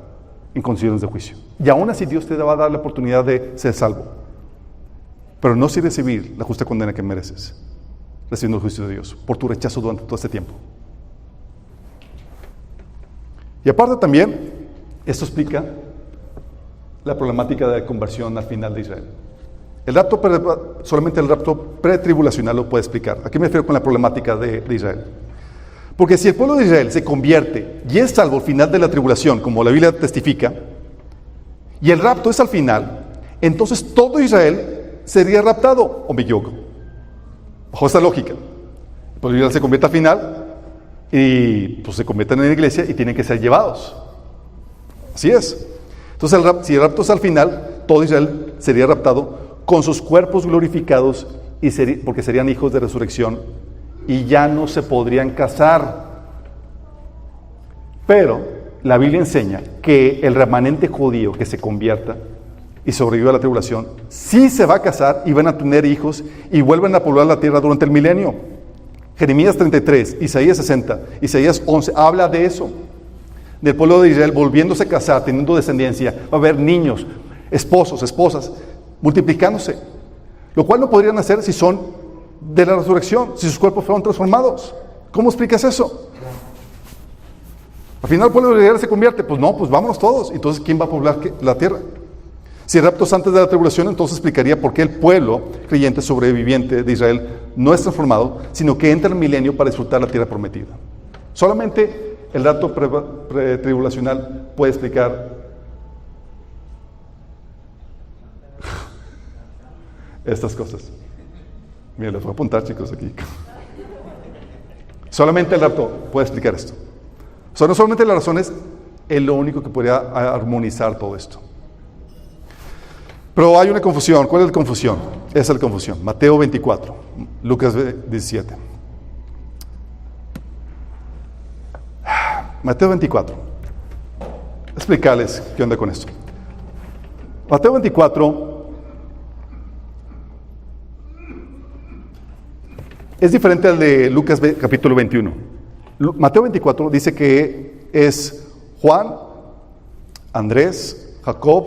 en condiciones de juicio. Y aún así Dios te va a dar la oportunidad de ser salvo, pero no si recibir la justa condena que mereces, recibiendo el juicio de Dios por tu rechazo durante todo este tiempo. Y aparte también, esto explica la problemática de la conversión al final de Israel. El rapto, solamente el rapto pretribulacional lo puede explicar. ¿A qué me refiero con la problemática de Israel? Porque si el pueblo de Israel se convierte y es salvo al final de la tribulación, como la Biblia testifica, y el rapto es al final, entonces todo Israel sería raptado, ¿o me equivoco? Bajo esta lógica. El pueblo de Israel se convierte al final y pues se convierten en la iglesia y tienen que ser llevados. Así es. Entonces si el rapto es al final, todo Israel sería raptado con sus cuerpos glorificados porque serían hijos de resurrección y ya no se podrían casar. Pero la Biblia enseña que el remanente judío que se convierta y sobreviva a la tribulación, sí se va a casar y van a tener hijos y vuelven a poblar la tierra durante el milenio. Jeremías 33, Isaías 60, Isaías 11, habla de eso, del pueblo de Israel volviéndose a casar, teniendo descendencia. Va a haber niños, esposos, esposas, multiplicándose, lo cual no podrían hacer si son de la resurrección, si sus cuerpos fueron transformados. ¿Cómo explicas eso? Al final el pueblo de Israel se convierte, pues no, pues vámonos todos. Entonces, ¿quién va a poblar la tierra? Si el rapto es antes de la tribulación, entonces explicaría por qué el pueblo creyente sobreviviente de Israel no es transformado, sino que entra el milenio para disfrutar la tierra prometida. Solamente el rapto pretribulacional puede explicar estas cosas. Miren, les voy a apuntar, chicos, aquí. Solamente el rapto puede explicar esto. O sea, no solamente las razones, es lo único que podría armonizar todo esto. Pero hay una confusión. ¿Cuál es la confusión? Esa es la confusión. Mateo 24, Lucas 17. Mateo 24. Explicarles qué onda con esto. Mateo 24 es diferente al de Lucas capítulo 21. Mateo 24 dice que es Juan, Andrés, Jacob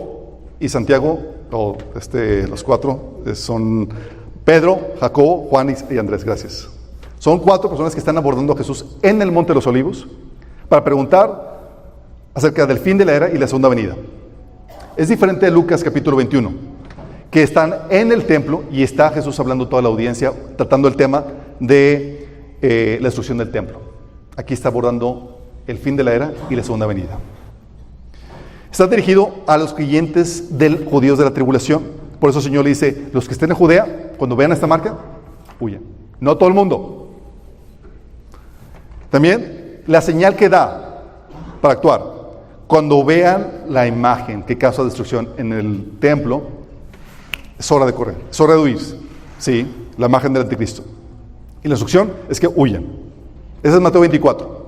y Santiago, los cuatro son Pedro, Jacobo, Juan y Andrés, gracias. Son 4 personas que están abordando a Jesús en el Monte de los Olivos para preguntar acerca del fin de la era y la segunda venida. Es diferente de Lucas capítulo 21, que están en el templo y está Jesús hablando a toda la audiencia, tratando el tema de la destrucción del templo. Aquí está abordando el fin de la era y la segunda venida. Está dirigido a los creyentes judíos de la tribulación. Por eso el Señor le dice, los que estén en Judea, cuando vean esta marca, huyan. No todo el mundo. También la señal que da para actuar. Cuando vean la imagen que causa destrucción en el templo, es hora de correr, es hora de huir. Sí, la imagen del anticristo. Y la instrucción es que huyan. Ese es Mateo 24.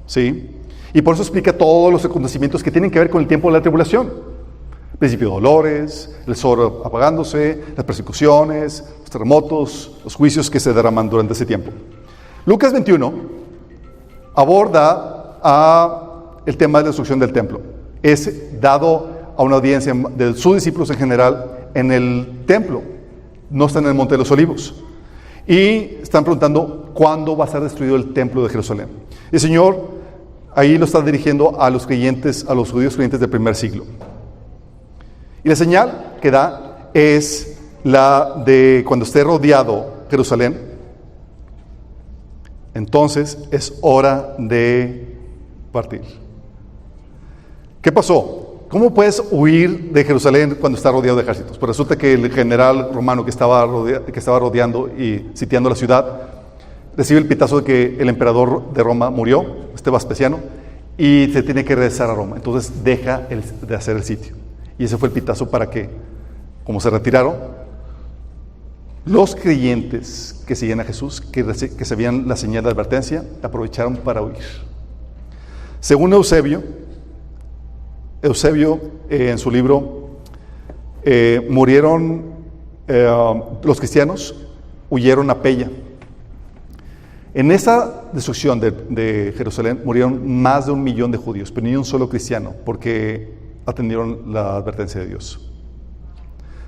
¿Sí? Y por eso explica todos los acontecimientos que tienen que ver con el tiempo de la tribulación. Principio de dolores, el sol apagándose, las persecuciones, los terremotos, los juicios que se derraman durante ese tiempo. Lucas 21 aborda el tema de la destrucción del templo. Es dado a una audiencia de sus discípulos en general en el templo. No están en el Monte de los Olivos. Y están preguntando cuándo va a ser destruido el templo de Jerusalén. El Señor ahí lo está dirigiendo a los creyentes, a los judíos creyentes del primer siglo. Y la señal que da es la de cuando esté rodeado Jerusalén, entonces es hora de partir. ¿Qué pasó? ¿Cómo puedes huir de Jerusalén cuando está rodeado de ejércitos? Pues resulta que el general romano que estaba rodeando y sitiando la ciudad recibe el pitazo de que el emperador de Roma murió, Vespasiano, y se tiene que regresar a Roma. Entonces deja de hacer el sitio. Y ese fue el pitazo para que, como se retiraron, los creyentes que seguían a Jesús, que sabían la señal de advertencia, aprovecharon para huir. Según Eusebio en su libro, murieron los cristianos, huyeron a Pella. En esa destrucción de Jerusalén murieron más de 1 millón de judíos, pero ni un solo cristiano, porque atendieron la advertencia de Dios.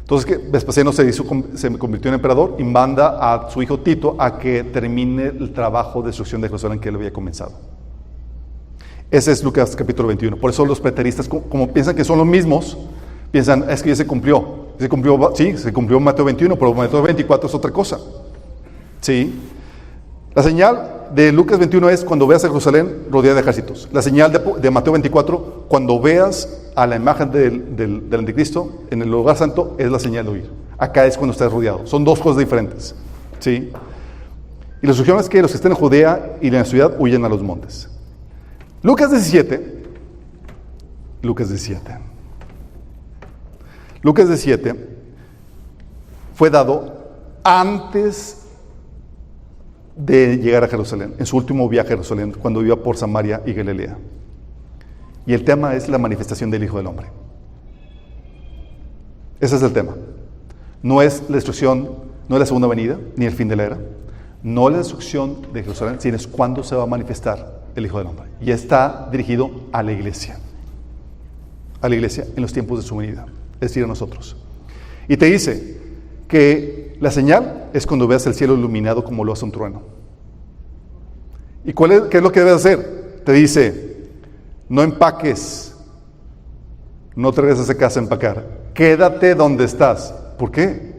Entonces Vespasiano se convirtió en emperador y manda a su hijo Tito a que termine el trabajo de destrucción de Jerusalén que él había comenzado. Ese es Lucas capítulo 21. Por eso los preteristas, como piensan que son los mismos, piensan, es que ya se cumplió. Sí, se cumplió Mateo 21, pero Mateo 24 es otra cosa. Sí. La señal de Lucas 21 es cuando veas a Jerusalén rodeada de ejércitos. La señal de Mateo 24, cuando veas a la imagen del anticristo en el lugar santo, es la señal de huir. Acá es cuando estás rodeado. Son 2 cosas diferentes. ¿Sí? Y la instrucción es que los que estén en Judea y en la ciudad huyen a los montes. Lucas 17 fue dado antes de llegar a Jerusalén, en su último viaje a Jerusalén, cuando iba por Samaria y Galilea. Y el tema es la manifestación del Hijo del Hombre. Ese es el tema. No es la destrucción, no es la segunda venida, ni el fin de la era. No es la destrucción de Jerusalén, sino es cuándo se va a manifestar el Hijo del Hombre. Y está dirigido a la iglesia. A la iglesia en los tiempos de su venida. Es decir, a nosotros. Y te dice que la señal es cuando veas el cielo iluminado como lo hace un trueno. ¿Y qué es lo que debes hacer? Te dice, no empaques, no te regreses a casa a empacar, quédate donde estás. ¿Por qué?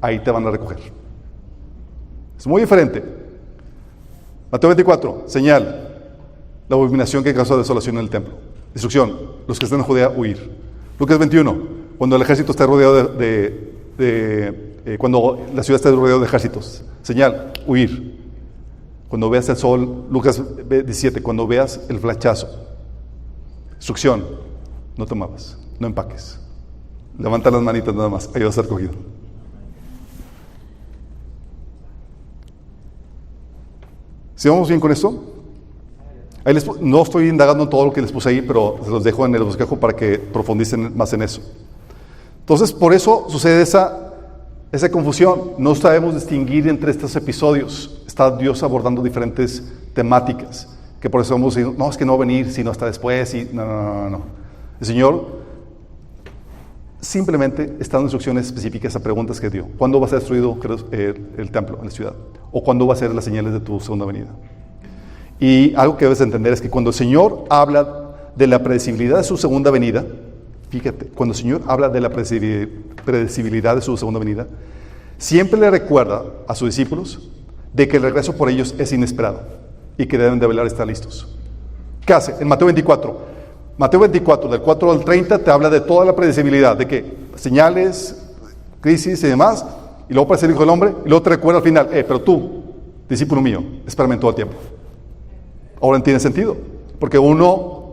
Ahí te van a recoger. Es muy diferente. Mateo 24, señal, la abominación que causó desolación en el templo. Destrucción, los que están en Judea, huir. Lucas 21, cuando el ejército está rodeado cuando la ciudad está rodeada de ejércitos. Señal, huir. Cuando veas el sol, Lucas 17, cuando veas el flechazo. Instrucción, no te muevas, no empaques. Levanta las manitas nada más, ahí vas a ser cogido. ¿Sí vamos bien con esto? Ahí no estoy indagando en todo lo que les puse ahí, pero se los dejo en el bosquejo para que profundicen más en eso. Entonces, por eso sucede esa confusión. No sabemos distinguir entre estos episodios. Está Dios abordando diferentes temáticas, que por eso vamos a decir, no, es que no va a venir, sino hasta después. No. El Señor simplemente está dando instrucciones específicas a preguntas que dio. ¿Cuándo va a ser destruido el templo en la ciudad? o cuándo va a ser las señales de tu segunda venida. Y algo que debes entender es que cuando el Señor habla de la predecibilidad de su segunda venida, fíjate, cuando el Señor habla de la predecibilidad de su segunda venida, siempre le recuerda a sus discípulos de que el regreso por ellos es inesperado y que deben de velar estar listos. ¿Qué hace? En Mateo 24, del 4 al 30, te habla de toda la predecibilidad, de que señales, crisis y demás, y luego aparece el Hijo del Hombre, y luego te recuerda al final, pero tú, discípulo mío, espérame en todo el tiempo. Ahora tiene sentido, porque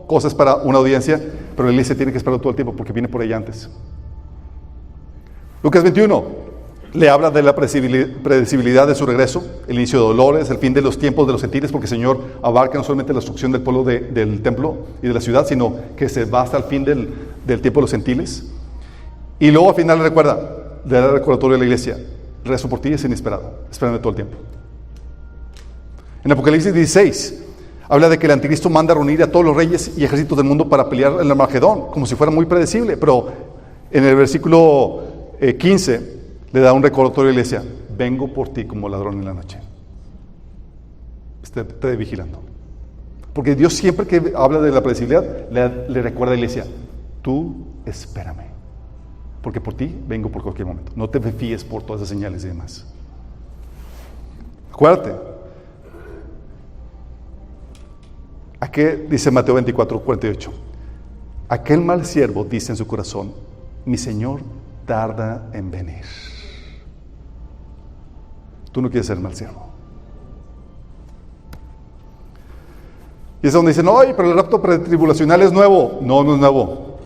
cosas para una audiencia, pero la iglesia tiene que esperar todo el tiempo, porque viene por ella antes. Lucas 21, le habla de la predecibilidad de su regreso, el inicio de dolores, el fin de los tiempos de los gentiles, porque el Señor abarca no solamente la destrucción del pueblo del templo y de la ciudad, sino que se va hasta el fin del tiempo de los gentiles. Y luego al final le da el recordatorio de la iglesia, el rezo por ti es inesperado, espérame todo el tiempo. En Apocalipsis 16, habla de que el anticristo manda a reunir a todos los reyes y ejércitos del mundo para pelear en el Armagedón, como si fuera muy predecible, pero en el versículo 15 le da un recordatorio a la iglesia, vengo por ti como ladrón en la noche. Esté vigilando. Porque Dios siempre que habla de la predecibilidad, le recuerda a la iglesia, tú espérame, porque por ti vengo por cualquier momento. No te fíes por todas esas señales y demás. Acuérdate. Aquí dice Mateo 24, 48. Aquel mal siervo dice en su corazón, mi Señor tarda en venir. Tú no quieres ser mal siervo. Y es donde dicen, ay, pero el rapto pretribulacional es nuevo. No, no es nuevo.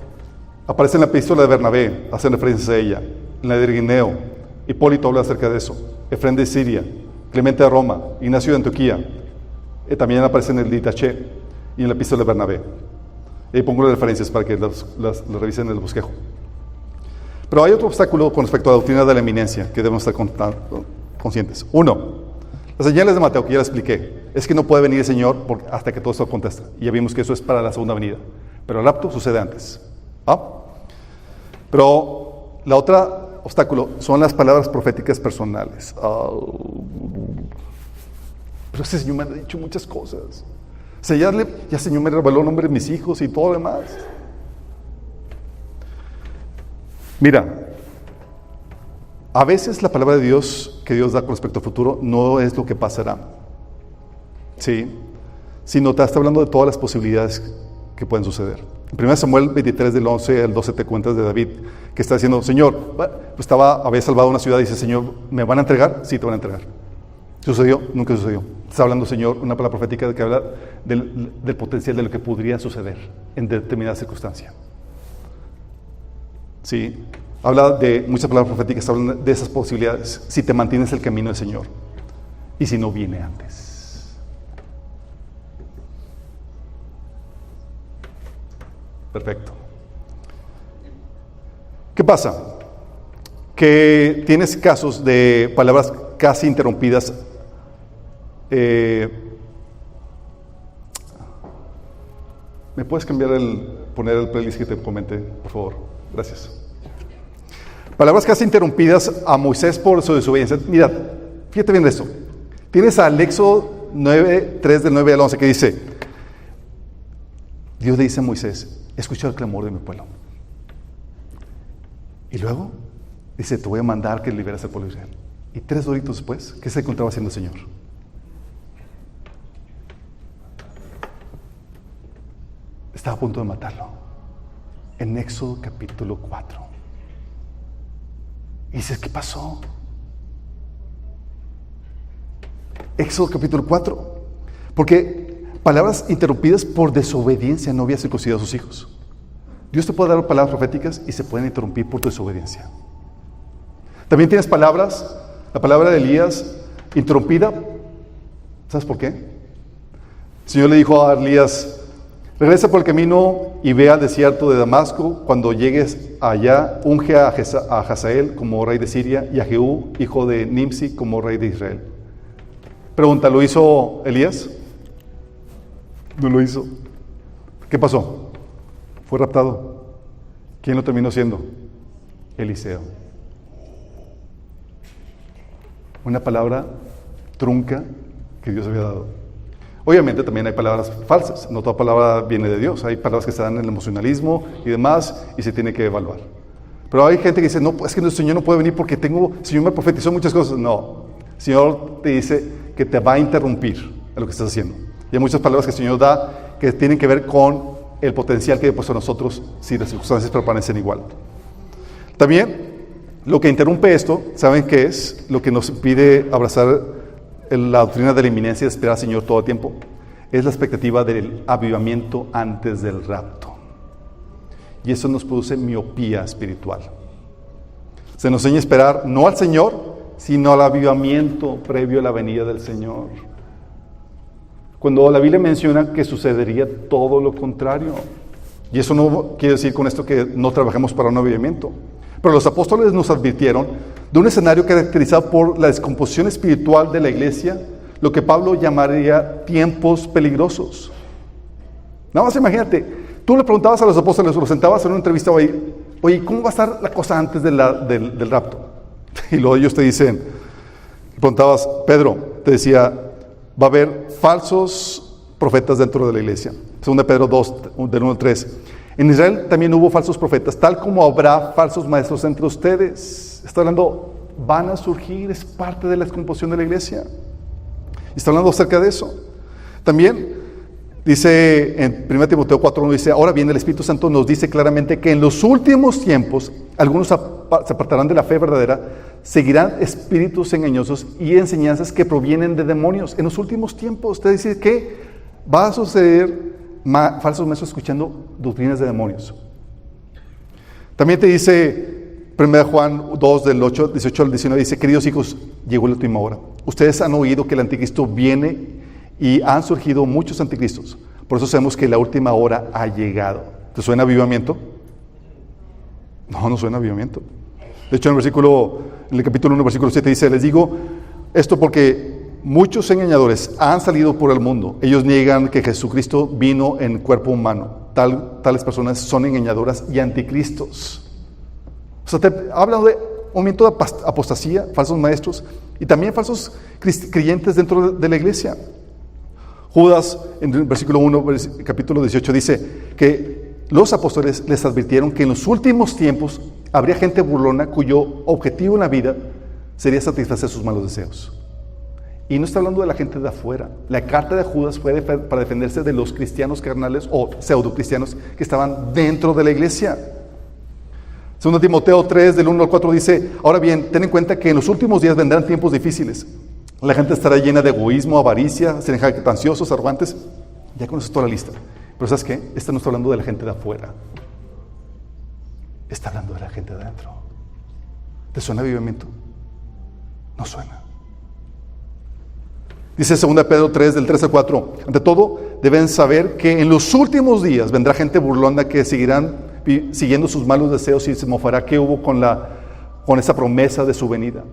Aparece en la epístola de Bernabé, hacen referencias a ella. En la de Ireneo, Hipólito habla acerca de eso. Efrén de Siria, Clemente de Roma, Ignacio de Antioquía. También aparece en el Ditaché y en la epístola de Bernabé. Y ahí pongo las referencias para que las revisen en el bosquejo. Pero hay otro obstáculo con respecto a la doctrina de la eminencia que debemos estar conscientes. Uno, las señales de Mateo que ya les expliqué, es que no puede venir el Señor hasta que todo esto contesta. Y ya vimos que eso es para la segunda venida. Pero el rapto sucede antes. Pero la otra obstáculo son las palabras proféticas personales. Pero ese Señor me ha dicho muchas cosas. O sea, ya el Señor me reveló el nombre de mis hijos y todo lo demás. Mira, a veces la palabra de Dios que Dios da con respecto al futuro no es lo que pasará, ¿sí? Sino te está hablando de todas las posibilidades que pueden suceder. En 1 Samuel 23 del 11 al 12 te cuentas de David que está diciendo, Señor, había salvado una ciudad y dice, Señor, ¿me van a entregar? Sí, te van a entregar. ¿Sucedió? Nunca sucedió. Está hablando, Señor, una palabra profética que habla del potencial de lo que podría suceder en determinada circunstancia. Sí, habla de muchas palabras proféticas, hablan de esas posibilidades, si te mantienes el camino del Señor y si no viene antes. Perfecto. ¿Qué pasa? Que tienes casos de palabras casi interrumpidas. ¿Me puedes poner el playlist que te comenté, por favor? Gracias. Palabras casi interrumpidas a Moisés por su desobediencia. Mira, fíjate bien esto. Tienes al Éxodo 3 del 9 al 11 que dice, Dios le dice a Moisés, escucha el clamor de mi pueblo. Y luego dice, te voy a mandar que liberes al pueblo de Israel. Y 3 horitos después, ¿qué se encontraba haciendo el Señor? Estaba a punto de matarlo. En Éxodo capítulo 4. Y dices, ¿qué pasó? Éxodo capítulo 4. Porque palabras interrumpidas por desobediencia, no había circuncidado a sus hijos. Dios te puede dar palabras proféticas y se pueden interrumpir por tu desobediencia. También tienes palabras, la palabra de Elías interrumpida. ¿Sabes por qué? El Señor le dijo a Elías, regresa por el camino y ve al desierto de Damasco. Cuando llegues allá, unge a Hazael como rey de Siria y a Jehú, hijo de Nimsi, como rey de Israel. Pregunta, ¿lo hizo Elías? No lo hizo. ¿Qué pasó? Fue raptado. ¿Quién lo terminó siendo? Eliseo. Una palabra trunca que Dios había dado. Obviamente también hay palabras falsas, no toda palabra viene de Dios, hay palabras que se dan en el emocionalismo y demás, y se tiene que evaluar. Pero hay gente que dice, no, es que el Señor no puede venir porque el Señor me profetizó muchas cosas. No, el Señor te dice que te va a interrumpir en lo que estás haciendo. Y hay muchas palabras que el Señor da que tienen que ver con el potencial que ha puesto a nosotros si las circunstancias permanecen igual. También, lo que interrumpe esto, ¿saben qué es? Lo que nos pide abrazar la doctrina de la inminencia de esperar al Señor todo el tiempo, es la expectativa del avivamiento antes del rapto. Y eso nos produce miopía espiritual. Se nos enseña a esperar no al Señor, sino al avivamiento previo a la venida del Señor. Cuando la Biblia menciona que sucedería todo lo contrario. Y eso no quiere decir con esto que no trabajemos para un avivamiento. Pero los apóstoles nos advirtieron de un escenario caracterizado por la descomposición espiritual de la iglesia, lo que Pablo llamaría tiempos peligrosos. Nada más imagínate, tú le preguntabas a los apóstoles, o los sentabas en una entrevista, oye, ¿cómo va a estar la cosa antes del rapto? Y luego ellos te dicen, preguntabas, Pedro, te decía, va a haber falsos profetas dentro de la iglesia. 2 Pedro 2, del 1 al 3. En Israel también hubo falsos profetas, tal como habrá falsos maestros entre ustedes. Está hablando, van a surgir, es parte de la descomposición de la iglesia. Está hablando acerca de eso. También dice en 1 Timoteo 4:1, dice, ahora bien, el Espíritu Santo nos dice claramente que en los últimos tiempos algunos se apartarán de la fe verdadera, seguirán espíritus engañosos y enseñanzas que provienen de demonios. En los últimos tiempos, usted dice que va a suceder falsos maestros escuchando doctrinas de demonios. También te dice 1 Juan 2 del 18 al 19, dice, queridos hijos, llegó la última hora. Ustedes han oído que el anticristo viene y han surgido muchos anticristos. Por eso sabemos que la última hora ha llegado. ¿Te suena avivamiento? No, no suena avivamiento. De hecho, en el capítulo 1, versículo 7 dice, les digo esto porque muchos engañadores han salido por el mundo. Ellos niegan que Jesucristo vino en cuerpo humano. Tales personas son engañadoras y anticristos. O sea, te hablan de un momento de apostasía, falsos maestros y también falsos creyentes dentro de la iglesia. Judas, en el versículo 1, capítulo 18, dice que los apóstoles les advirtieron que en los últimos tiempos habría gente burlona cuyo objetivo en la vida sería satisfacer sus malos deseos. Y no está hablando de la gente de afuera. La carta de Judas fue para defenderse de los cristianos carnales o pseudocristianos que estaban dentro de la iglesia. 2 Timoteo 3, del 1 al 4 dice, ahora bien, ten en cuenta que en los últimos días vendrán tiempos difíciles. La gente estará llena de egoísmo, avaricia, serán jactanciosos, arrogantes. Ya conoces toda la lista. Pero ¿sabes qué? Esta no está hablando de la gente de afuera. Está hablando de la gente de adentro. ¿Te suena avivamiento? No suena. Dice 2 Pedro 3, del 3 al 4. Ante todo, deben saber que en los últimos días vendrá gente burlona que seguirán siguiendo sus malos deseos y se mofará que hubo con esa promesa de su venida.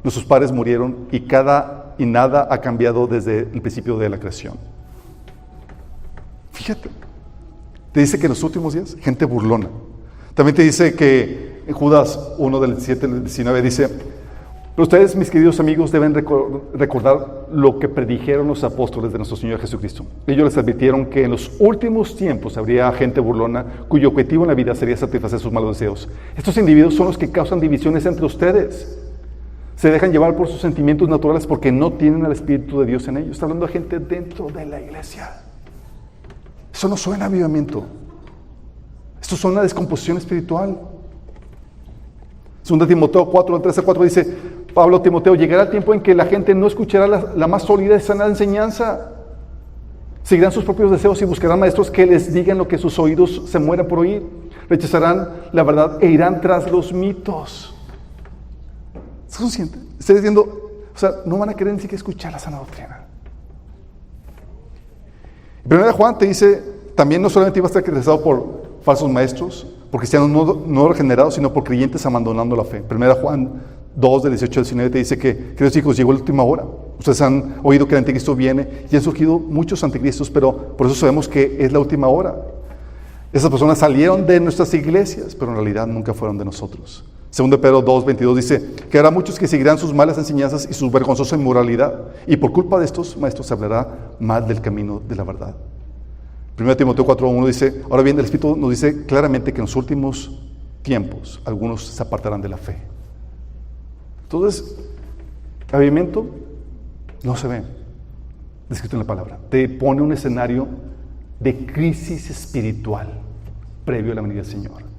Nuestros padres murieron y nada ha cambiado desde el principio de la creación. Fíjate, te dice que en los últimos días, gente burlona. También te dice que en Judas 1 del 7 al 19 dice, pero ustedes, mis queridos amigos, deben recordar lo que predijeron los apóstoles de nuestro Señor Jesucristo. Ellos les advirtieron que en los últimos tiempos habría gente burlona cuyo objetivo en la vida sería satisfacer sus malos deseos. Estos individuos son los que causan divisiones entre ustedes. Se dejan llevar por sus sentimientos naturales porque no tienen al Espíritu de Dios en ellos. Está hablando de gente dentro de la iglesia. Eso no suena a avivamiento. Esto suena a descomposición espiritual. 2 Timoteo 4, 3 a 4 dice, Pablo a Timoteo, llegará el tiempo en que la gente no escuchará la más sólida y sana enseñanza. Seguirán sus propios deseos y buscarán maestros que les digan lo que sus oídos se mueran por oír. Rechazarán la verdad e irán tras los mitos. ¿Estás consciente? Estoy diciendo, o sea, no van a querer ni siquiera escuchar la sana doctrina. 1 Juan te dice, también no solamente iba a estar caracterizado por falsos maestros, por cristianos no regenerados, sino por creyentes abandonando la fe. 1 Juan 2, del 18 al 19 te dice que, queridos hijos, llegó la última hora. Ustedes han oído que el anticristo viene y han surgido muchos anticristos, pero por eso sabemos que es la última hora. Esas personas salieron de nuestras iglesias, pero en realidad nunca fueron de nosotros. Segundo de Pedro 2:22 dice que habrá muchos que seguirán sus malas enseñanzas y su vergonzosa inmoralidad, y por culpa de estos maestros se hablará mal del camino de la verdad. 1 Timoteo 4:1 dice, ahora bien, el Espíritu nos dice claramente que en los últimos tiempos algunos se apartarán de la fe. Entonces, avivamiento no se ve descrito en la palabra. Te pone un escenario de crisis espiritual previo a la venida del Señor.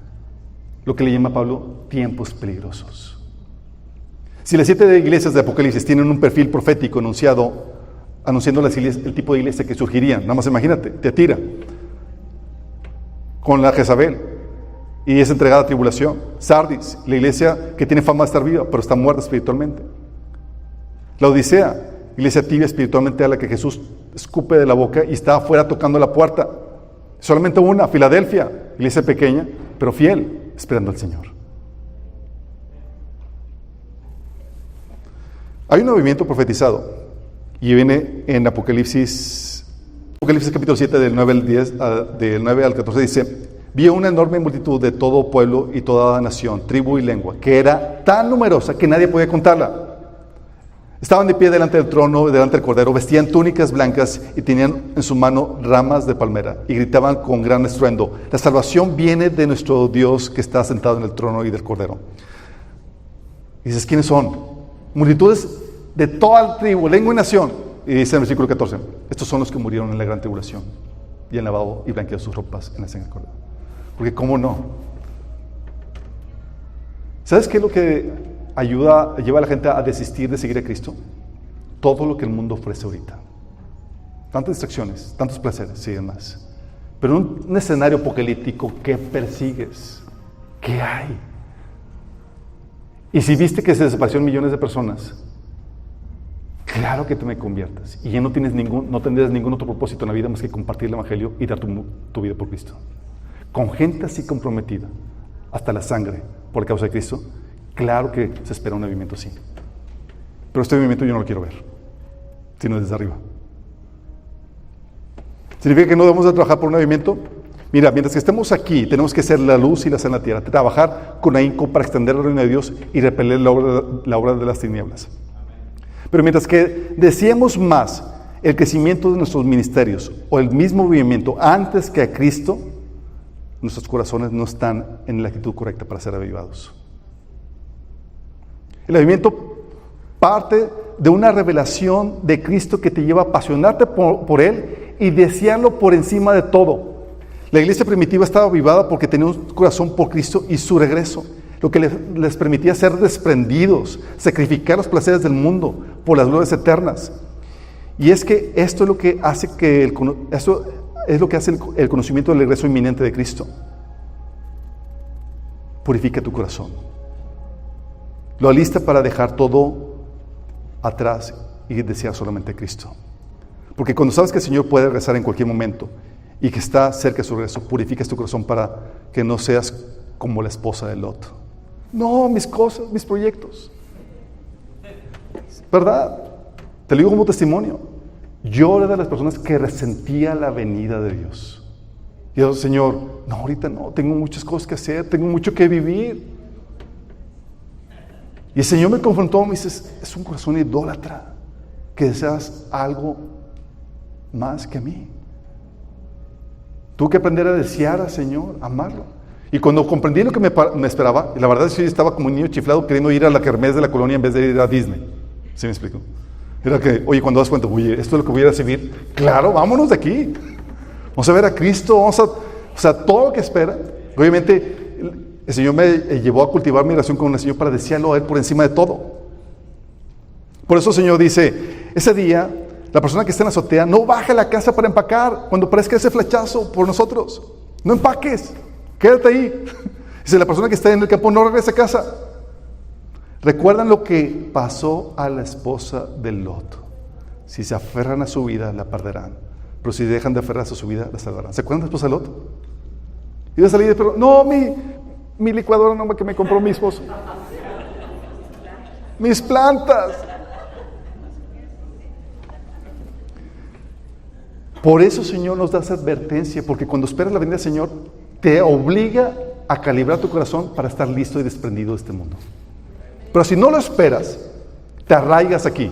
Lo que le llama Pablo tiempos peligrosos. Si las 7 iglesias de Apocalipsis tienen un perfil profético anunciando las iglesias, el tipo de iglesia que surgiría, nada más imagínate, Tiatira, con la Jezabel, y es entregada a tribulación. Sardis, la iglesia que tiene fama de estar viva, pero está muerta espiritualmente. La Odisea, iglesia tibia espiritualmente a la que Jesús escupe de la boca y está afuera tocando la puerta. Solamente una, Filadelfia, iglesia pequeña, pero fiel, esperando al Señor. Hay un movimiento profetizado y viene en Apocalipsis capítulo 7 del 9 al 10, del 9 al 14 dice: vi una enorme multitud de todo pueblo y toda nación, tribu y lengua, que era tan numerosa que nadie podía contarla. Estaban de pie delante del trono, delante del Cordero, vestían túnicas blancas y tenían en su mano ramas de palmera y gritaban con gran estruendo: la salvación viene de nuestro Dios que está sentado en el trono y del Cordero. Y dices, ¿quiénes son? Multitudes de toda tribu, lengua y nación. Y dice en el versículo 14, estos son los que murieron en la gran tribulación y han lavado y blanqueado sus ropas en la sangre del Cordero. Porque ¿cómo no? ¿Sabes qué es lo que lleva a la gente a desistir de seguir a Cristo? Todo lo que el mundo ofrece ahorita. Tantas distracciones, tantos placeres y demás. Pero un escenario apocalíptico, ¿qué persigues? ¿Qué hay? Y si viste que se desaparecieron millones de personas, claro que te me conviertas. Y ya no tendrías ningún otro propósito en la vida más que compartir el Evangelio y dar tu vida por Cristo. Con gente así comprometida, hasta la sangre, por causa de Cristo, claro que se espera un avivamiento así. Pero este avivamiento yo no lo quiero ver, sino desde arriba. ¿Significa que no debemos de trabajar por un avivamiento? Mira, mientras que estemos aquí, tenemos que ser la luz y la sal en la tierra, trabajar con ahínco para extender el reino de Dios y repeler la obra de las tinieblas. Pero mientras que deseemos más el crecimiento de nuestros ministerios o el mismo movimiento antes que a Cristo, nuestros corazones no están en la actitud correcta para ser avivados. El avivamiento parte de una revelación de Cristo que te lleva a apasionarte por Él y desearlo por encima de todo. La iglesia primitiva estaba avivada porque tenía un corazón por Cristo y su regreso, lo que les permitía ser desprendidos, sacrificar los placeres del mundo por las glorias eternas. Y es que esto es lo que hace el conocimiento del regreso inminente de Cristo. Purifica tu corazón. Lo alista para dejar todo atrás y desear solamente a Cristo. Porque cuando sabes que el Señor puede regresar en cualquier momento y que está cerca de su regreso, purificas tu corazón para que no seas como la esposa de Lot. No, mis cosas, mis proyectos. ¿Verdad? Te lo digo como testimonio. Yo era de las personas que resentía la venida de Dios. Y yo, Señor, no, ahorita no, tengo muchas cosas que hacer, tengo mucho que vivir. Y el Señor me confrontó, me dice, es un corazón idólatra, que deseas algo más que a mí. Tuve que aprender a desear al Señor, amarlo. Y cuando comprendí lo que me esperaba, y la verdad es que yo estaba como un niño chiflado queriendo ir a la kermés de la colonia en vez de ir a Disney. ¿Sí me explico? Era que, oye, cuando das cuenta, oye, esto es lo que voy a recibir, claro, vámonos de aquí. Vamos a ver a Cristo, todo lo que espera. Obviamente, el Señor me llevó a cultivar mi relación con el Señor para desearlo a Él por encima de todo. Por eso el Señor dice, ese día, la persona que está en la azotea, no baje a la casa para empacar cuando parezca ese flechazo por nosotros. No empaques, quédate ahí. Dice, la persona que está en el campo no regrese a casa. ¿Recuerdan lo que pasó a la esposa de Lot? Si se aferran a su vida, la perderán. Pero si dejan de aferrarse a su vida, la salvarán. ¿Se acuerdan de la esposa de Lot? Iba a salir, pero no, mi licuadora no que me compró mi esposo. Mis plantas. Por eso el Señor nos da esa advertencia, porque cuando esperas la venida del Señor, te obliga a calibrar tu corazón para estar listo y desprendido de este mundo. Pero si no lo esperas, te arraigas aquí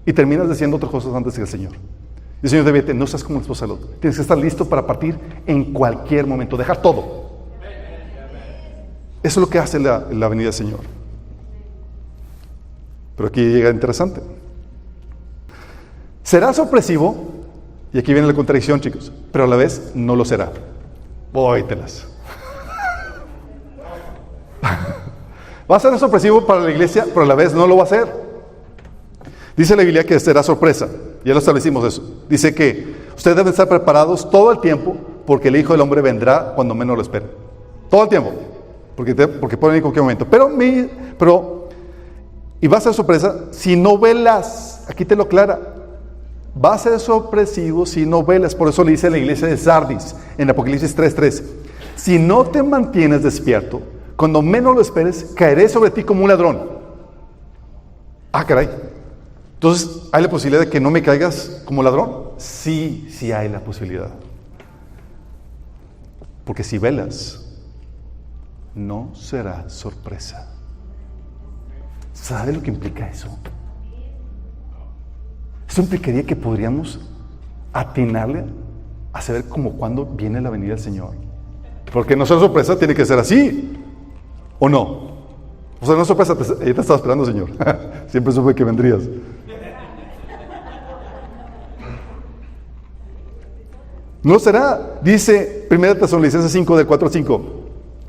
y terminas diciendo otras cosas antes que el Señor. Y el Señor te dice, no seas como el esposo de Lot. Tienes que estar listo para partir en cualquier momento, dejar todo. Eso es lo que hace la venida del Señor. Pero aquí llega interesante. Será sorpresivo, y aquí viene la contradicción, chicos, pero a la vez no lo será. Óytelas. Va a ser sorpresivo para la iglesia, pero a la vez no lo va a hacer. Dice la Biblia que será sorpresa. Ya lo establecimos eso. Dice que ustedes deben estar preparados todo el tiempo, porque el Hijo del Hombre vendrá cuando menos lo esperen. Todo el tiempo. Porque puede venir en cualquier momento. Y va a ser sorpresa si no velas. Aquí te lo aclara. Va a ser sorpresivo si no velas. Por eso le dice a la iglesia de Sardis en Apocalipsis 3:3: si no te mantienes despierto, cuando menos lo esperes, caeré sobre ti como un ladrón. Ah, caray. Entonces, ¿hay la posibilidad de que no me caigas como ladrón? Sí, sí hay la posibilidad. Porque si velas, no será sorpresa. ¿Sabe lo que implica eso? Eso implicaría que podríamos atinarle a saber como cuándo viene la venida del Señor. Porque no ser sorpresa, tiene que ser así, ¿o no? O sea, no es sorpresa, ella te estaba esperando, Señor. Siempre supe que vendrías. No será, dice 1 Tesalonicenses 5, del 4 al 5.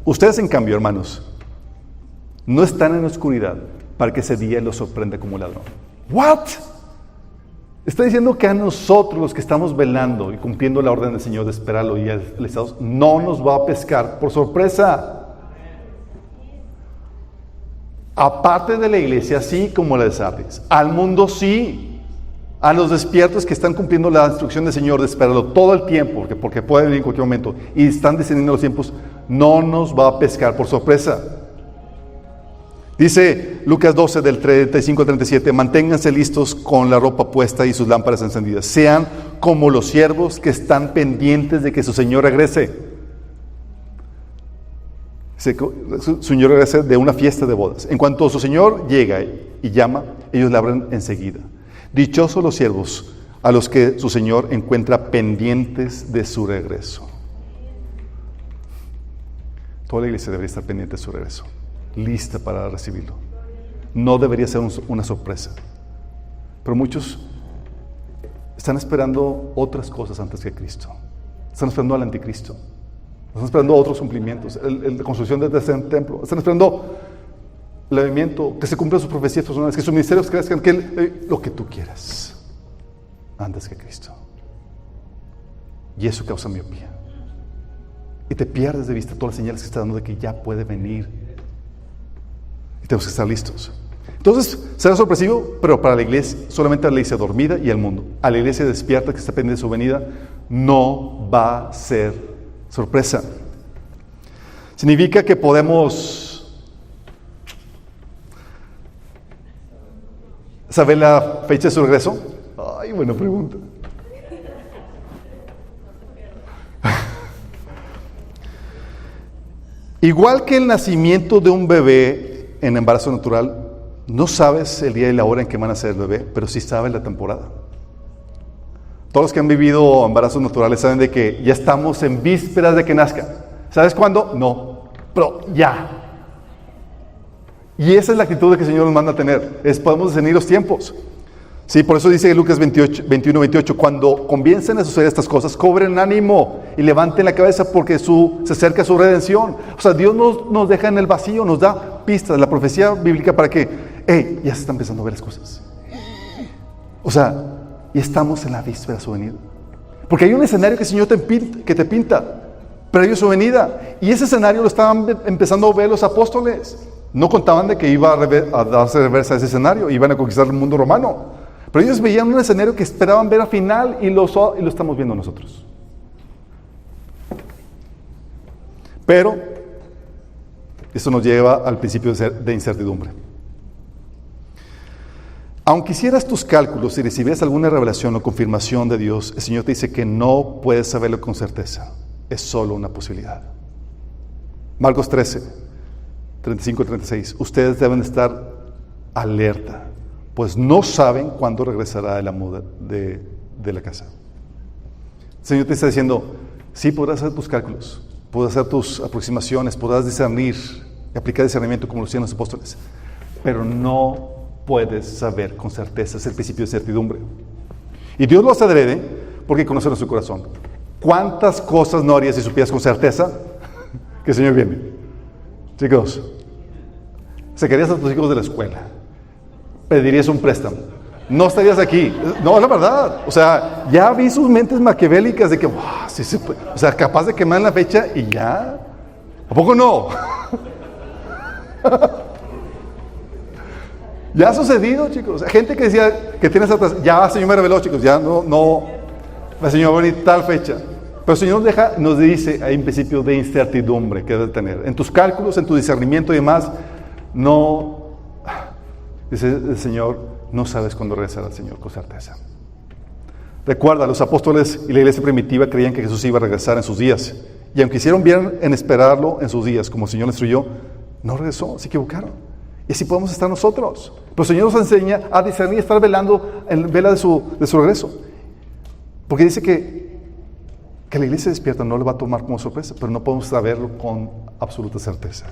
Ustedes, en cambio, hermanos, no están en la oscuridad para que ese día los sorprenda como ladrón. ¿What? Está diciendo que a nosotros, los que estamos velando y cumpliendo la orden del Señor de esperarlo y alistados, no nos va a pescar por sorpresa. Aparte de la iglesia, sí, como la de Sardis. Al mundo, sí. A los despiertos que están cumpliendo la instrucción del Señor de esperarlo todo el tiempo, porque puede venir en cualquier momento, y están descendiendo los tiempos, no nos va a pescar por sorpresa. Dice Lucas 12, del 35 al 37, manténganse listos con la ropa puesta y sus lámparas encendidas. Sean como los siervos que están pendientes de que su Señor regrese. Su Señor regrese de una fiesta de bodas. En cuanto su Señor llega y llama, ellos le abren enseguida. Dichosos los siervos a los que su Señor encuentra pendientes de su regreso. Toda la iglesia debería estar pendiente de su regreso, lista para recibirlo. No debería ser una sorpresa. Pero muchos están esperando otras cosas antes que Cristo. Están esperando al anticristo. Están esperando otros cumplimientos. La construcción del tercer templo. Están esperando el avivamiento, que se cumplan sus profecías personales, que sus ministerios crezcan, lo que tú quieras antes que Cristo. Y eso causa miopía. Y te pierdes de vista todas las señales que está dando de que ya puede venir. Y tenemos que estar listos. Entonces, será sorpresivo, pero para la iglesia, solamente a la iglesia dormida y al mundo. A la iglesia despierta que está pendiente de su venida, no va a ser sorpresa. Significa que podemos saber la fecha de su regreso. Ay, buena pregunta. Igual que el nacimiento de un bebé en embarazo natural, no sabes el día y la hora en que van a nacer el bebé, pero sí sabes la temporada. Todos los que han vivido embarazos naturales saben de que ya estamos en vísperas de que nazca. ¿Sabes cuándo? No, pero ya. Y esa es la actitud que el Señor nos manda a tener. Podemos discernir los tiempos. Sí, por eso dice Lucas 21-28, cuando comiencen a suceder estas cosas, cobren ánimo y levanten la cabeza porque se acerca su redención. O sea, Dios nos deja en el vacío, nos da pistas, la profecía bíblica para que, ya se están empezando a ver las cosas. O sea, y estamos en la víspera de su venida. Porque hay un escenario que el Señor te pinta, previo a su venida. Y ese escenario lo estaban empezando a ver los apóstoles. No contaban de que iba a darse reversa ese escenario, iban a conquistar el mundo romano. Pero ellos veían un escenario que esperaban ver al final y lo estamos viendo nosotros. Pero eso nos lleva al principio de incertidumbre. Aunque hicieras tus cálculos y recibieras alguna revelación o confirmación de Dios, el Señor te dice que no puedes saberlo con certeza. Es solo una posibilidad. Marcos 13, 35 y 36. Ustedes deben estar alerta, pues no saben cuándo regresará el amo de la casa. El Señor te está diciendo, sí, podrás hacer tus cálculos, podrás hacer tus aproximaciones, podrás discernir y aplicar discernimiento como lo hacían los apóstoles, pero no puedes saber con certeza. Es el principio de certidumbre. Y Dios lo hace adrede porque conoce nuestro corazón. ¿Cuántas cosas no harías si supieras con certeza que el Señor viene? Chicos, sacarías a tus hijos de la escuela, pedirías un préstamo, no estarías aquí. No, la verdad, o sea, ya vi sus mentes maquiavélicas de que, sí se puede, o sea, capaz de quemar la fecha y ya. ¿A poco no? Ya ha sucedido, chicos. Gente que decía que tienes atrás, ya el Señor me reveló, chicos, ya no, el Señor va a venir tal fecha. Pero el Señor nos dice, hay un principio de incertidumbre que debes tener. En tus cálculos, en tu discernimiento y demás, dice el Señor, no sabes cuándo regresará el Señor con certeza. Recuerda, los apóstoles y la iglesia primitiva creían que Jesús iba a regresar en sus días. Y aunque hicieron bien en esperarlo en sus días, como el Señor les instruyó, no regresó, se equivocaron. Y así podemos estar nosotros. Pero el Señor nos enseña a discernir y estar velando en vela de su regreso. Porque dice que la iglesia despierta no le va a tomar como sorpresa, pero no podemos saberlo con absoluta certeza.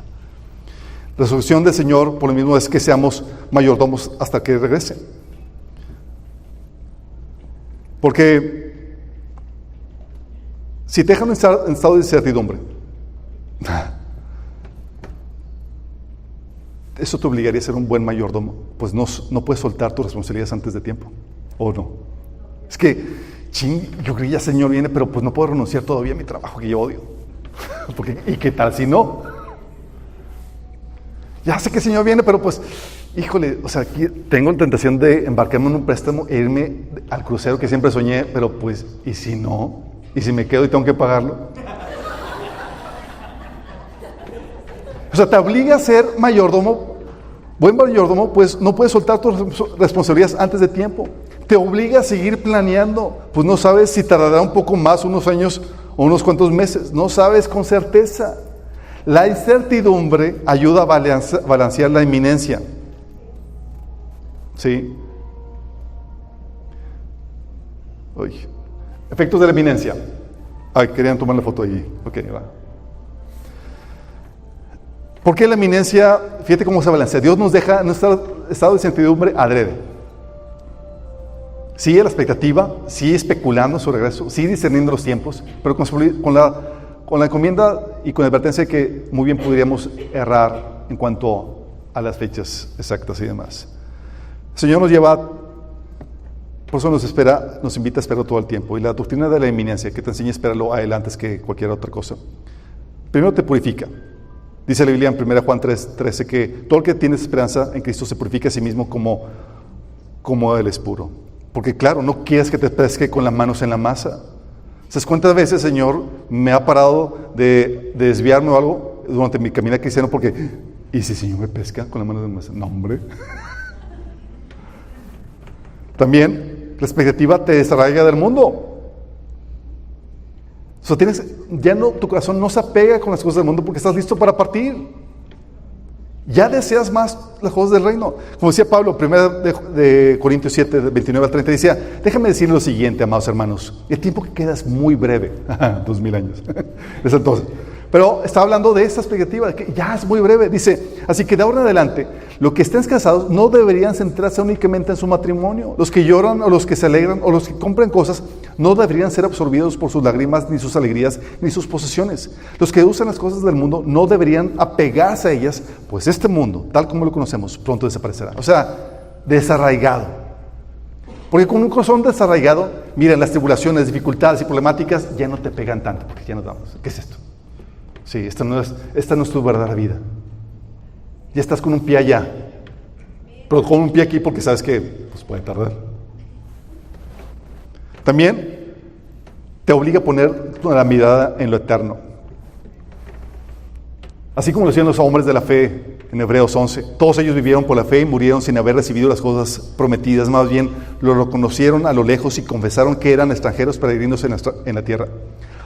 La resolución del Señor, por lo mismo, es que seamos mayordomos hasta que regrese. Porque si te dejan en estado de incertidumbre, eso te obligaría a ser un buen mayordomo, pues no puedes soltar tus responsabilidades antes de tiempo, ¿o no? Es que, yo creía, ya el Señor viene, pero pues no puedo renunciar todavía a mi trabajo que yo odio. ¿Y qué tal si no? Ya sé que el Señor viene, pero pues, híjole, o sea, aquí tengo la tentación de embarcarme en un préstamo e irme al crucero que siempre soñé, pero pues, ¿y si no? ¿Y si me quedo y tengo que pagarlo? O sea, te obliga a ser mayordomo, buen mayordomo, pues no puedes soltar tus responsabilidades antes de tiempo. Te obliga a seguir planeando, pues no sabes si tardará un poco más, unos años o unos cuantos meses, no sabes con certeza. La incertidumbre ayuda a balancear la inminencia. ¿Sí? Uy. Efectos de la inminencia. Ay, querían tomar la foto allí. Ok, va. ¿Por qué la inminencia? Fíjate cómo se balancea. Dios nos deja en nuestro estado de incertidumbre adrede. Sigue la expectativa, sigue especulando su regreso, sigue discerniendo los tiempos, pero con la encomienda y con la advertencia de que muy bien podríamos errar en cuanto a las fechas exactas y demás. El Señor nos lleva, por eso nos invita a esperar todo el tiempo. Y la doctrina de la inminencia, que te enseña a esperarlo a Él antes que cualquier otra cosa. Primero te purifica. Dice la Biblia en 1 Juan 3:13 que todo el que tiene esperanza en Cristo se purifica a sí mismo como Él es puro. Porque claro, no quieres que te pesque con las manos en la masa. ¿Sabes cuántas veces, Señor, me ha parado de desviarme o algo durante mi caminata cristiano? Porque, ¿y si el Señor me pesca con las manos en la masa? No, hombre. También, la expectativa te desarraiga del mundo. O sea, tu corazón no se apega con las cosas del mundo porque estás listo para partir. Ya deseas más las cosas del reino. Como decía Pablo, 1 de Corintios 7, 29 al 30, decía, déjame decir lo siguiente, amados hermanos, el tiempo que queda es muy breve, 2000 años, desde entonces. Pero está hablando de esta expectativa, que ya es muy breve. Dice, así que de ahora en adelante, los que estén casados no deberían centrarse únicamente en su matrimonio. Los que lloran o los que se alegran o los que compran cosas no deberían ser absorbidos por sus lágrimas, ni sus alegrías, ni sus posesiones. Los que usan las cosas del mundo no deberían apegarse a ellas, pues este mundo, tal como lo conocemos, pronto desaparecerá. O sea, desarraigado. Porque con un corazón desarraigado, miren, las tribulaciones, dificultades y problemáticas ya no te pegan tanto, porque ya nos damos. ¿Qué es esto? Sí, esta no es tu verdadera vida. Ya estás con un pie allá, pero con un pie aquí porque sabes que pues, puede tardar. También te obliga a poner la mirada en lo eterno. Así como lo hacían los hombres de la fe en Hebreos 11, todos ellos vivieron por la fe y murieron sin haber recibido las cosas prometidas, más bien lo reconocieron a lo lejos y confesaron que eran extranjeros peregrinos en la tierra.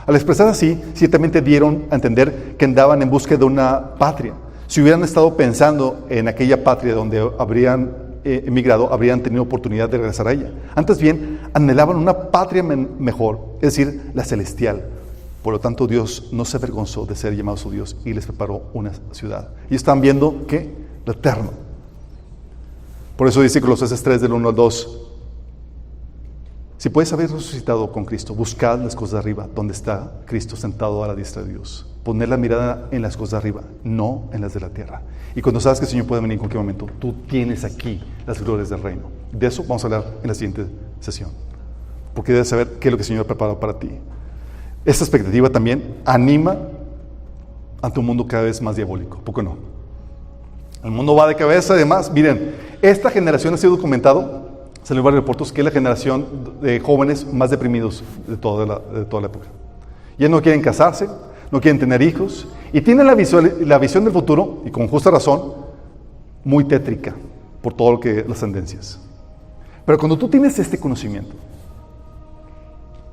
Al expresar así, ciertamente dieron a entender que andaban en búsqueda de una patria. Si hubieran estado pensando en aquella patria donde habrían emigrado, habrían tenido oportunidad de regresar a ella. Antes bien, anhelaban una patria mejor, es decir, la celestial. Por lo tanto, Dios no se avergonzó de ser llamado su Dios y les preparó una ciudad. Y están viendo, ¿qué? Lo eterno. Por eso dice Colosenses 3, del 1 al 2. Si puedes haber resucitado con Cristo, buscad las cosas de arriba, donde está Cristo sentado a la diestra de Dios. Poner la mirada en las cosas de arriba, no en las de la tierra. Y cuando sabes que el Señor puede venir en cualquier momento, tú tienes aquí las glorias del reino. De eso vamos a hablar en la siguiente sesión. Porque debes saber qué es lo que el Señor ha preparado para ti. Esta expectativa también anima ante un mundo cada vez más diabólico. ¿Por qué no? El mundo va de cabeza, además. Miren, esta generación ha sido documentado. Salió varios reportes que es la generación de jóvenes más deprimidos de toda la época. Ya no quieren casarse, no quieren tener hijos y tienen la visión del futuro, y con justa razón, muy tétrica por todo lo que las tendencias. Pero cuando tú tienes este conocimiento,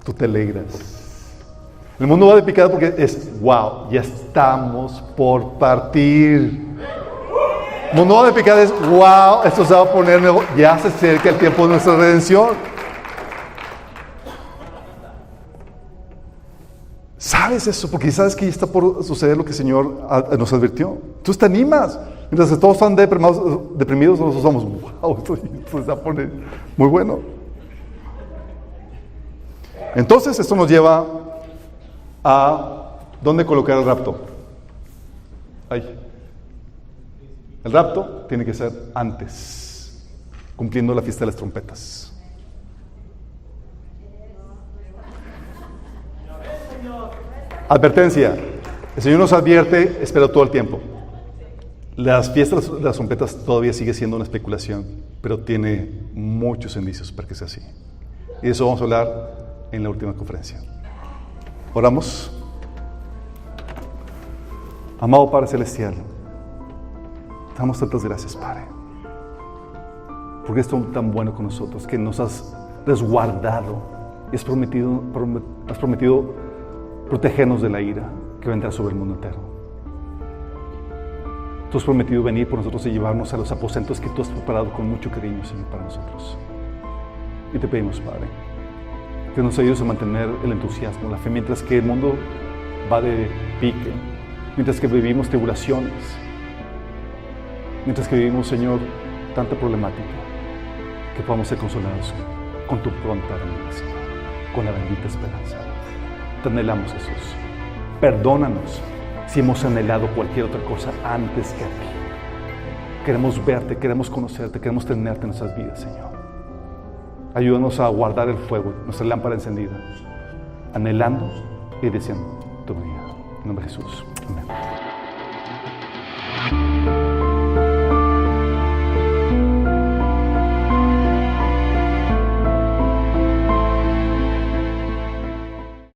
tú te alegras. El mundo va de picada porque es, wow, ya estamos por partir. El mundo va de picada es, wow, esto se va a poner nuevo, ya se acerca el tiempo de nuestra redención. ¿Sabes eso? Porque sabes que ya está por suceder lo que el Señor nos advirtió. Tú te animas. Mientras todos están deprimidos, nosotros somos, wow, esto se va a poner muy bueno. Entonces, esto nos lleva a ¿dónde colocar el rapto? Ahí. El rapto tiene que ser antes, cumpliendo la fiesta de las trompetas. Advertencia. El Señor nos advierte, espera todo el tiempo. Las fiestas de las trompetas todavía sigue siendo una especulación, pero tiene muchos indicios para que sea así. Y de eso vamos a hablar en la última conferencia. Oramos. Amado Padre Celestial, te damos tantas gracias, Padre, porque eres tan bueno con nosotros, que nos has resguardado y has prometido protegernos de la ira que vendrá sobre el mundo entero. Tú has prometido venir por nosotros y llevarnos a los aposentos que tú has preparado con mucho cariño, Señor, para nosotros. Y te pedimos, Padre, que nos ayudes a mantener el entusiasmo, la fe, mientras que el mundo va de pique, mientras que vivimos tribulaciones, mientras que vivimos, Señor, tanta problemática, que podamos ser consolados con tu pronta venida, Señor, con la bendita esperanza. Te anhelamos, Jesús. Perdónanos si hemos anhelado cualquier otra cosa antes que a ti. Queremos verte, queremos conocerte, queremos tenerte en nuestras vidas, Señor. Ayúdanos a guardar el fuego, nuestra lámpara encendida, anhelando y deseando tu venida. En nombre de Jesús. Amén.